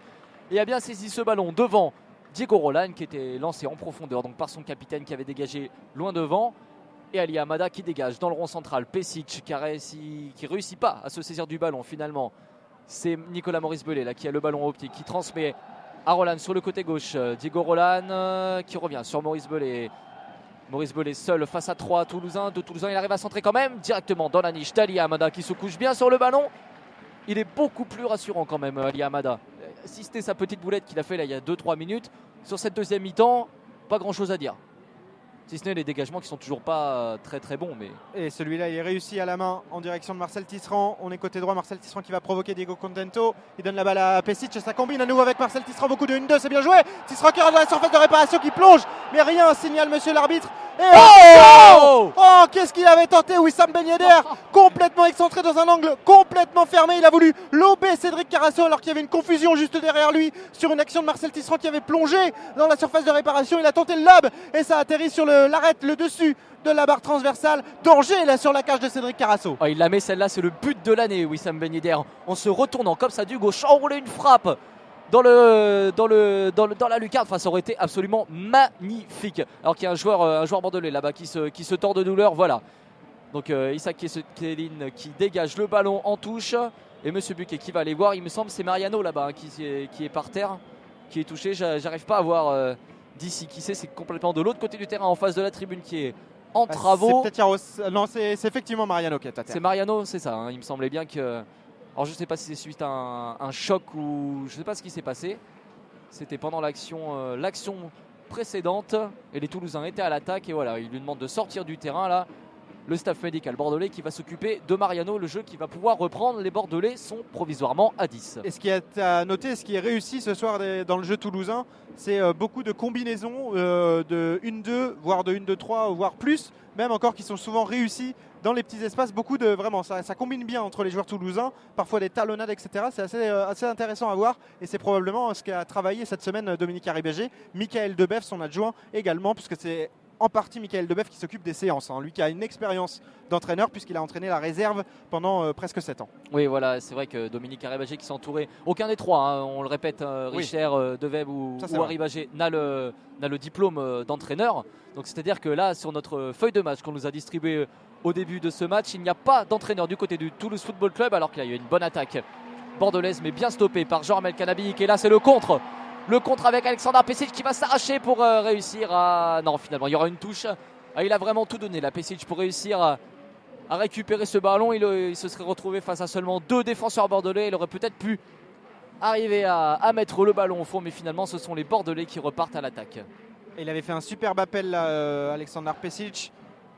et a bien saisi ce ballon devant Diego Roland qui était lancé en profondeur donc par son capitaine qui avait dégagé loin devant. Et Ali Amada qui dégage dans le rond central. Pesic qui réussit pas à se saisir du ballon finalement. C'est Nicolas Maurice Belay là, qui a le ballon optique, qui transmet à Roland sur le côté gauche. Diego Roland qui revient sur Maurice Belay. Maurice Belay seul face à 3 Toulousains. De Toulousains, il arrive à centrer quand même directement dans la niche d'Ali Amada qui se couche bien sur le ballon. Il est beaucoup plus rassurant quand même, Ali Amada. Si c'était sa petite boulette qu'il a fait là il y a 2-3 minutes, sur cette deuxième mi-temps, pas grand chose à dire. Si ce n'est les dégagements qui sont toujours pas très très bons. Mais...
Et celui-là, il est réussi à la main en direction de Marcel Tisserand. On est côté droit, Marcel Tisserand qui va provoquer Diego Contento. Il donne la balle à Pesic et ça combine à nouveau avec Marcel Tisserand. Beaucoup de 1-2, c'est bien joué. Tisserand qui rentre dans la surface de réparation, qui plonge. Mais rien, signale monsieur l'arbitre. Et oh, qu'est-ce qu'il avait tenté Wissam Ben Yedder, complètement excentré dans un angle complètement fermé. Il a voulu lober Cédric Carasso alors qu'il y avait une confusion juste derrière lui sur une action de Marcel Tisserand qui avait plongé dans la surface de réparation. Il a tenté le lob et ça atterrit sur l'arête, le dessus de la barre transversale. Danger là sur la cage de Cédric Carasso.
Oh, il la met celle-là, c'est le but de l'année Wissam Ben Yedder. En se retournant comme ça du gauche, enrouler une frappe dans la lucarne. Enfin, ça aurait été absolument magnifique. Alors qu'il y a un joueur bordelais là-bas qui se tord de douleur. Voilà. Donc Issa Kesselin qui dégage le ballon en touche. Et Monsieur Buquet qui va aller voir. Il me semble c'est Mariano là-bas hein, qui est par terre, qui est touché. J'arrive pas à voir d'ici qui c'est complètement de l'autre côté du terrain en face de la tribune qui est en travaux.
C'est peut-être non, c'est effectivement Mariano qui est à terre.
C'est Mariano, c'est ça. Hein. Il me semblait bien que... Alors je ne sais pas si c'est suite à un choc ou je ne sais pas ce qui s'est passé. C'était pendant l'action précédente et les Toulousains étaient à l'attaque et voilà, il lui demande de sortir du terrain là. Le staff médical bordelais qui va s'occuper de Mariano, le jeu qui va pouvoir reprendre. Les Bordelais sont provisoirement à 10.
Et ce qui est à noter, ce qui est réussi ce soir dans le jeu toulousain, c'est beaucoup de combinaisons de 1-2, voire de 1-2-3, voire plus, même encore qui sont souvent réussies dans les petits espaces. Beaucoup de vraiment, ça combine bien entre les joueurs toulousains, parfois des talonnades, etc. C'est assez intéressant à voir et c'est probablement ce qu'a travaillé cette semaine Dominique Arribagé. Michael Debeff, son adjoint également, puisque c'est en partie Michael Debeff qui s'occupe des séances. Hein. Lui qui a une expérience d'entraîneur puisqu'il a entraîné la réserve pendant presque 7 ans.
Oui, voilà, c'est vrai que Dominique Arribagé qui s'est entouré, aucun des trois, hein, on le répète, Richer, Deveb ou Arribagé n'a le diplôme d'entraîneur. Donc c'est-à-dire que là, sur notre feuille de match qu'on nous a distribuée au début de ce match, il n'y a pas d'entraîneur du côté du Toulouse Football Club, alors qu'il y a eu une bonne attaque bordelaise, mais bien stoppée par Jean-Armel Canabic. Et là, c'est le contre. Le contre avec Alexandre Pesic qui va s'arracher pour réussir à... Non, finalement, il y aura une touche. Il a vraiment tout donné, la Pesic, pour réussir à récupérer ce ballon. Il se serait retrouvé face à seulement 2 défenseurs bordelais. Il aurait peut-être pu arriver à mettre le ballon au fond, mais finalement, ce sont les Bordelais qui repartent à l'attaque.
Il avait fait un superbe appel, là, Alexandre Pesic,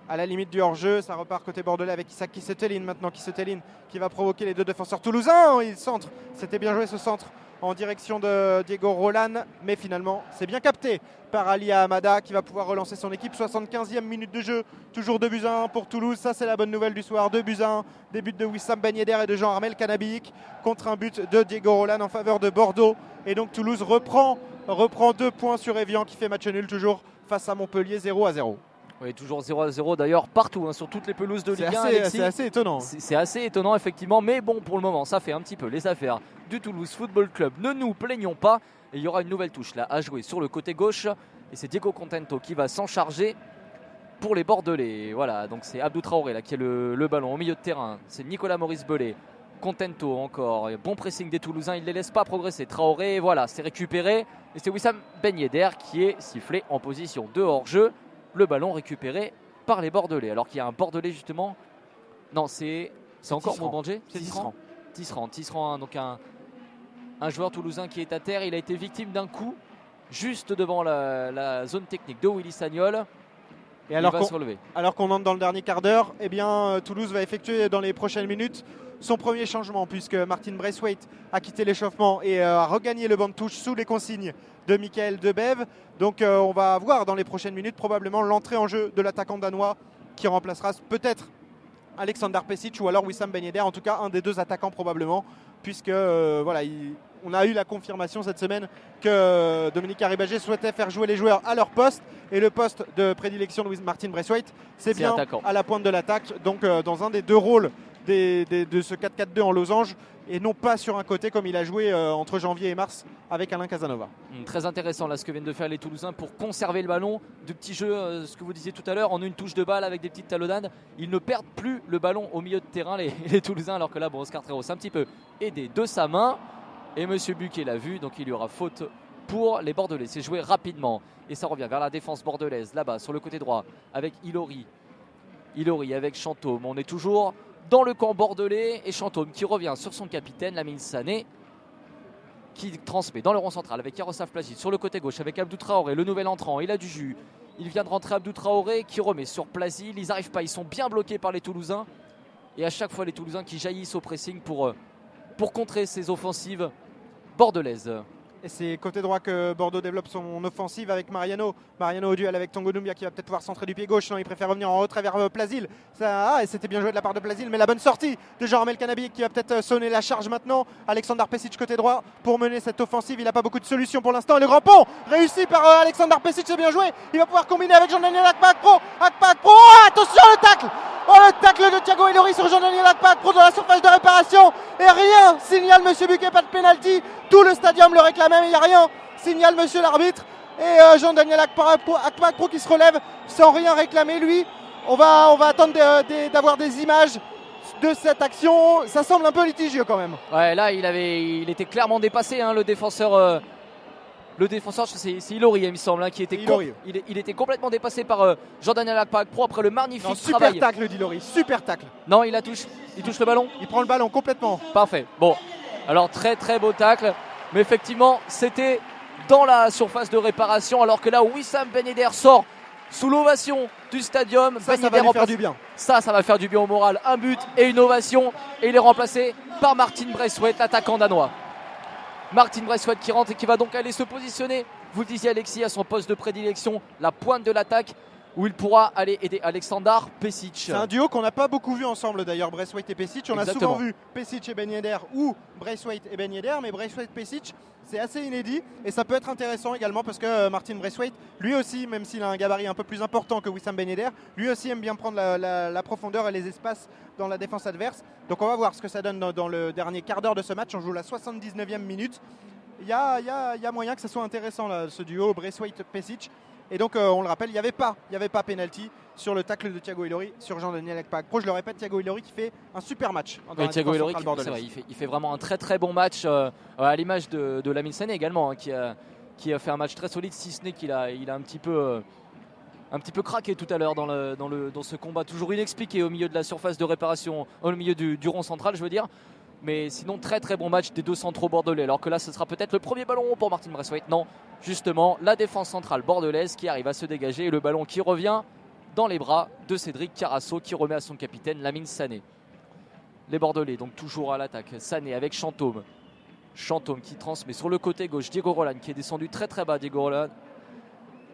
à la limite du hors-jeu. Ça repart côté bordelais avec Issa Kissetelin maintenant. Kissetelin qui va provoquer les 2 défenseurs toulousains. Il centre. C'était bien joué ce centre en direction de Diego Roland, mais finalement c'est bien capté par Ali Amada qui va pouvoir relancer son équipe. 75e minute de jeu, toujours 2-1 pour Toulouse, ça c'est la bonne nouvelle du soir. 2-1, des buts de Wissam Ben Yedder et de Jean-Armel Canabic contre un but de Diego Roland en faveur de Bordeaux. Et donc Toulouse reprend 2 points sur Évian qui fait match nul toujours face à Montpellier 0-0.
Oui, toujours 0-0 d'ailleurs partout, hein, sur toutes les pelouses de Ligue 1.
C'est assez étonnant.
C'est assez étonnant effectivement, mais bon, pour le moment, ça fait un petit peu les affaires du Toulouse Football Club. Ne nous plaignons pas. Et il y aura une nouvelle touche là à jouer sur le côté gauche. Et c'est Diego Contento qui va s'en charger pour les Bordelais. Voilà, donc c'est Abdou Traoré là, qui a le ballon au milieu de terrain. C'est Nicolas Maurice Belay. Contento encore. Bon pressing des Toulousains, il ne les laisse pas progresser. Traoré, voilà, c'est récupéré. Et c'est Wissam Ben Yedder qui est sifflé en position de hors-jeu. Le ballon récupéré par les Bordelais. Alors qu'il y a un Bordelais justement. Non, c'est encore Montbanger.
C'est
Tisserand, hein, donc un joueur toulousain qui est à terre. Il a été victime d'un coup juste devant la zone technique de Willy Sagnol.
Et
il
alors
va se relever.
alors qu'on entre dans le dernier quart d'heure, eh bien, Toulouse va effectuer dans les prochaines minutes son premier changement, puisque Martin Braithwaite a quitté l'échauffement et a regagné le banc de touche sous les consignes de Michael Debève. Donc on va voir dans les prochaines minutes probablement l'entrée en jeu de l'attaquant danois qui remplacera peut-être Aleksandar Pesic ou alors Wissam Ben Yedder, en tout cas un des deux attaquants probablement, puisque on a eu la confirmation cette semaine que Dominique Arribagé souhaitait faire jouer les joueurs à leur poste, et le poste de prédilection de Martin Braithwaite, c'est bien
attaquant.
à la pointe de l'attaque, donc dans un des deux rôles de ce 4-4-2 en losange, et non pas sur un côté comme il a joué entre janvier et mars avec Alain Casanova.
Très intéressant là ce que viennent de faire les Toulousains pour conserver le ballon. De petits jeux, ce que vous disiez tout à l'heure, en une touche de balle avec des petites talonnades. Ils ne perdent plus le ballon au milieu de terrain, les Toulousains, alors que là, Oscar Trero s'est un petit peu aidé de sa main. Et Monsieur Buquet l'a vu, donc il y aura faute pour les Bordelais. C'est joué rapidement. Et ça revient vers la défense bordelaise, là-bas, sur le côté droit, avec Ilori. Ilori avec Chantôme. On est toujours dans le camp bordelais, et Chantôme qui revient sur son capitaine, Lamine Sané, qui transmet dans le rond central avec Yaroslav Plazic sur le côté gauche avec Abdou Traoré, le nouvel entrant. Il a du jus. Il vient de rentrer Abdou Traoré qui remet sur Plazic. Ils n'arrivent pas, ils sont bien bloqués par les Toulousains. Et à chaque fois, les Toulousains qui jaillissent au pressing pour contrer ces offensives bordelaises.
Et c'est côté droit que Bordeaux développe son offensive avec Mariano. Mariano au duel avec Tango Doumbia qui va peut-être pouvoir centrer du pied gauche. Non, il préfère revenir en retrait vers Plasil. Et c'était bien joué de la part de Plasil, mais la bonne sortie de Jean-Armel Canabi qui va peut-être sonner la charge maintenant. Aleksandar Pesic côté droit pour mener cette offensive. Il n'a pas beaucoup de solutions pour l'instant. Et le grand pont réussi par Aleksandar Pesic, c'est bien joué. Il va pouvoir combiner avec Jean-Daniel Akpakpro. Akpakpro, attention le tacle! Oh, le tacle de Thiago Ilori sur Jean-Daniel Akpakpro dans la surface de réparation. Et rien, signale Monsieur Buquet, pas de pénalty. Tout le stadium le réclamait, mais il n'y a rien. Signale Monsieur l'arbitre. Et Jean-Daniel Akpakpro qui se relève sans rien réclamer. Lui, on va attendre d'avoir des images de cette action. Ça semble un peu litigieux quand même.
Ouais, là, il était clairement dépassé, hein, le défenseur. Le défenseur, c'est Ilori, il me semble, hein, qui était il était complètement dépassé par Jean-Daniel Akpakpro après le magnifique travail.
Super tacle d'Ilori, super tacle.
Non, il touche le ballon.
Il prend le ballon complètement.
Parfait. Bon, alors très très beau tacle, mais effectivement, c'était dans la surface de réparation, alors que là, Wissam Ben Yedder sort sous l'ovation du stadium.
Ça va lui faire du bien.
Ça va faire du bien au moral. Un but et une ovation, et il est remplacé par Martin Braithwaite, l'attaquant danois. Martin Braithwaite qui rentre et qui va donc aller se positionner, vous le disiez Alexis, à son poste de prédilection, la pointe de l'attaque, où il pourra aller aider Aleksandar Pesic.
C'est un duo qu'on n'a pas beaucoup vu ensemble d'ailleurs, Braithwaite et Pesic. On
Exactement.
a souvent vu Pesic et Ben Yedder ou Braithwaite et Ben Yedder, mais Braithwaite-Pesic, c'est assez inédit et ça peut être intéressant également parce que Martin Braithwaite, lui aussi, même s'il a un gabarit un peu plus important que Wissam Ben Yedder, lui aussi aime bien prendre la profondeur et les espaces dans la défense adverse. Donc on va voir ce que ça donne dans le dernier quart d'heure de ce match. On joue la 79e minute. Il y a moyen que ça soit intéressant là, ce duo Braithwaite-Pesic. Et donc on le rappelle, il n'y avait pas pénalty sur le tacle de Thiago Ilori sur Jean-Daniel Akpakpro. Je le répète, Thiago Ilori qui fait un super match.
Oui, Thiago Ilori, c'est vrai, il fait vraiment un très très bon match, à l'image de Lamine Sané également, hein, qui a fait un match très solide, si ce n'est qu'il a un petit peu craqué tout à l'heure dans ce combat toujours inexpliqué au milieu de la surface de réparation, au milieu du rond central, je veux dire. Mais sinon, très très bon match des deux centraux bordelais. Alors que là, ce sera peut-être le premier ballon pour Martin Braithwaite. Non, justement, la défense centrale bordelaise qui arrive à se dégager et le ballon qui revient dans les bras de Cédric Carasso qui remet à son capitaine Lamine Sané. Les Bordelais, donc toujours à l'attaque. Sané avec Chantôme. Chantôme qui transmet sur le côté gauche. Diego Roland qui est descendu très très bas. Diego Roland.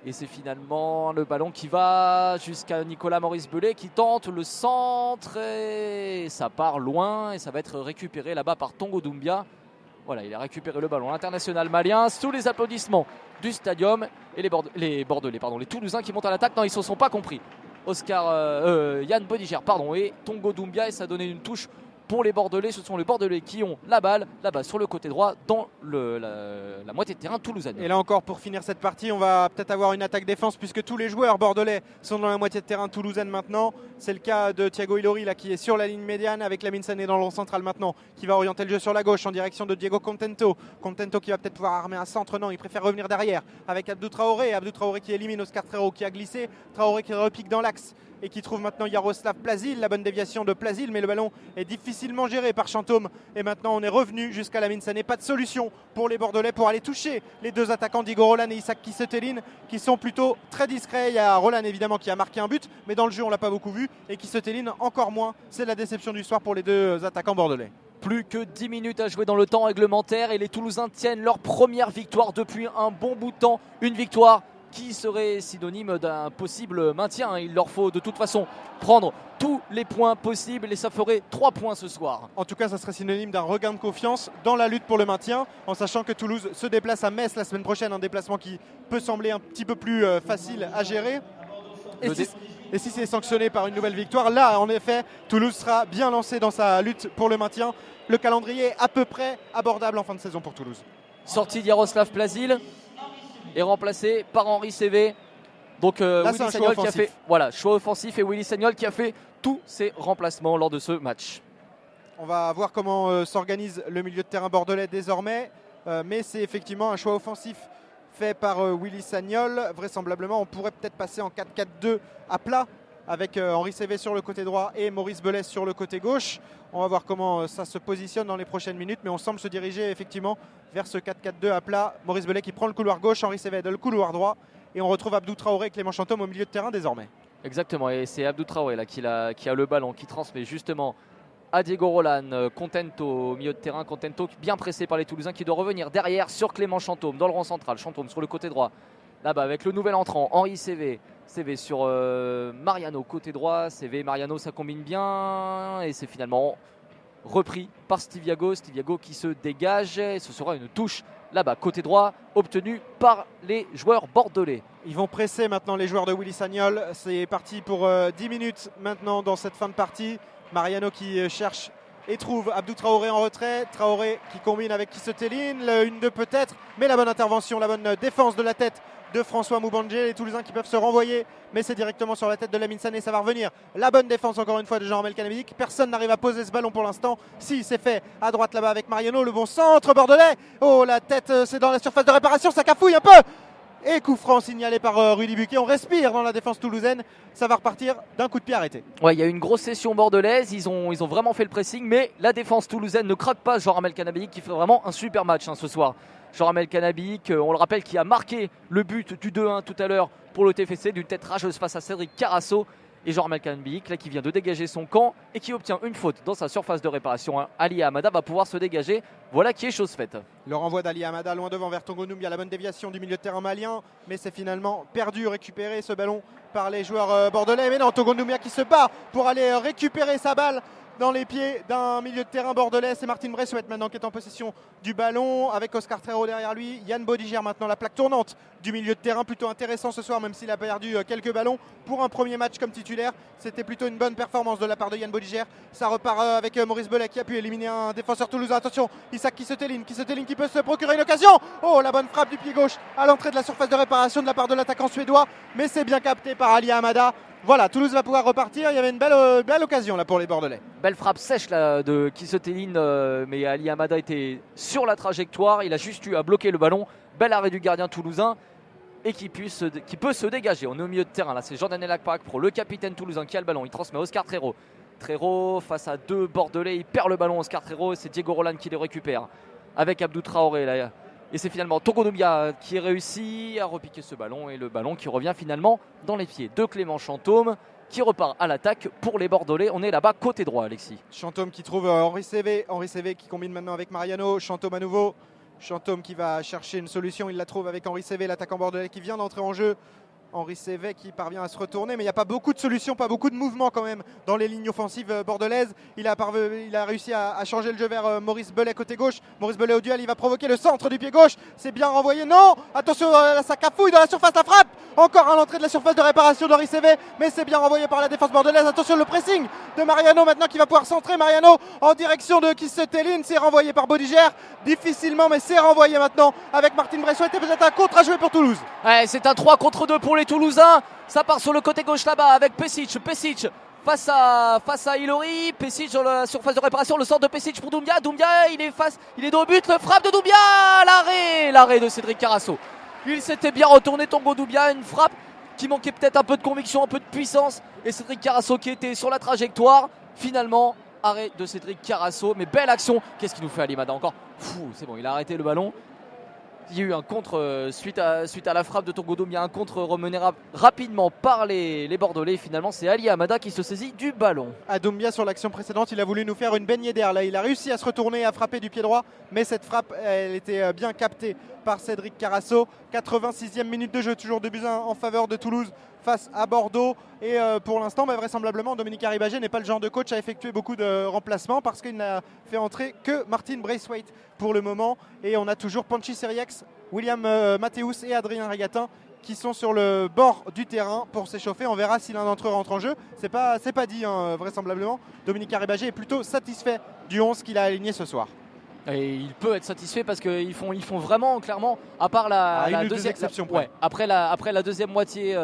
Et c'est finalement le ballon qui va jusqu'à Nicolas Maurice Belay qui tente le centre et ça part loin et ça va être récupéré là-bas par Tango Doumbia. Voilà, il a récupéré le ballon. L'international malien sous les applaudissements du stadium et les Bordelais, les Toulousains qui montent à l'attaque. Non, ils ne se sont pas compris. Yann Bodiger, et Tango Doumbia, et ça a donné une touche pour les Bordelais. Ce sont les Bordelais qui ont la balle là-bas sur le côté droit dans la moitié de terrain toulousaine.
Et là encore, pour finir cette partie, on va peut-être avoir une attaque-défense puisque tous les joueurs bordelais sont dans la moitié de terrain toulousaine maintenant. C'est le cas de Thiago Ilori là, qui est sur la ligne médiane avec Lamine Sané dans le rond central maintenant, qui va orienter le jeu sur la gauche en direction de Diego Contento. Contento qui va peut-être pouvoir armer un centre. Non, il préfère revenir derrière avec Abdou Traoré. Abdou Traoré qui élimine Oscar Trero qui a glissé. Traoré qui repique dans l'axe et qui trouve maintenant Jaroslav Plazil. La bonne déviation de Plazil, mais le ballon est difficilement géré par Chantôme. Et maintenant on est revenu jusqu'à la mine. Ça n'est pas de solution pour les Bordelais pour aller toucher les deux attaquants d'Igor Roland et Isaac Kisetelin qui sont plutôt très discrets. Il y a Roland évidemment qui a marqué un but, mais dans le jeu on l'a pas beaucoup vu, et Kisetelin encore moins. C'est la déception du soir pour les deux attaquants bordelais.
Plus que 10 minutes à jouer dans le temps réglementaire et les Toulousains tiennent leur première victoire depuis un bon bout de temps. Une victoire qui serait synonyme d'un possible maintien. Il leur faut de toute façon prendre tous les points possibles et ça ferait 3 points ce soir.
En tout cas, ça serait synonyme d'un regain de confiance dans la lutte pour le maintien, en sachant que Toulouse se déplace à Metz la semaine prochaine, un déplacement qui peut sembler un petit peu plus facile à gérer. Et si c'est sanctionné par une nouvelle victoire, là en effet, Toulouse sera bien lancé dans sa lutte pour le maintien. Le calendrier est à peu près abordable en fin de saison pour Toulouse.
Sortie de Jaroslav Plazil est remplacé par Henri Cévé. Donc
là,
Willy Sagnol qui a fait choix offensif et Willy Sagnol qui a fait tous ses remplacements lors de ce match.
On va voir comment s'organise le milieu de terrain bordelais désormais, mais c'est effectivement un choix offensif fait par Willy Sagnol. Vraisemblablement, on pourrait peut-être passer en 4-4-2 à plat avec Henri Cévé sur le côté droit et Maurice Belès sur le côté gauche. On va voir comment ça se positionne dans les prochaines minutes, mais on semble se diriger effectivement vers ce 4-4-2 à plat. Maurice Belès qui prend le couloir gauche, Henri Cévé dans le couloir droit, et on retrouve Abdou Traoré et Clément Chantôme au milieu de terrain désormais.
Exactement, et c'est Abdou Traoré là, qui a le ballon, qui transmet justement à Diego Roland. Contento au milieu de terrain, Contento bien pressé par les Toulousains qui doit revenir derrière sur Clément Chantôme dans le rang central. Chantôme sur le côté droit, là-bas avec le nouvel entrant Henri Cévé. Cévé sur Mariano côté droit. Cévé, Mariano, ça combine bien et c'est finalement repris par Stiviago. Stiviago qui se dégage et ce sera une touche là-bas côté droit obtenue par les joueurs bordelais.
Ils vont presser maintenant les joueurs de Willy Sagnol. C'est parti pour 10 minutes maintenant dans cette fin de partie. Mariano qui cherche et trouve Abdou Traoré en retrait. Traoré qui combine avec Kisetelin, le 1-2 peut-être, mais la bonne intervention, la bonne défense de la tête de François Moubandje. Les Toulousains qui peuvent se renvoyer, mais c'est directement sur la tête de Lamine Sané, ça va revenir. La bonne défense encore une fois de Jean-Armel Canabidic. Personne n'arrive à poser ce ballon pour l'instant. Si, c'est fait à droite là-bas avec Mariano, le bon centre bordelais. Oh, la tête, c'est dans la surface de réparation, ça cafouille un peu. Et coup franc signalé par Rudy Buquet. On respire dans la défense toulousaine. Ça va repartir d'un coup de pied arrêté.
Ouais, il y a eu une grosse session bordelaise. Ils ont vraiment fait le pressing, mais la défense toulousaine ne craque pas. Jean-Armel Canabidic qui fait vraiment un super match ce soir. Jean-Armel Canabidic, on le rappelle, qui a marqué le but du 2-1 tout à l'heure pour le TFC d'une tête rageuse face à Cédric Carasso. Et Jean-Armel Canabidic là, qui vient de dégager son camp et qui obtient une faute dans sa surface de réparation. Ali Hamada va pouvoir se dégager. Voilà qui est chose faite.
Le renvoi d'Ali Hamada loin devant vers Tongo Ndoumbi. La bonne déviation du milieu de terrain malien, mais c'est finalement perdu, récupéré ce ballon par les joueurs bordelais. Mais non, Tongo Ndoumbi qui se bat pour aller récupérer sa balle dans les pieds d'un milieu de terrain bordelais. C'est Martin Bressouet maintenant qui est en possession du ballon avec Oscar Trero derrière lui. Yann Bodiger maintenant, la plaque tournante du milieu de terrain, plutôt intéressant ce soir même s'il a perdu quelques ballons pour un premier match comme titulaire. C'était plutôt une bonne performance de la part de Yann Bodiger. Ça repart avec Maurice Belay qui a pu éliminer un défenseur toulousain. Attention, Isaac Kisetelin qui peut se procurer une occasion. Oh, la bonne frappe du pied gauche à l'entrée de la surface de réparation de la part de l'attaquant suédois, mais c'est bien capté par Ali Hamada. Voilà, Toulouse va pouvoir repartir. Il y avait une belle occasion là pour les Bordelais.
Belle frappe sèche là, de Kisetelin, mais Ali Hamada était sur la trajectoire. Il a juste eu à bloquer le ballon. Bel arrêt du gardien toulousain et qui peut se dégager. On est au milieu de terrain. Là, c'est Jordan Elakparak pour le capitaine toulousain qui a le ballon. Il transmet à Oscar Trero. Trero face à deux Bordelais. Il perd le ballon, Oscar Trero. Et c'est Diego Roland qui le récupère avec Abdou Traoré là. Et c'est finalement Tongo Ndoumbi qui réussit à repiquer ce ballon. Et le ballon qui revient finalement dans les pieds de Clément Chantôme qui repart à l'attaque pour les Bordelais. On est là-bas côté droit, Alexis.
Chantôme qui trouve Henri Cévé. Henri Cévé qui combine maintenant avec Mariano. Chantôme à nouveau. Chantôme qui va chercher une solution. Il la trouve avec Henri Cévé, l'attaquant bordelais qui vient d'entrer en jeu. Henri Cévé qui parvient à se retourner, mais il n'y a pas beaucoup de solutions, pas beaucoup de mouvements quand même dans les lignes offensives bordelaises. Il a réussi à changer le jeu vers Maurice Belay côté gauche. Maurice Belay au duel, il va provoquer le centre du pied gauche. C'est bien renvoyé, non. Attention, ça cafouille dans la surface, la frappe. Encore à l'entrée de la surface de réparation d'Henri Cévé, mais c'est bien renvoyé par la défense bordelaise. Attention, le pressing de Mariano maintenant qui va pouvoir centrer. Mariano en direction de Kisetelin, c'est renvoyé par Bodiger. Difficilement, mais c'est renvoyé maintenant avec Martin Bressouet. Et peut-être un contre à jouer pour Toulouse.
Ouais, c'est un 3 contre 2 pour les Toulousains. Ça part sur le côté gauche là-bas avec Pesic face à Ilori. Pesic sur la surface de réparation, le centre de Pesic pour Doumbia. Doumbia, il est dans le but, le frappe de Doumbia. L'arrêt de Cédric Carasso. Il s'était bien retourné, Tongo Doumbia, une frappe qui manquait peut-être un peu de conviction, un peu de puissance. Et Cédric Carasso qui était sur la trajectoire. Finalement, arrêt de Cédric Carasso. Mais belle action. Qu'est-ce qu'il nous fait Ali Mada encore? C'est bon, il a arrêté le ballon. Il y a eu un contre suite à la frappe de Tongodum. Il y a un contre remené rapidement par les Bordelais. Finalement, c'est Ali Hamada qui se saisit du ballon.
Doumbia, sur l'action précédente, il a voulu nous faire une baignée d'air. Là, il a réussi à se retourner et à frapper du pied droit. Mais cette frappe, elle était bien captée par Cédric Carasso. 86e minute de jeu, toujours 2-1 en faveur de Toulouse face à Bordeaux. Et pour l'instant, vraisemblablement, Dominique Arribagé n'est pas le genre de coach à effectuer beaucoup de remplacements parce qu'il n'a fait entrer que Martin Braithwaite pour le moment. Et on a toujours Panchi Seriex, William Mathéus et Adrien Régatin qui sont sur le bord du terrain pour s'échauffer. On verra si l'un d'entre eux rentre en jeu. C'est pas dit, vraisemblablement. Dominique Arribagé est plutôt satisfait du 11 qu'il a aligné ce soir.
Et il peut être satisfait parce qu'ils font vraiment, clairement, à part la deuxième
exception.
Après la deuxième moitié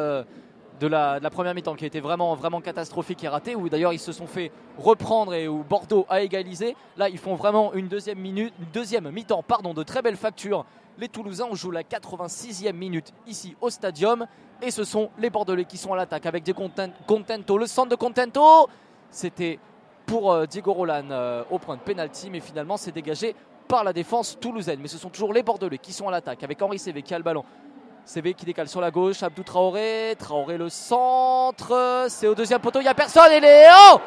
de la première mi-temps qui a été vraiment, vraiment catastrophique et ratée, où d'ailleurs ils se sont fait reprendre et où Bordeaux a égalisé. Là, ils font vraiment une deuxième mi-temps de très belle facture. Les Toulousains, on joue la 86e minute ici au Stadium et ce sont les Bordelais qui sont à l'attaque avec des Contento. Le centre de Contento, c'était pour Diego Roland au point de pénalty, mais finalement c'est dégagé par la défense toulousaine. Mais ce sont toujours les Bordelais qui sont à l'attaque avec Henri Cévé qui a le ballon. Cévé qui décale sur la gauche, Abdou Traoré le centre, c'est au deuxième poteau, il n'y a personne et Léo.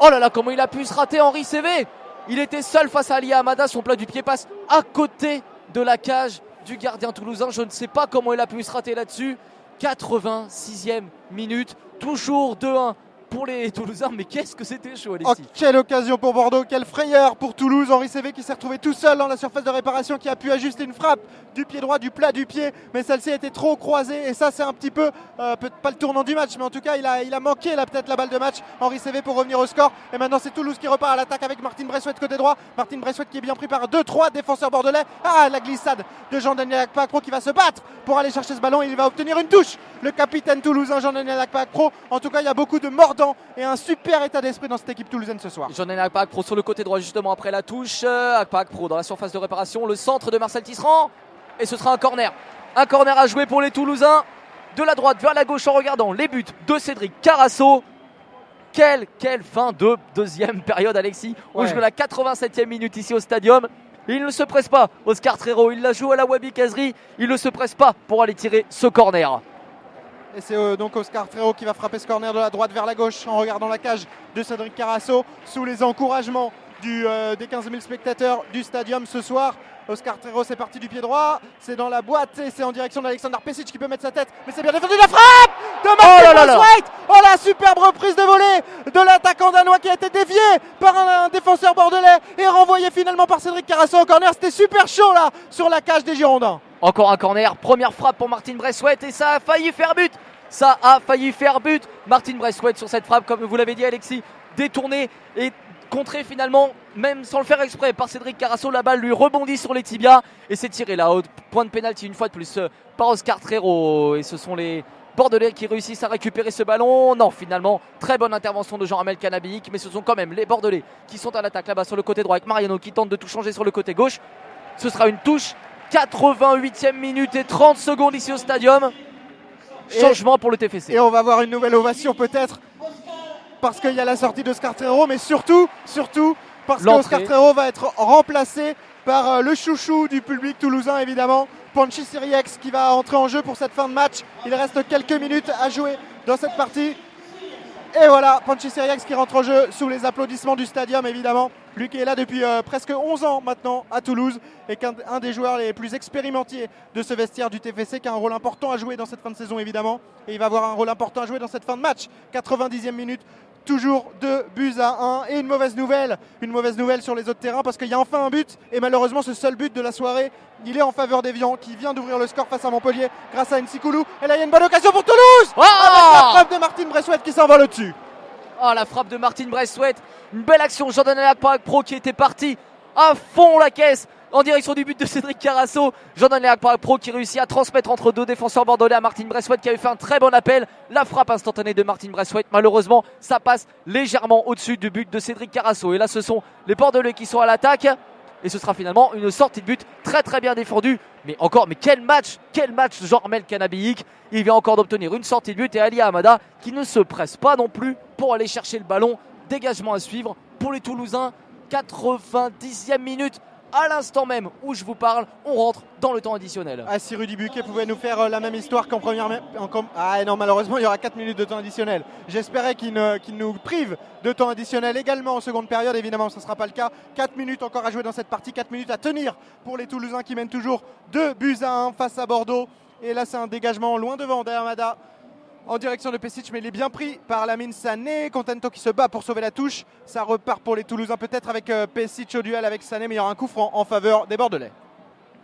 Oh là là, comment il a pu se rater Henri Cévé. Il était seul face à Ali Hamada, son plat du pied passe à côté de la cage du gardien toulousain. Je ne sais pas comment il a pu se rater là-dessus. 86e minute, toujours 2-1 pour les Toulousains, mais qu'est-ce que c'était chaud, Alexis.
Quelle occasion pour Bordeaux, quelle frayeur pour Toulouse. Henri Cévé qui s'est retrouvé tout seul dans la surface de réparation, qui a pu ajuster une frappe du pied droit, du plat du pied, mais celle-ci était trop croisée et ça c'est un petit peu, peut-être pas le tournant du match, mais en tout cas il a manqué peut-être la balle de match, Henri Cévé, pour revenir au score. Et maintenant c'est Toulouse qui repart à l'attaque avec Martin Braithwaite côté droit. Martin Braithwaite qui est bien pris par 2-3 défenseurs bordelais. La glissade de Jean-Daniel Akpakpro qui va se battre pour aller chercher ce ballon et il va obtenir une touche. Le capitaine toulousain Jean-Daniel Akpakpro. En tout cas il y a beaucoup de mordants et un super état d'esprit dans cette équipe toulousaine ce soir.
Jean-Daniel Akpakpro sur le côté droit justement après la touche. Akpakpro dans la surface de réparation, le centre de Marcel Tisserand et ce sera un corner. Un corner à jouer pour les Toulousains, de la droite vers la gauche en regardant les buts de Cédric Carasso. Quelle fin de deuxième période, Alexis. On joue la 87e minute ici au Stadium. Il ne se presse pas, Oscar Trero, il la joue à la Wabi Kazri. Il ne se presse pas pour aller tirer ce corner.
Et c'est donc Oscar Trero qui va frapper ce corner de la droite vers la gauche en regardant la cage de Cédric Carasso sous les encouragements des 15 000 spectateurs du Stadium ce soir. Oscar Trero, c'est parti du pied droit, c'est dans la boîte et c'est en direction d'Alexander Pesic qui peut mettre sa tête, mais c'est bien défendu, la frappe de Martin Braithwaite. Oh la superbe reprise de volée de l'attaquant danois qui a été dévié par un défenseur bordelais et renvoyé finalement par Cédric Carasso en corner. C'était super chaud là sur la cage des Girondins.
Encore un corner, première frappe pour Martin Braithwaite et ça a failli faire but. Ça a failli faire but. Martin Braithwaite sur cette frappe, comme vous l'avez dit Alexis, détourné et contré finalement, même sans le faire exprès, par Cédric Carasso. La balle lui rebondit sur les tibias et c'est tiré là au point de pénalty une fois de plus par Oscar Trero. Et ce sont les Bordelais qui réussissent à récupérer ce ballon. Non, finalement, très bonne intervention de Jean-Armel Canabic, mais ce sont quand même les Bordelais qui sont à l'attaque là-bas sur le côté droit avec Mariano qui tente de tout changer sur le côté gauche. Ce sera une touche. 88e minute et 30 secondes ici au Stadium. Changement pour le TFC.
Et on va avoir une nouvelle ovation peut-être parce qu'il y a la sortie d'Oscar Trero, mais surtout parce qu'Oscar Trero va être remplacé par le chouchou du public toulousain évidemment, Panchi Seriex, qui va entrer en jeu pour cette fin de match. Il reste quelques minutes à jouer dans cette partie. Et voilà, Panchi Seriex qui rentre en jeu sous les applaudissements du Stadium évidemment. Lui qui est là depuis presque 11 ans maintenant à Toulouse et qu'un des joueurs les plus expérimentés de ce vestiaire du TFC, qui a un rôle important à jouer dans cette fin de saison évidemment. Et il va avoir un rôle important à jouer dans cette fin de match. 90e minute, toujours 2-1 et une mauvaise nouvelle sur les autres terrains parce qu'il y a enfin un but et malheureusement ce seul but de la soirée, il est en faveur d'Evian qui vient d'ouvrir le score face à Montpellier grâce à Nsikulu. Et là il y a une bonne occasion pour Toulouse avec la frappe de Martin Braithwaite qui s'envole au-dessus.
La frappe de Martin Braithwaite, une belle action. Jean-Daniel Akpakpro qui était parti à fond la caisse en direction du but de Cédric Carasso. Jean-Daniel Akpakpro qui réussit à transmettre entre deux défenseurs bordelais à Martin Braithwaite qui avait fait un très bon appel. La frappe instantanée de Martin Braithwaite, malheureusement ça passe légèrement au-dessus du but de Cédric Carasso. Et là ce sont les Bordelais qui sont à l'attaque et ce sera finalement une sortie de but très très bien défendue. Mais quel match de Jean-Armel Canabiik. Il vient encore d'obtenir une sortie de but et Ali Hamada qui ne se presse pas non plus pour aller chercher le ballon. Dégagement à suivre pour les Toulousains. 90e minute. À l'instant même où je vous parle, on rentre dans le temps additionnel.
Ah, si Rudy Buquet pouvait nous faire la même histoire qu'en première... Ah non, malheureusement, il y aura 4 minutes de temps additionnel. J'espérais qu'il nous prive de temps additionnel également en seconde période. Évidemment, ce ne sera pas le cas. 4 minutes encore à jouer dans cette partie. 4 minutes à tenir pour les Toulousains qui mènent toujours 2-1 face à Bordeaux. Et là, c'est un dégagement loin devant d'Hamada en direction de Pesic, mais il est bien pris par Lamine Sané. Contento qui se bat pour sauver la touche. Ça repart pour les Toulousains peut-être avec Pesic au duel avec Sané, mais il y aura un coup franc en faveur des Bordelais.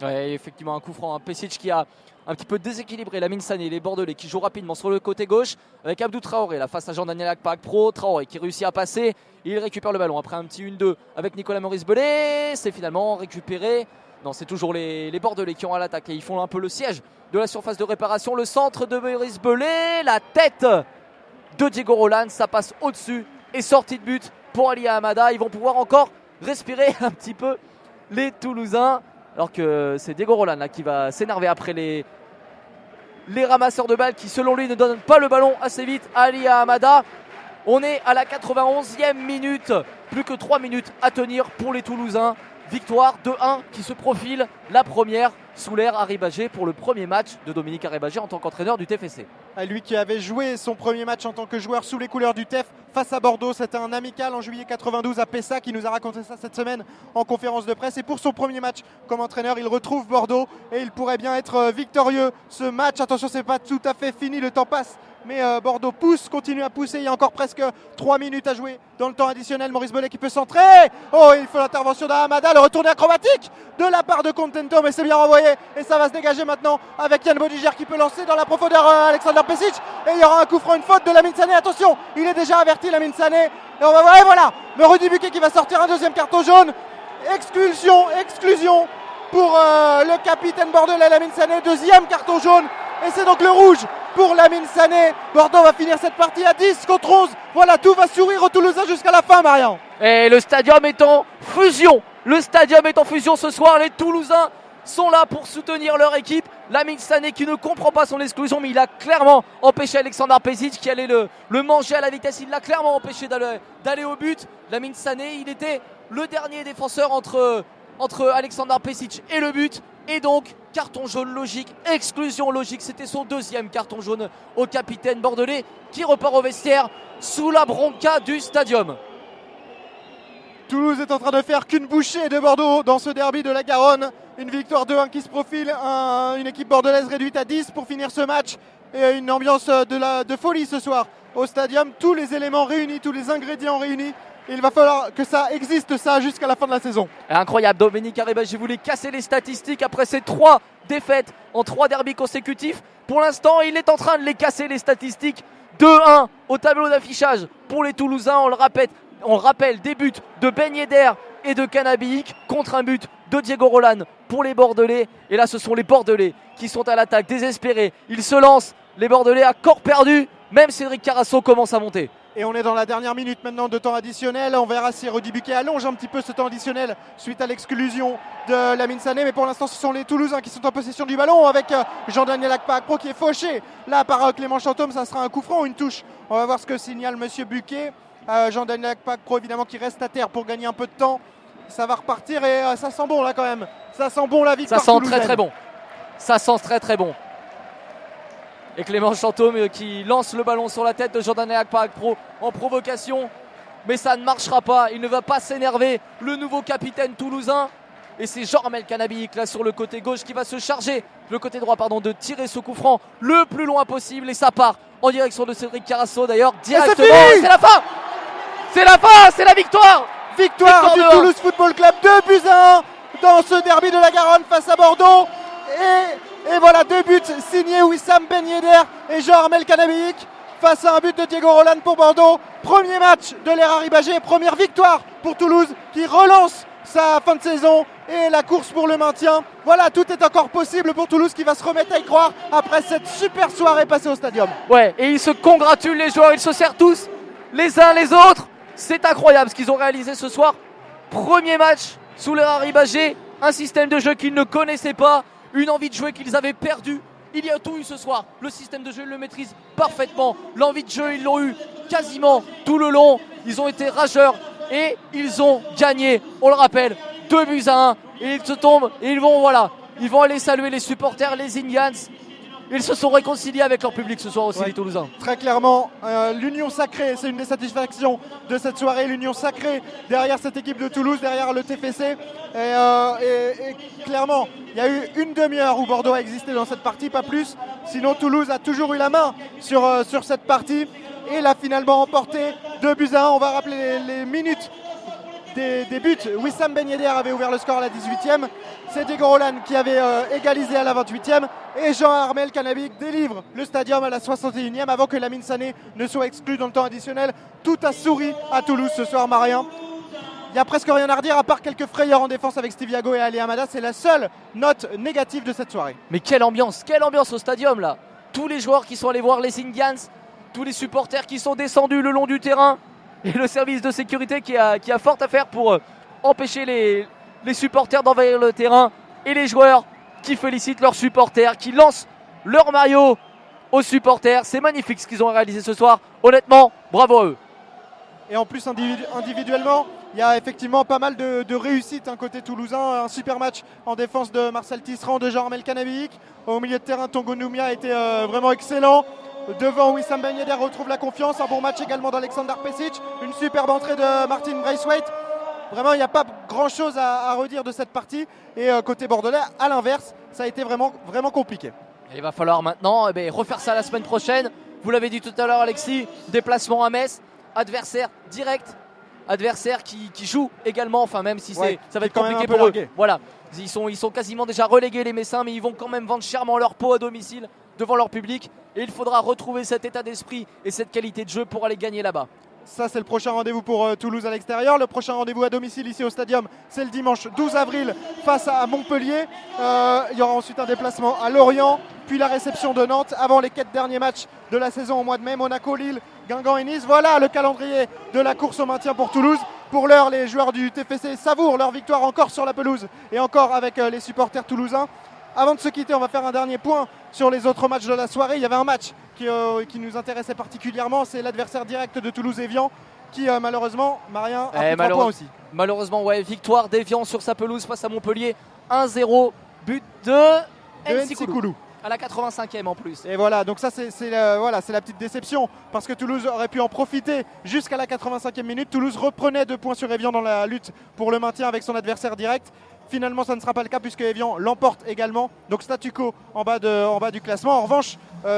Ouais, effectivement un coup franc. Pesic qui a un petit peu déséquilibré Lamine Sané, les Bordelais qui jouent rapidement sur le côté gauche avec Abdou Traoré là face à Jean-Daniel Akpakpro. Traoré qui réussit à passer, il récupère le ballon après un petit 1-2 avec Nicolas Maurice Bellet. C'est finalement récupéré. Non, c'est toujours les Bordelais qui ont à l'attaque et ils font un peu le siège de la surface de réparation. Le centre de Maurice Bellet, la tête de Diego Roland, ça passe au-dessus et sortie de but pour Ali Hamada. Ils vont pouvoir encore respirer un petit peu les Toulousains, alors que c'est Diego Roland là, qui va s'énerver après les ramasseurs de balles qui selon lui ne donnent pas le ballon assez vite à Ali Hamada. On est à la 91e minute, plus que 3 minutes à tenir pour les Toulousains. Victoire 2-1 qui se profile, la première sous l'ère Arribagé pour le premier match de Dominique Arribagé en tant qu'entraîneur du TFC.
Lui qui avait joué son premier match en tant que joueur sous les couleurs du TEF face à Bordeaux, c'était un amical en juillet 92 à Pessa qui nous a raconté ça cette semaine en conférence de presse. Et pour son premier match comme entraîneur, il retrouve Bordeaux et il pourrait bien être victorieux ce match. Attention, c'est pas tout à fait fini, le temps passe. Mais Bordeaux continue à pousser, il y a encore presque 3 minutes à jouer dans le temps additionnel. Maurice Bellet qui peut centrer. Oh, il faut l'intervention d'Hamada, le retourné acrobatique de la part de Contento, mais c'est bien renvoyé. Et ça va se dégager maintenant avec Yann Bodiger qui peut lancer dans la profondeur Alexander Pesic. Et il y aura un coup franc, une faute de Lamine Sané. Attention, il est déjà averti Lamine Sané. Et on va voir, et voilà, mais Rudy Buquet qui va sortir un deuxième carton jaune. Exclusion pour le capitaine bordelais Lamine Sané. Deuxième carton jaune. Et c'est donc le rouge pour Lamine Sané. Bordeaux va finir cette partie à 10 contre 11. Voilà, tout va sourire aux Toulousains jusqu'à la fin, Marian.
Et le stadium est en fusion. Le stadium est en fusion ce soir. Les Toulousains sont là pour soutenir leur équipe. Lamine Sané qui ne comprend pas son exclusion, mais il a clairement empêché Alexander Pesic qui allait le manger à la vitesse. Il l'a clairement empêché d'aller au but. Lamine Sané, il était le dernier défenseur entre Alexander Pesic et le but. Et donc, carton jaune logique, exclusion logique. C'était son deuxième carton jaune au capitaine bordelais qui repart au vestiaire sous la bronca du stadium.
Toulouse est en train de faire qu'une bouchée de Bordeaux dans ce derby de la Garonne. Une victoire 2-1 qui se profile, une équipe bordelaise réduite à 10 pour finir ce match. Et une ambiance de folie ce soir au stadium. Tous les éléments réunis, tous les ingrédients réunis. Il va falloir que ça existe jusqu'à la fin de la saison.
Incroyable, Dominique Arribagé voulait casser les statistiques après ces 3 défaites en 3 derbys consécutifs. Pour l'instant, il est en train de les casser les statistiques. 2-1 au tableau d'affichage pour les Toulousains. On le rappelle, des buts de Ben Yedder et de Canabiik contre un but de Diego Roland pour les Bordelais. Et là, ce sont les Bordelais qui sont à l'attaque, désespérés. Ils se lancent, les Bordelais à corps perdu. Même Cédric Carasso commence à monter.
Et on est dans la dernière minute maintenant de temps additionnel. On verra si Rudy Buquet allonge un petit peu ce temps additionnel suite à l'exclusion de Lamine Sané. Mais pour l'instant, ce sont les Toulousains qui sont en possession du ballon avec Jean-Daniel Akpakpro qui est fauché. Là, par Clément Chantôme, ça sera un coup franc ou une touche. On va voir ce que signale Monsieur Buquet. Jean-Daniel Akpakpro, évidemment, qui reste à terre pour gagner un peu de temps. Ça va repartir et ça sent bon là quand même. Ça sent bon la victoire.
Ça sent
toulousaine.
très bon. Ça sent très bon. Et Clément Chantôme qui lance le ballon sur la tête de Jean-Daniel Akpakpro en provocation. Mais ça ne marchera pas. Il ne va pas s'énerver. Le nouveau capitaine toulousain. Et c'est Jean-Armel Canabiik là sur le côté gauche qui va se charger, le côté droit de tirer ce coup franc le plus loin possible. Et ça part en direction de Cédric Carasso d'ailleurs directement. C'est la fin. C'est la fin. C'est la victoire.
Victoire du Toulouse Football Club. 2-1 dans ce derby de la Garonne face à Bordeaux. Et voilà, 2 buts signés Wissam Ben Yedder et Jean-Armel Canabiik face à un but de Diego Roland pour Bordeaux. Premier match de l'ère Arribagé, première victoire pour Toulouse qui relance sa fin de saison et la course pour le maintien. Voilà, tout est encore possible pour Toulouse qui va se remettre à y croire après cette super soirée passée au stadium.
Ouais, et ils se congratulent les joueurs, ils se serrent tous les uns les autres. C'est incroyable ce qu'ils ont réalisé ce soir. Premier match sous leur Ribagé, un système de jeu qu'ils ne connaissaient pas, une envie de jouer qu'ils avaient perdue. Il y a tout eu ce soir. Le système de jeu, ils le maîtrisent parfaitement. L'envie de jeu, ils l'ont eu quasiment tout le long. Ils ont été rageurs et ils ont gagné. On le rappelle, 2-1. Et ils se tombent et ils vont aller saluer les supporters, les Indians. Ils se sont réconciliés avec leur public ce soir aussi, les Toulousains.
Très clairement, l'union sacrée, c'est une des satisfactions de cette soirée. L'union sacrée derrière cette équipe de Toulouse, derrière le TFC. Et clairement, il y a eu une demi-heure où Bordeaux a existé dans cette partie, pas plus. Sinon, Toulouse a toujours eu la main sur cette partie. Et l'a finalement emporté 2-1. On va rappeler les minutes des buts. Wissam Ben Yedder avait ouvert le score à la 18e. C'est Diego Roland qui avait égalisé à la 28e. Et Jean-Armel Canabic délivre le stadium à la 61e avant que Lamine Sané ne soit exclu dans le temps additionnel. Tout a souri à Toulouse ce soir, Marien. Il n'y a presque rien à redire à part quelques frayeurs en défense avec Steve Yago et Ali Hamada. C'est la seule note négative de cette soirée.
Mais quelle ambiance au stadium là. Tous les joueurs qui sont allés voir les Indians, tous les supporters qui sont descendus le long du terrain et le service de sécurité qui a fort à faire pour empêcher les supporters d'envahir le terrain et les joueurs qui félicitent leurs supporters, qui lancent leur maillot aux supporters. C'est magnifique ce qu'ils ont réalisé ce soir. Honnêtement, bravo à eux.
Et en plus, individuellement, il y a effectivement pas mal de réussites côté toulousain. Un super match en défense de Marcel Tisserand, de Jean-Armel Canabic. Au milieu de terrain, Tongo Noumia a été vraiment excellent. Devant, Wissam Ben Yedder retrouve la confiance. Un bon match également d'Alexander Pesic. Une superbe entrée de Martin Braithwaite. Vraiment, il n'y a pas grand-chose à redire de cette partie. Et côté bordelais, à l'inverse, ça a été vraiment, vraiment compliqué.
Et il va falloir maintenant refaire ça la semaine prochaine. Vous l'avez dit tout à l'heure, Alexis. Déplacement à Metz. Adversaire direct. Adversaire qui joue également. Enfin, même si ça va être compliqué pour eux. Voilà. Ils sont quasiment déjà relégués, les Messins. Mais ils vont quand même vendre chèrement leur peau à domicile devant leur public. Et il faudra retrouver cet état d'esprit et cette qualité de jeu pour aller gagner là-bas.
Ça, c'est le prochain rendez-vous pour Toulouse à l'extérieur. Le prochain rendez-vous à domicile ici au Stadium, c'est le dimanche 12 avril face à Montpellier. Il y aura ensuite un déplacement à Lorient, puis la réception de Nantes avant les 4 derniers matchs de la saison au mois de mai. Monaco, Lille, Guingamp et Nice. Voilà le calendrier de la course au maintien pour Toulouse. Pour l'heure, les joueurs du TFC savourent leur victoire encore sur la pelouse et encore avec les supporters toulousains. Avant de se quitter, on va faire un dernier point sur les autres matchs de la soirée. Il y avait un match qui nous intéressait particulièrement, c'est l'adversaire direct de Toulouse, Évian, qui malheureusement, Marien, a pris 3 points aussi.
Malheureusement, victoire d'Évian sur sa pelouse face à Montpellier, 1-0, but de Nsikulu. À la 85e en plus.
Et voilà, donc ça c'est la petite déception parce que Toulouse aurait pu en profiter jusqu'à la 85e minute. Toulouse reprenait 2 points sur Évian dans la lutte pour le maintien avec son adversaire direct. Finalement, ça ne sera pas le cas puisque Évian l'emporte également. Donc statu quo en bas du classement. En revanche,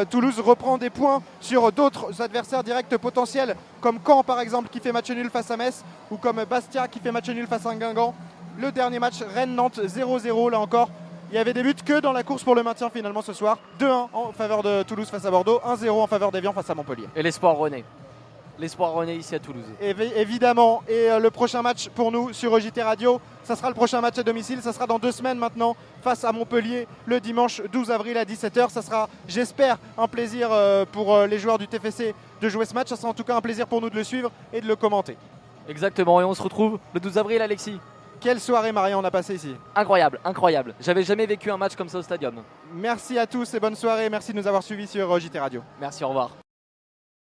Toulouse reprend des points sur d'autres adversaires directs potentiels comme Caen par exemple qui fait match nul face à Metz ou comme Bastia qui fait match nul face à Guingamp. Le dernier match, Rennes-Nantes 0-0 là encore. Il y avait des buts que dans la course pour le maintien finalement ce soir. 2-1 en faveur de Toulouse face à Bordeaux, 1-0 en faveur d'Évian face à Montpellier.
Et l'espoir renaît. L'espoir renaît ici à Toulouse.
Évidemment, et le prochain match pour nous sur EJT Radio, ça sera le prochain match à domicile, ça sera dans 2 semaines maintenant face à Montpellier le dimanche 12 avril à 17h. Ça sera, j'espère, un plaisir pour les joueurs du TFC de jouer ce match. Ça sera en tout cas un plaisir pour nous de le suivre et de le commenter.
Exactement, et on se retrouve le 12 avril, Alexis.
Quelle soirée, Marion, on a passé ici.
Incroyable, incroyable. J'avais jamais vécu un match comme ça au stadium.
Merci à tous et bonne soirée. Merci de nous avoir suivis sur EJT Radio.
Merci, au revoir.